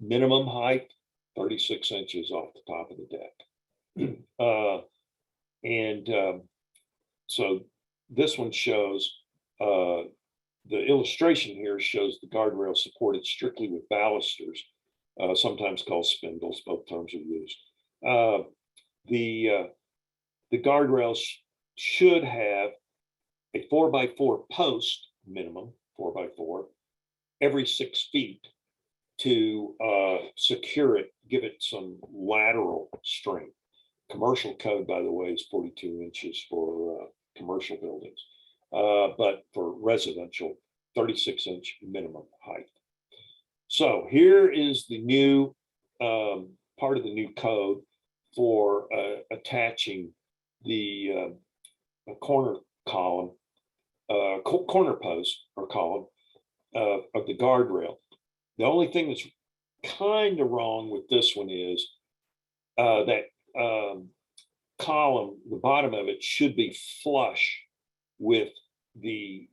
minimum height, 36 inches off the top of the deck. So this one shows, the illustration here shows the guardrail supported strictly with balusters, sometimes called spindles, both terms are used. The guardrails should have a 4x4 post minimum, 4x4, every 6 feet to secure it, give it some lateral strength. Commercial code, by the way, is 42 inches for commercial buildings, but for residential, 36-inch minimum height. So here is the new part of the new code for attaching the corner column, corner post or column of the guardrail. The only thing that's kind of wrong with this one is that column, the bottom of it should be flush with the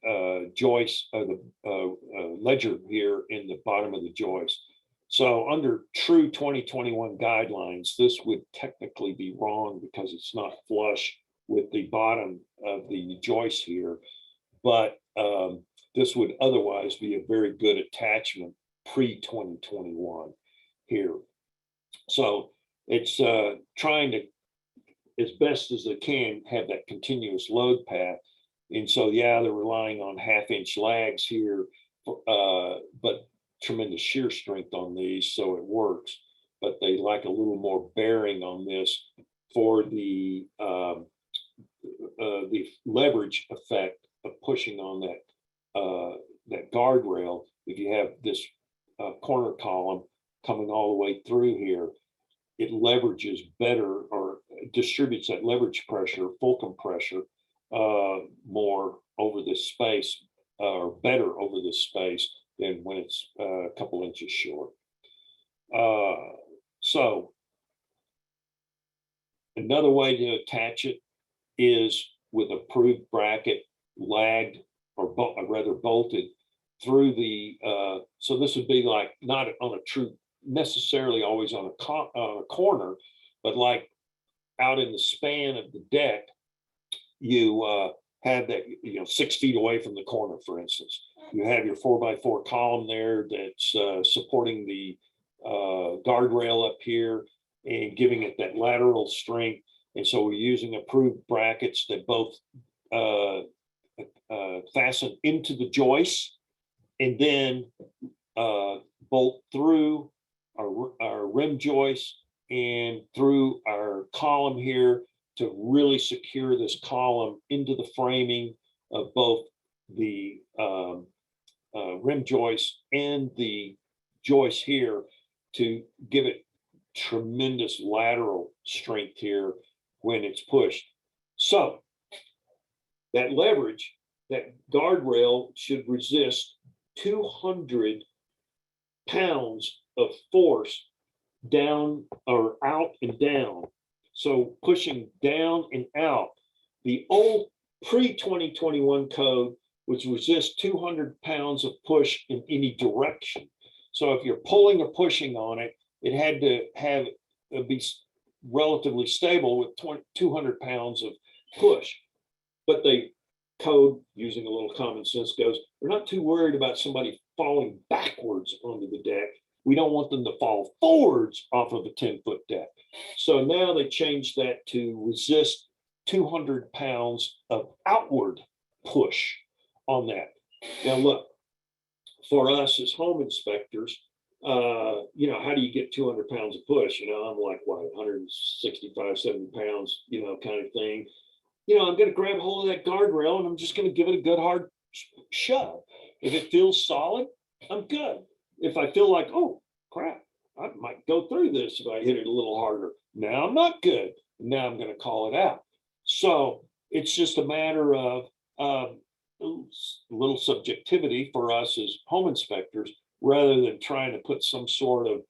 joist of the ledger here in the bottom of the joist. So under true 2021 guidelines, this would technically be wrong because it's not flush with the bottom of the joist here, but this would otherwise be a very good attachment pre-2021 here. So it's trying to, as best as they can, have that continuous load path. And so, yeah, they're relying on 1/2-inch lags here, but tremendous shear strength on these, so it works. But they like a little more bearing on this for the leverage effect of pushing on that guardrail. If you have this corner column coming all the way through here, it leverages better or distributes that leverage pressure, fulcrum pressure, more over this space, or better over this space than when it's a couple inches short. So another way to attach it is with a approved bracket, lagged or rather bolted through the, so this would be like not on a true, necessarily always on a corner, but like out in the span of the deck, you have that, 6 feet away from the corner, for instance. You have your 4x4 column there that's supporting the guardrail up here and giving it that lateral strength. And so we're using approved brackets that both fasten into the joist and then bolt through our rim joist and through our column here to really secure this column into the framing of both the rim joist and the joist here to give it tremendous lateral strength here when it's pushed. So that leverage, that guardrail should resist 200 pounds of force down or out and down. So pushing down and out. The old pre-2021 code was resist 200 pounds of push in any direction. So if you're pulling or pushing on it, it had to be relatively stable with 200 pounds of push. But the code, using a little common sense, goes, we're not too worried about somebody falling backwards onto the deck. We don't want them to fall forwards off of a 10-foot deck. So now they changed that to resist 200 pounds of outward push on that. Now, look, for us as home inspectors, you know, how do you get 200 pounds of push? You know, I'm like, what, 165, 70 pounds, you know, kind of thing. You know, I'm going to grab hold of that guardrail and I'm just going to give it a good hard shove. If it feels solid, I'm good. If I feel like, oh, crap, I might go through this if I hit it a little harder. Now I'm not good. Now I'm going to call it out. So it's just a matter of little subjectivity for us as home inspectors, rather than trying to put some sort of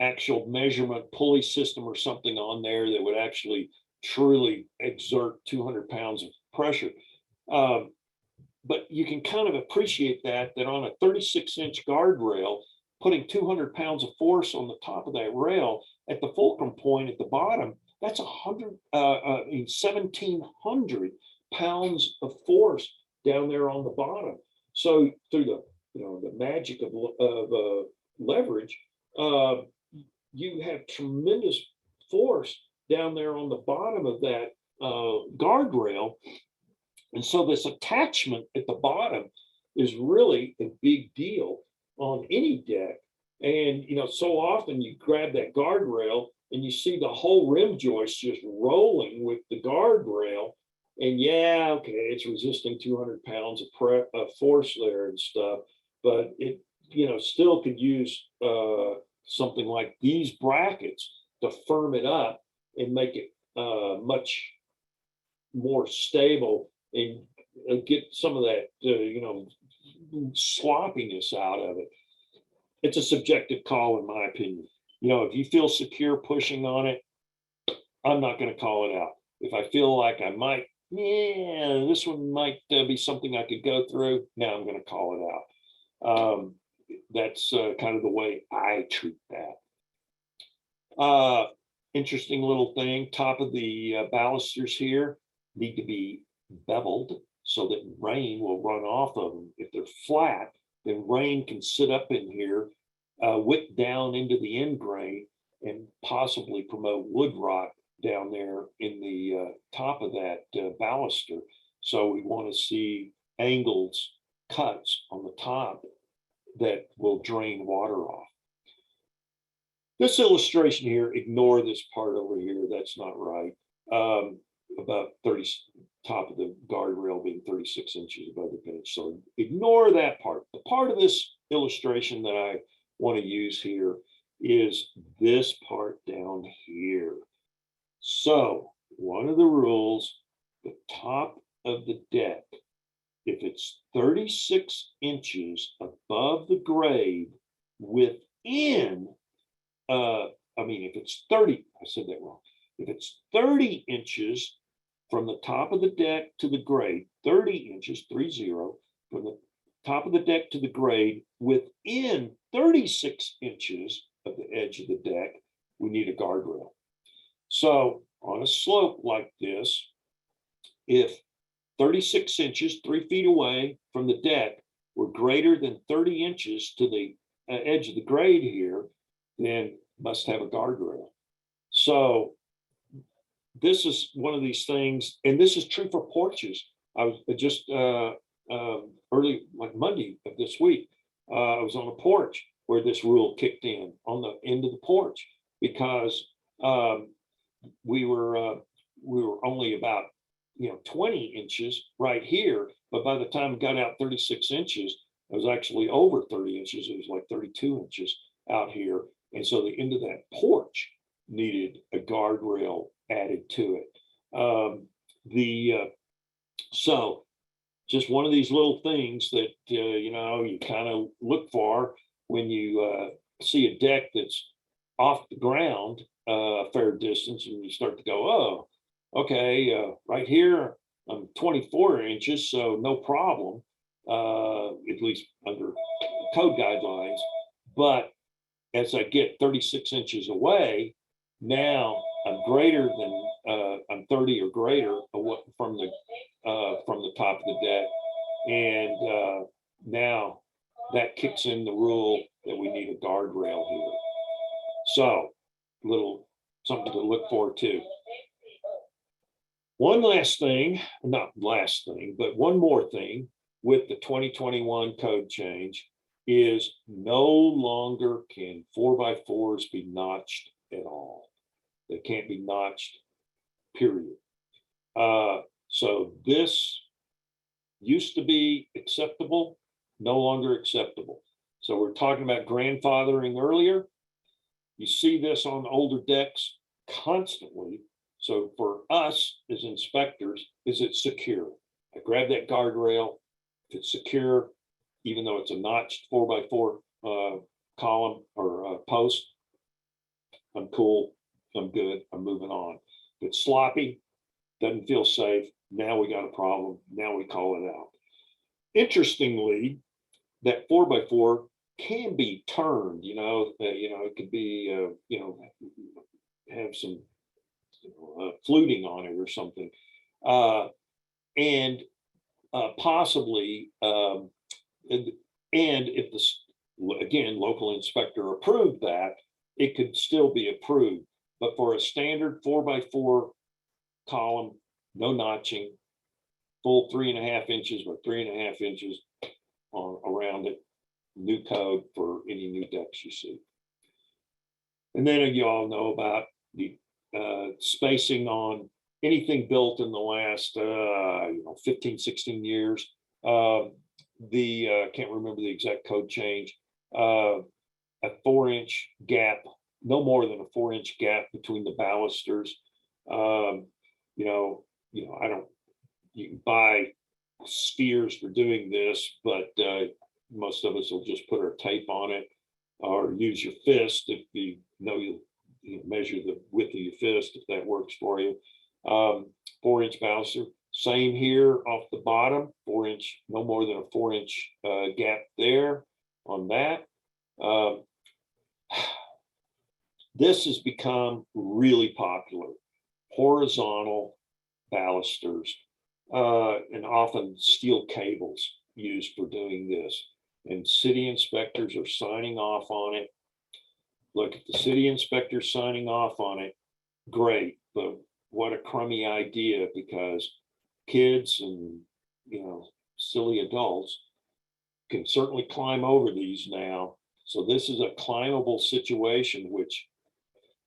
actual measurement pulley system or something on there that would actually truly exert 200 pounds of pressure. But you can kind of appreciate that on a 36-inch guardrail, putting 200 pounds of force on the top of that rail at the fulcrum point at the bottom, that's 1,700 pounds of force down there on the bottom. So through the, you know, the magic of leverage, you have tremendous force down there on the bottom of that guardrail. And so this attachment at the bottom is really a big deal on any deck. And, you know, so often you grab that guardrail and you see the whole rim joist just rolling with the guardrail. And yeah, okay, it's resisting 200 pounds of force there and stuff, but it, you know, still could use something like these brackets to firm it up and make it much more stable and get some of that, you know, sloppiness out of it. It's a subjective call, in my opinion. You know, if you feel secure pushing on it, I'm not going to call it out. If I feel like I might, yeah, this one might be something I could go through, now I'm going to call it out. That's kind of the way I treat that. Interesting little thing, top of the balusters here need to be beveled so that rain will run off of them. If they're flat, then rain can sit up in here, wick down into the end grain, and possibly promote wood rot down there in the top of that baluster. So we want to see angles, cuts on the top that will drain water off. This illustration here, ignore this part over here, that's not right. About 30, top of the guardrail being 36 inches above the bench. So ignore that part. The part of this illustration that I want to use here is this part down here. So one of the rules, the top of the deck, if it's 36 inches above the grade within, if it's 30, I said that wrong. If it's 30 inches from the top of the deck to the grade, 30 inches, 30, from the top of the deck to the grade, within 36 inches of the edge of the deck, we need a guardrail. So on a slope like this, if 36 inches, 3 feet away from the deck, were greater than 30 inches to the edge of the grade here, then must have a guardrail. So this is one of these things, and this is true for porches. I was just early, like Monday of this week, I was on a porch where this rule kicked in on the end of the porch, because we were only about 20 inches right here, but by the time I got out 36 inches, I was actually over 30 inches. It was like 32 inches out here, and so the end of that porch needed a guardrail added to it. So just one of these little things that you kind of look for when you see a deck that's off the ground a fair distance, and you start to go, oh, okay, right here I'm 24 inches, so no problem, at least under code guidelines. But as I get 36 inches away, now I'm greater than I'm 30 or greater from the top of the deck, and now that kicks in the rule that we need a guardrail here. So little something to look forward to. One last thing, not last thing, but one more thing. with the 2021 code change is no longer can 4x4s be notched at all. They can't be notched, period. So this used to be acceptable, no longer acceptable. So we're talking about grandfathering earlier. You see this on older decks constantly. So for us as inspectors, is it secure? I grab that guardrail. If it's secure, even though it's a notched 4x4 column or post, I'm cool, I'm good, I'm moving on. If it's sloppy, doesn't feel safe, now we got a problem, now we call it out. Interestingly, that 4x4 can be turned, it could be, have some fluting on it or something. And possibly, and if again, local inspector approved that, it could still be approved. But for a standard 4x4 column, no notching, full 3.5 inches or 3.5 inches around it, new code for any new decks you see. And then you all know about the spacing on anything built in the last 15, 16 years. Can't remember the exact code change. A 4-inch gap, no more than a 4-inch gap between the balusters. I don't. You can buy spheres for doing this, but most of us will just put our tape on it, or use your fist if you measure the width of your fist if that works for you. 4-inch baluster. Same here off the bottom, 4-inch, no more than a 4-inch gap there on that. This has become really popular. Horizontal balusters, and often steel cables used for doing this. And city inspectors are signing off on it. Look, if the city inspector signing off on it, great, but what a crummy idea, because kids and silly adults can certainly climb over these now. So this is a climbable situation, which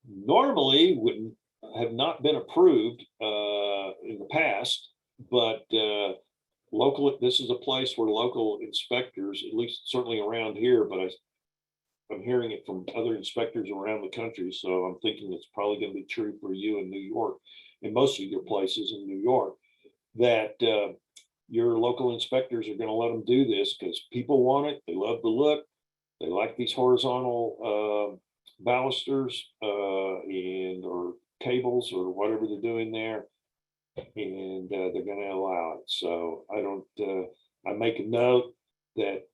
normally wouldn't have not been approved in the past, but this is a place where local inspectors, at least certainly around here, but I'm hearing it from other inspectors around the country, so I'm thinking it's probably going to be true for you in New York and most of your places in New York, that your local inspectors are going to let them do this because people want it. They love the look. They like these horizontal balusters or cables or whatever they're doing there, and they're going to allow it. So I make a note that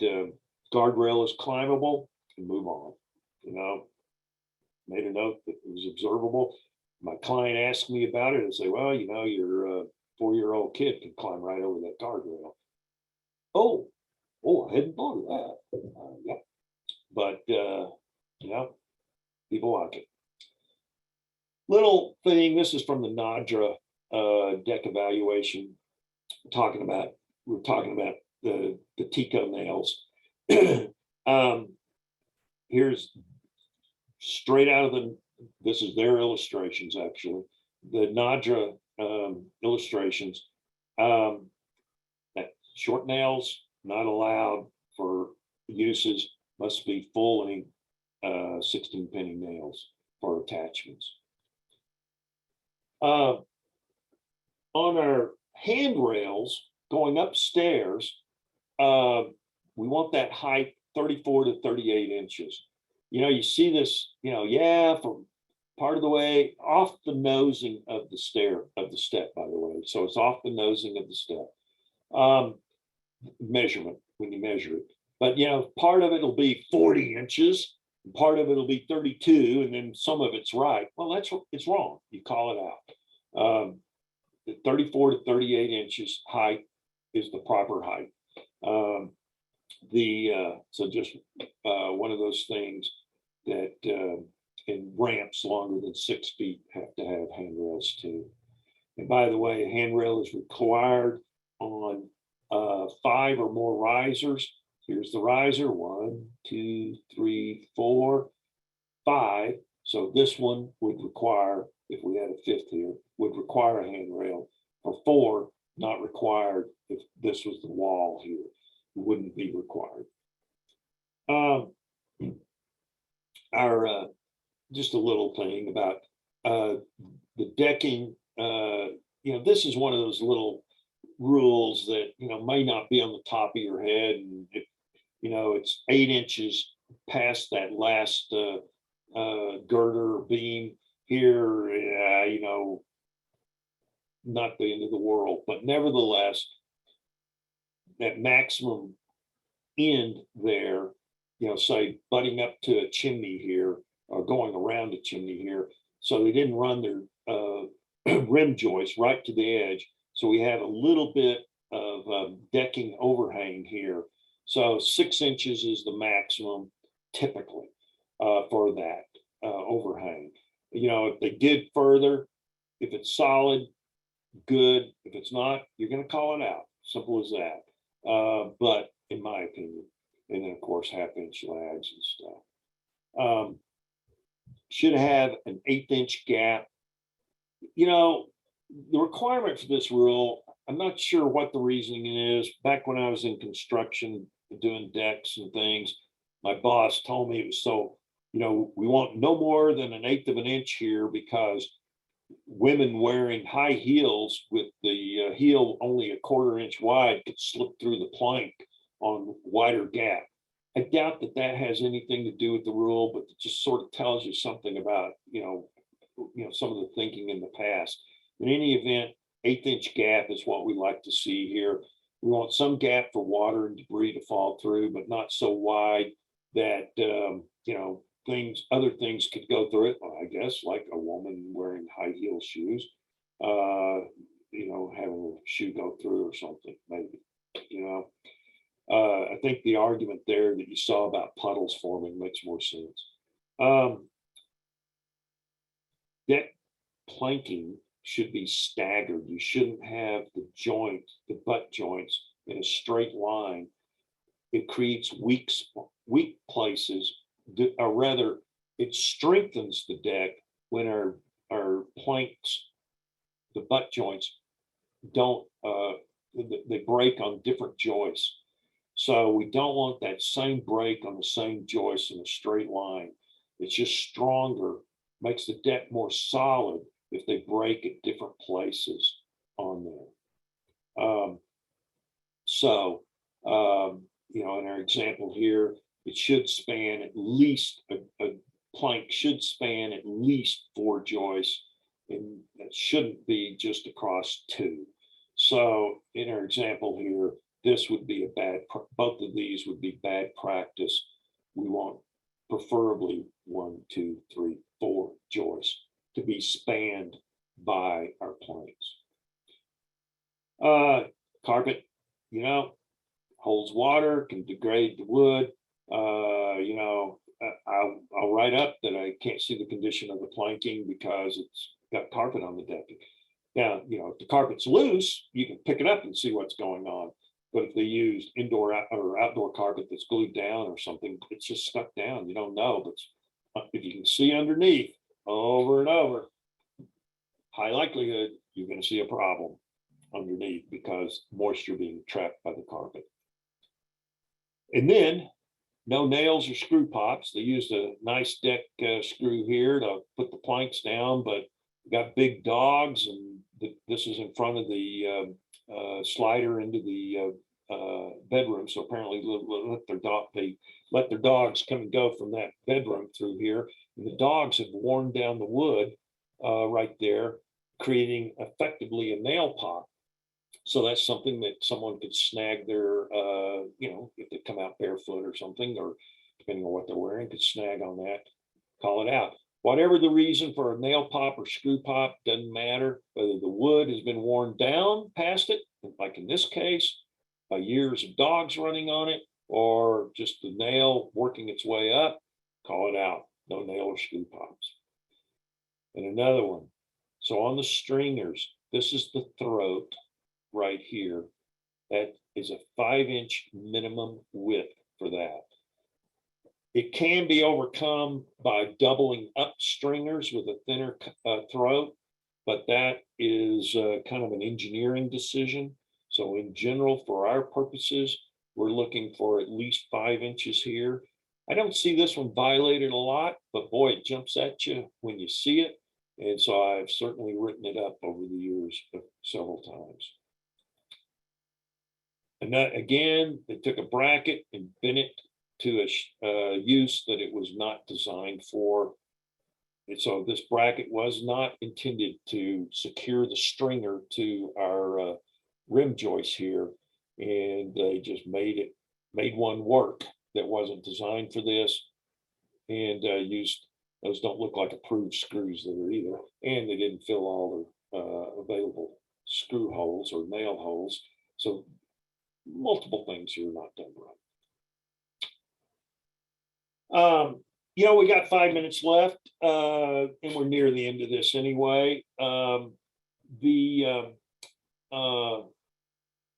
guardrail is climbable and move on. Made a note that it was observable. My client asked me about it and say, well, your 4-year-old kid can climb right over that guardrail. Oh, I hadn't thought of that. Yeah. But people like it. Little thing, this is from the NADRA deck evaluation. We're talking about the Tico nails. Here's straight out of this is their illustrations, actually. The NADRA illustrations. That short nails not allowed for uses, must be full length 16 penny nails for attachments. On our handrails going upstairs, we want that height 34 to 38 inches. You see this, from part of the way off the nosing of the step, by the way. So it's off the nosing of the step. Measurement when you measure it. But part of it will be 40 inches, part of it will be 32, and then some of it's right. Well, it's wrong. You call it out. The 34 to 38 inches height is the proper height. So just one of those things that in ramps longer than 6 feet have to have handrails too. And by the way, a handrail is required on 5 or more risers. Here's the riser, 1, 2, 3, 4, 5. So this one would require, if we had a 5th here, would require a handrail. For 4, not required. If this was the wall here, it wouldn't be required. Our just a little thing about the decking. This is one of those little rules that may not be on the top of your head, and if it's 8 inches past that last girder or beam here, not the end of the world, but nevertheless, that maximum end there, say butting up to a chimney here or going around a chimney here, so they didn't run their rim joist right to the edge. So we have a little bit of decking overhang here. So 6 inches is the maximum typically for that overhang. If they did further, if it's solid, good. If it's not, you're going to call it out. Simple as that. But in my opinion, and then of course 1/2 inch lags and stuff. Should have an 1/8 inch gap. The requirement for this rule, I'm not sure what the reasoning is. Back when I was in construction doing decks and things, my boss told me it was so, we want no more than 1/8 of an inch here, because women wearing high heels with the heel only 1/4 inch wide could slip through the plank on wider gap. I doubt that that has anything to do with the rule, but it just sort of tells you something about, some of the thinking in the past. In any event, 1/8 inch gap is what we like to see here. We want some gap for water and debris to fall through, but not so wide that, other things could go through it. Well, I guess like a woman wearing high heel shoes, having a shoe go through or something, maybe, I think the argument there that you saw about puddles forming makes more sense. Deck planking should be staggered. You shouldn't have the butt joints in a straight line. It creates weak places, or rather, it strengthens the deck when our planks, the butt joints, don't they break on different joists. So we don't want that same break on the same joist in a straight line. It's just stronger, makes the deck more solid if they break at different places on there. In our example here, it should span at least, a plank should span at least 4 joists, and it shouldn't be just across 2. So in our example here, this would be both of these would be bad practice. We want preferably 1, 2, 3, 4 joists to be spanned by our planks. Carpet, holds water, can degrade the wood. I'll write up that I can't see the condition of the planking because it's got carpet on the deck. Now, if the carpet's loose, you can pick it up and see what's going on. But if they use indoor or outdoor carpet that's glued down or something, it's just stuck down. You don't know. But if you can see underneath over and over, high likelihood you're going to see a problem underneath because moisture being trapped by the carpet. And then no nails or screw pops. They used a nice deck screw here to put the planks down, but got big dogs, and this is in front of the slider into the bedroom. So apparently they let their dogs come and go from that bedroom through here. And the dogs have worn down the wood right there, creating effectively a nail pop. So that's something that someone could snag their, if they come out barefoot or something, or depending on what they're wearing, could snag on that, call it out. Whatever the reason for a nail pop or screw pop, doesn't matter. Whether the wood has been worn down past it, like in this case, by years of dogs running on it, or just the nail working its way up, call it out. No nail or screw pops. And another one. So on the stringers, this is the throat right here. That is a 5-inch minimum width for that. It can be overcome by doubling up stringers with a thinner throat, but that is kind of an engineering decision. So in general, for our purposes, we're looking for at least 5 inches here. I don't see this one violated a lot, but boy, it jumps at you when you see it. And so I've certainly written it up over the years several times. And that, again, they took a bracket and bent it to a use that it was not designed for. And so this bracket was not intended to secure the stringer to our rim joist here. And they just made one work that wasn't designed for this, and used, those don't look like approved screws there either. And they didn't fill all the available screw holes or nail holes. So multiple things here not done right. You know, we got 5 minutes left, and we're near the end of this anyway. You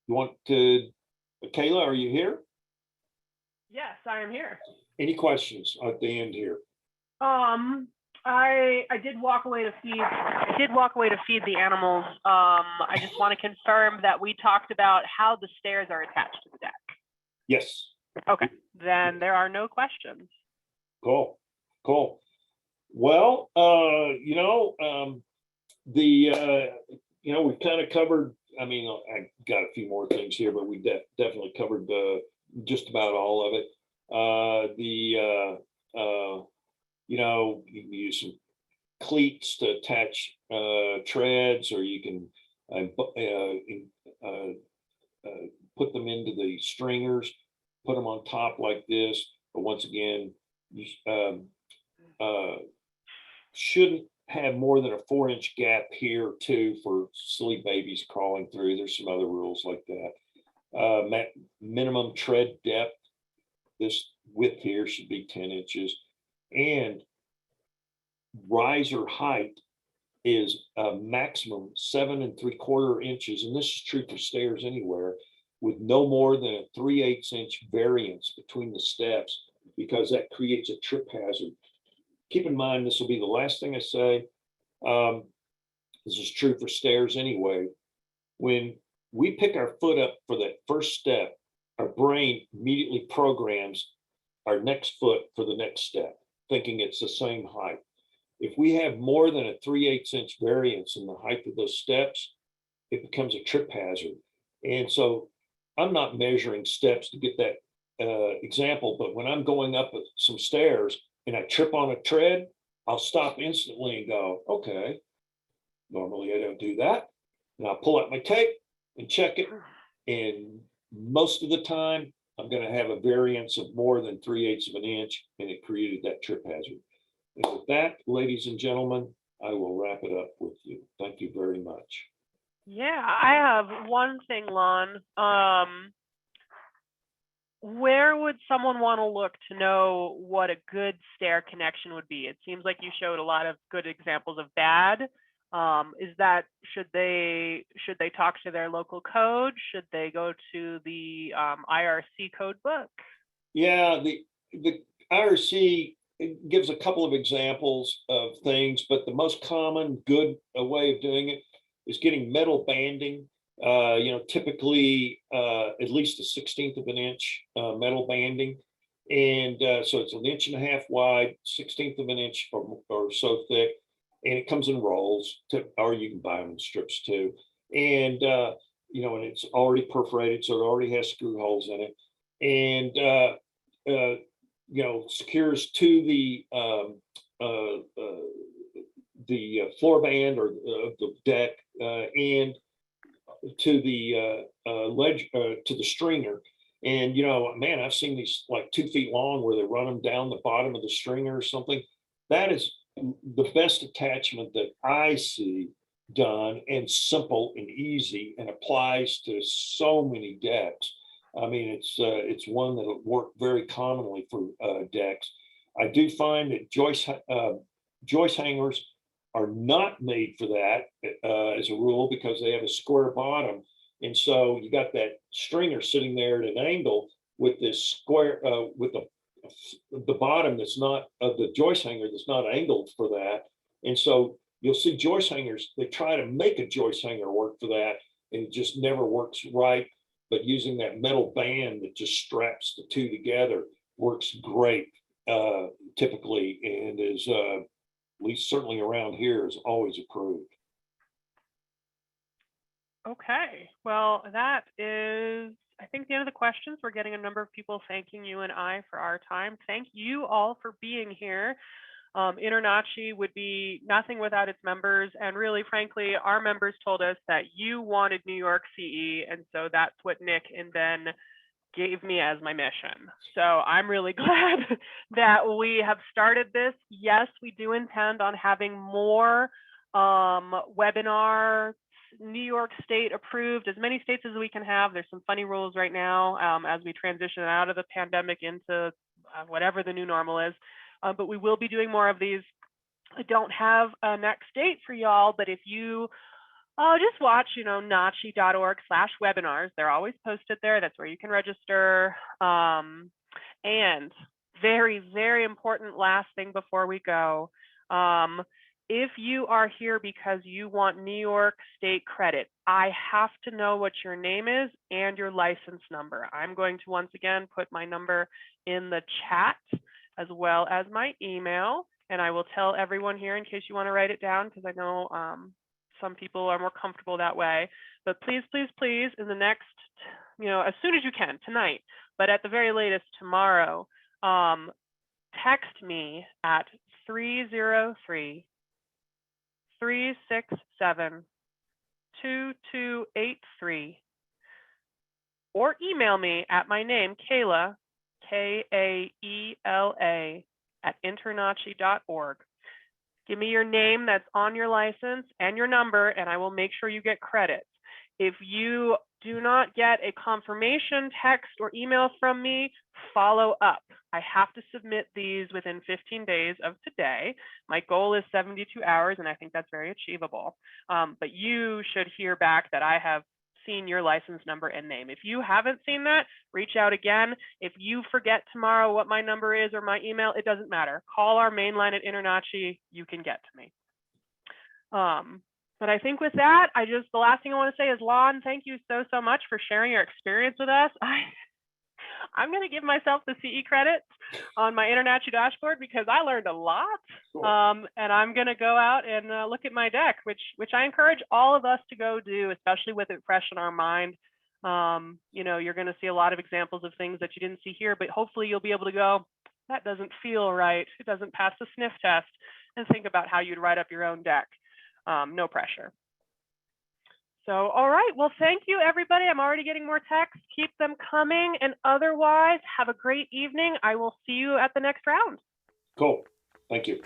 want to, Kayla, are you here? Yes, I am here. Any questions at the end here? I did walk away to feed. I did walk away to feed the animals. I just want to confirm that we talked about how the stairs are attached to the deck. Yes. Okay, then there are no questions. Cool. Cool. Well, you know, you know, we've kind of covered, I mean, I got a few more things here, but we definitely covered just about all of it. You know, you can use some cleats to attach treads, or you can put them into the stringers, put them on top like this. But once again, you shouldn't have more than a 4-inch gap here too for silly babies crawling through. There's some other rules like that. Minimum tread depth, this width here should be 10 inches. And riser height is a maximum 7 3/4 inches. And this is true for stairs anywhere, with no more than a 3/8 inch variance between the steps, because that creates a trip hazard. Keep in mind, this will be the last thing I say. This is true for stairs anyway. When we pick our foot up for that first step, our brain immediately programs our next foot for the next step, thinking it's the same height. If we have more than a 3/8 inch variance in the height of those steps, it becomes a trip hazard. And so I'm not measuring steps to get that example, but when I'm going up some stairs and I trip on a tread, I'll stop instantly and go, okay, normally I don't do that. And I'll pull out my tape and check it. And most of the time, I'm going to have a variance of more than 3/8 of an inch, and it created that trip hazard. And with that, ladies and gentlemen, I will wrap it up with you. Thank you very much. Yeah, I have one thing, Lon. Where would someone want to look to know what a good stair connection would be? It seems like you showed a lot of good examples of bad. Should they talk to their local code? Should they go to the IRC code book? Yeah, the IRC gives a couple of examples of things, but the most common good way of doing it is getting metal banding. You know, typically at least a 1/16 of an inch metal banding. And so it's 1.5 inches wide, 1/16 of an inch or so thick. And it comes in rolls, or you can buy them in strips too. And, you know, and it's already perforated, so it already has screw holes in it. And, you know, secures to the floor band or the deck and to the ledge, to the stringer. And, you know, man, I've seen these like 2 feet long where they run them down the bottom of the stringer or something. That is the best attachment that I see done, and simple and easy, and applies to so many decks. I mean, it's one that'll work very commonly for decks. I do find that joist hangers are not made for that as a rule, because they have a square bottom, And so you got that stringer sitting there at an angle with this square, with the bottom that's not, of the joist hanger that's not angled for that. And so you'll see joist hangers, they try to make a joist hanger work for that, and it just never works right. But using that metal band that just straps the two together works great, typically, and is, at least certainly around here, is always approved. Okay, well, that is, I think, the end of the questions. We're getting a number of people thanking you and I for our time. Thank you all for being here. InterNACHI would be nothing without its members. And really, frankly, our members told us that you wanted New York CE. And so that's what Nick and Ben gave me as my mission. So I'm really glad that we have started this. Yes, we do intend on having more webinar, New York State approved, as many states as we can have. There's some funny rules right now as we transition out of the pandemic into whatever the new normal is. But we will be doing more of these. I don't have a next date for y'all, but if you just watch, nachi.org/webinars. They're always posted there. That's where you can register. And very, very important last thing before we go. If you are here because you want New York State credit, I have to know what your name is and your license number. I'm going to once again put my number in the chat as well as my email. And I will tell everyone here in case you want to write it down, because I know some people are more comfortable that way. But please, please, please, in the next, as soon as you can, tonight, but at the very latest tomorrow, text me at 303-367-2283 or email me at my name, Kayla, Kaela, at internachi.org. Give me your name that's on your license and your number, and I will make sure you get credits. If you do not get a confirmation text or email from me, follow up. I have to submit these within 15 days of today. My goal is 72 hours, and I think that's very achievable. But you should hear back that I have seen your license number and name. If you haven't seen that, reach out again. If you forget tomorrow what my number is or my email, it doesn't matter. Call our main line at InterNACHI. You can get to me. But I think with that, the last thing I want to say is, Lon, thank you so, so much for sharing your experience with us. I'm going to give myself the CE credits on my InterNACHI dashboard because I learned a lot. Cool. And I'm going to go out and look at my deck, which I encourage all of us to go do, especially with it fresh in our mind. You're going to see a lot of examples of things that you didn't see here, but hopefully you'll be able to go, that doesn't feel right. It doesn't pass the sniff test, and think about how you'd write up your own deck. No pressure. So, all right. Well, thank you, everybody. I'm already getting more texts. Keep them coming. And otherwise, have a great evening. I will see you at the next round. Cool. Thank you.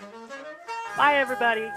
Bye, everybody.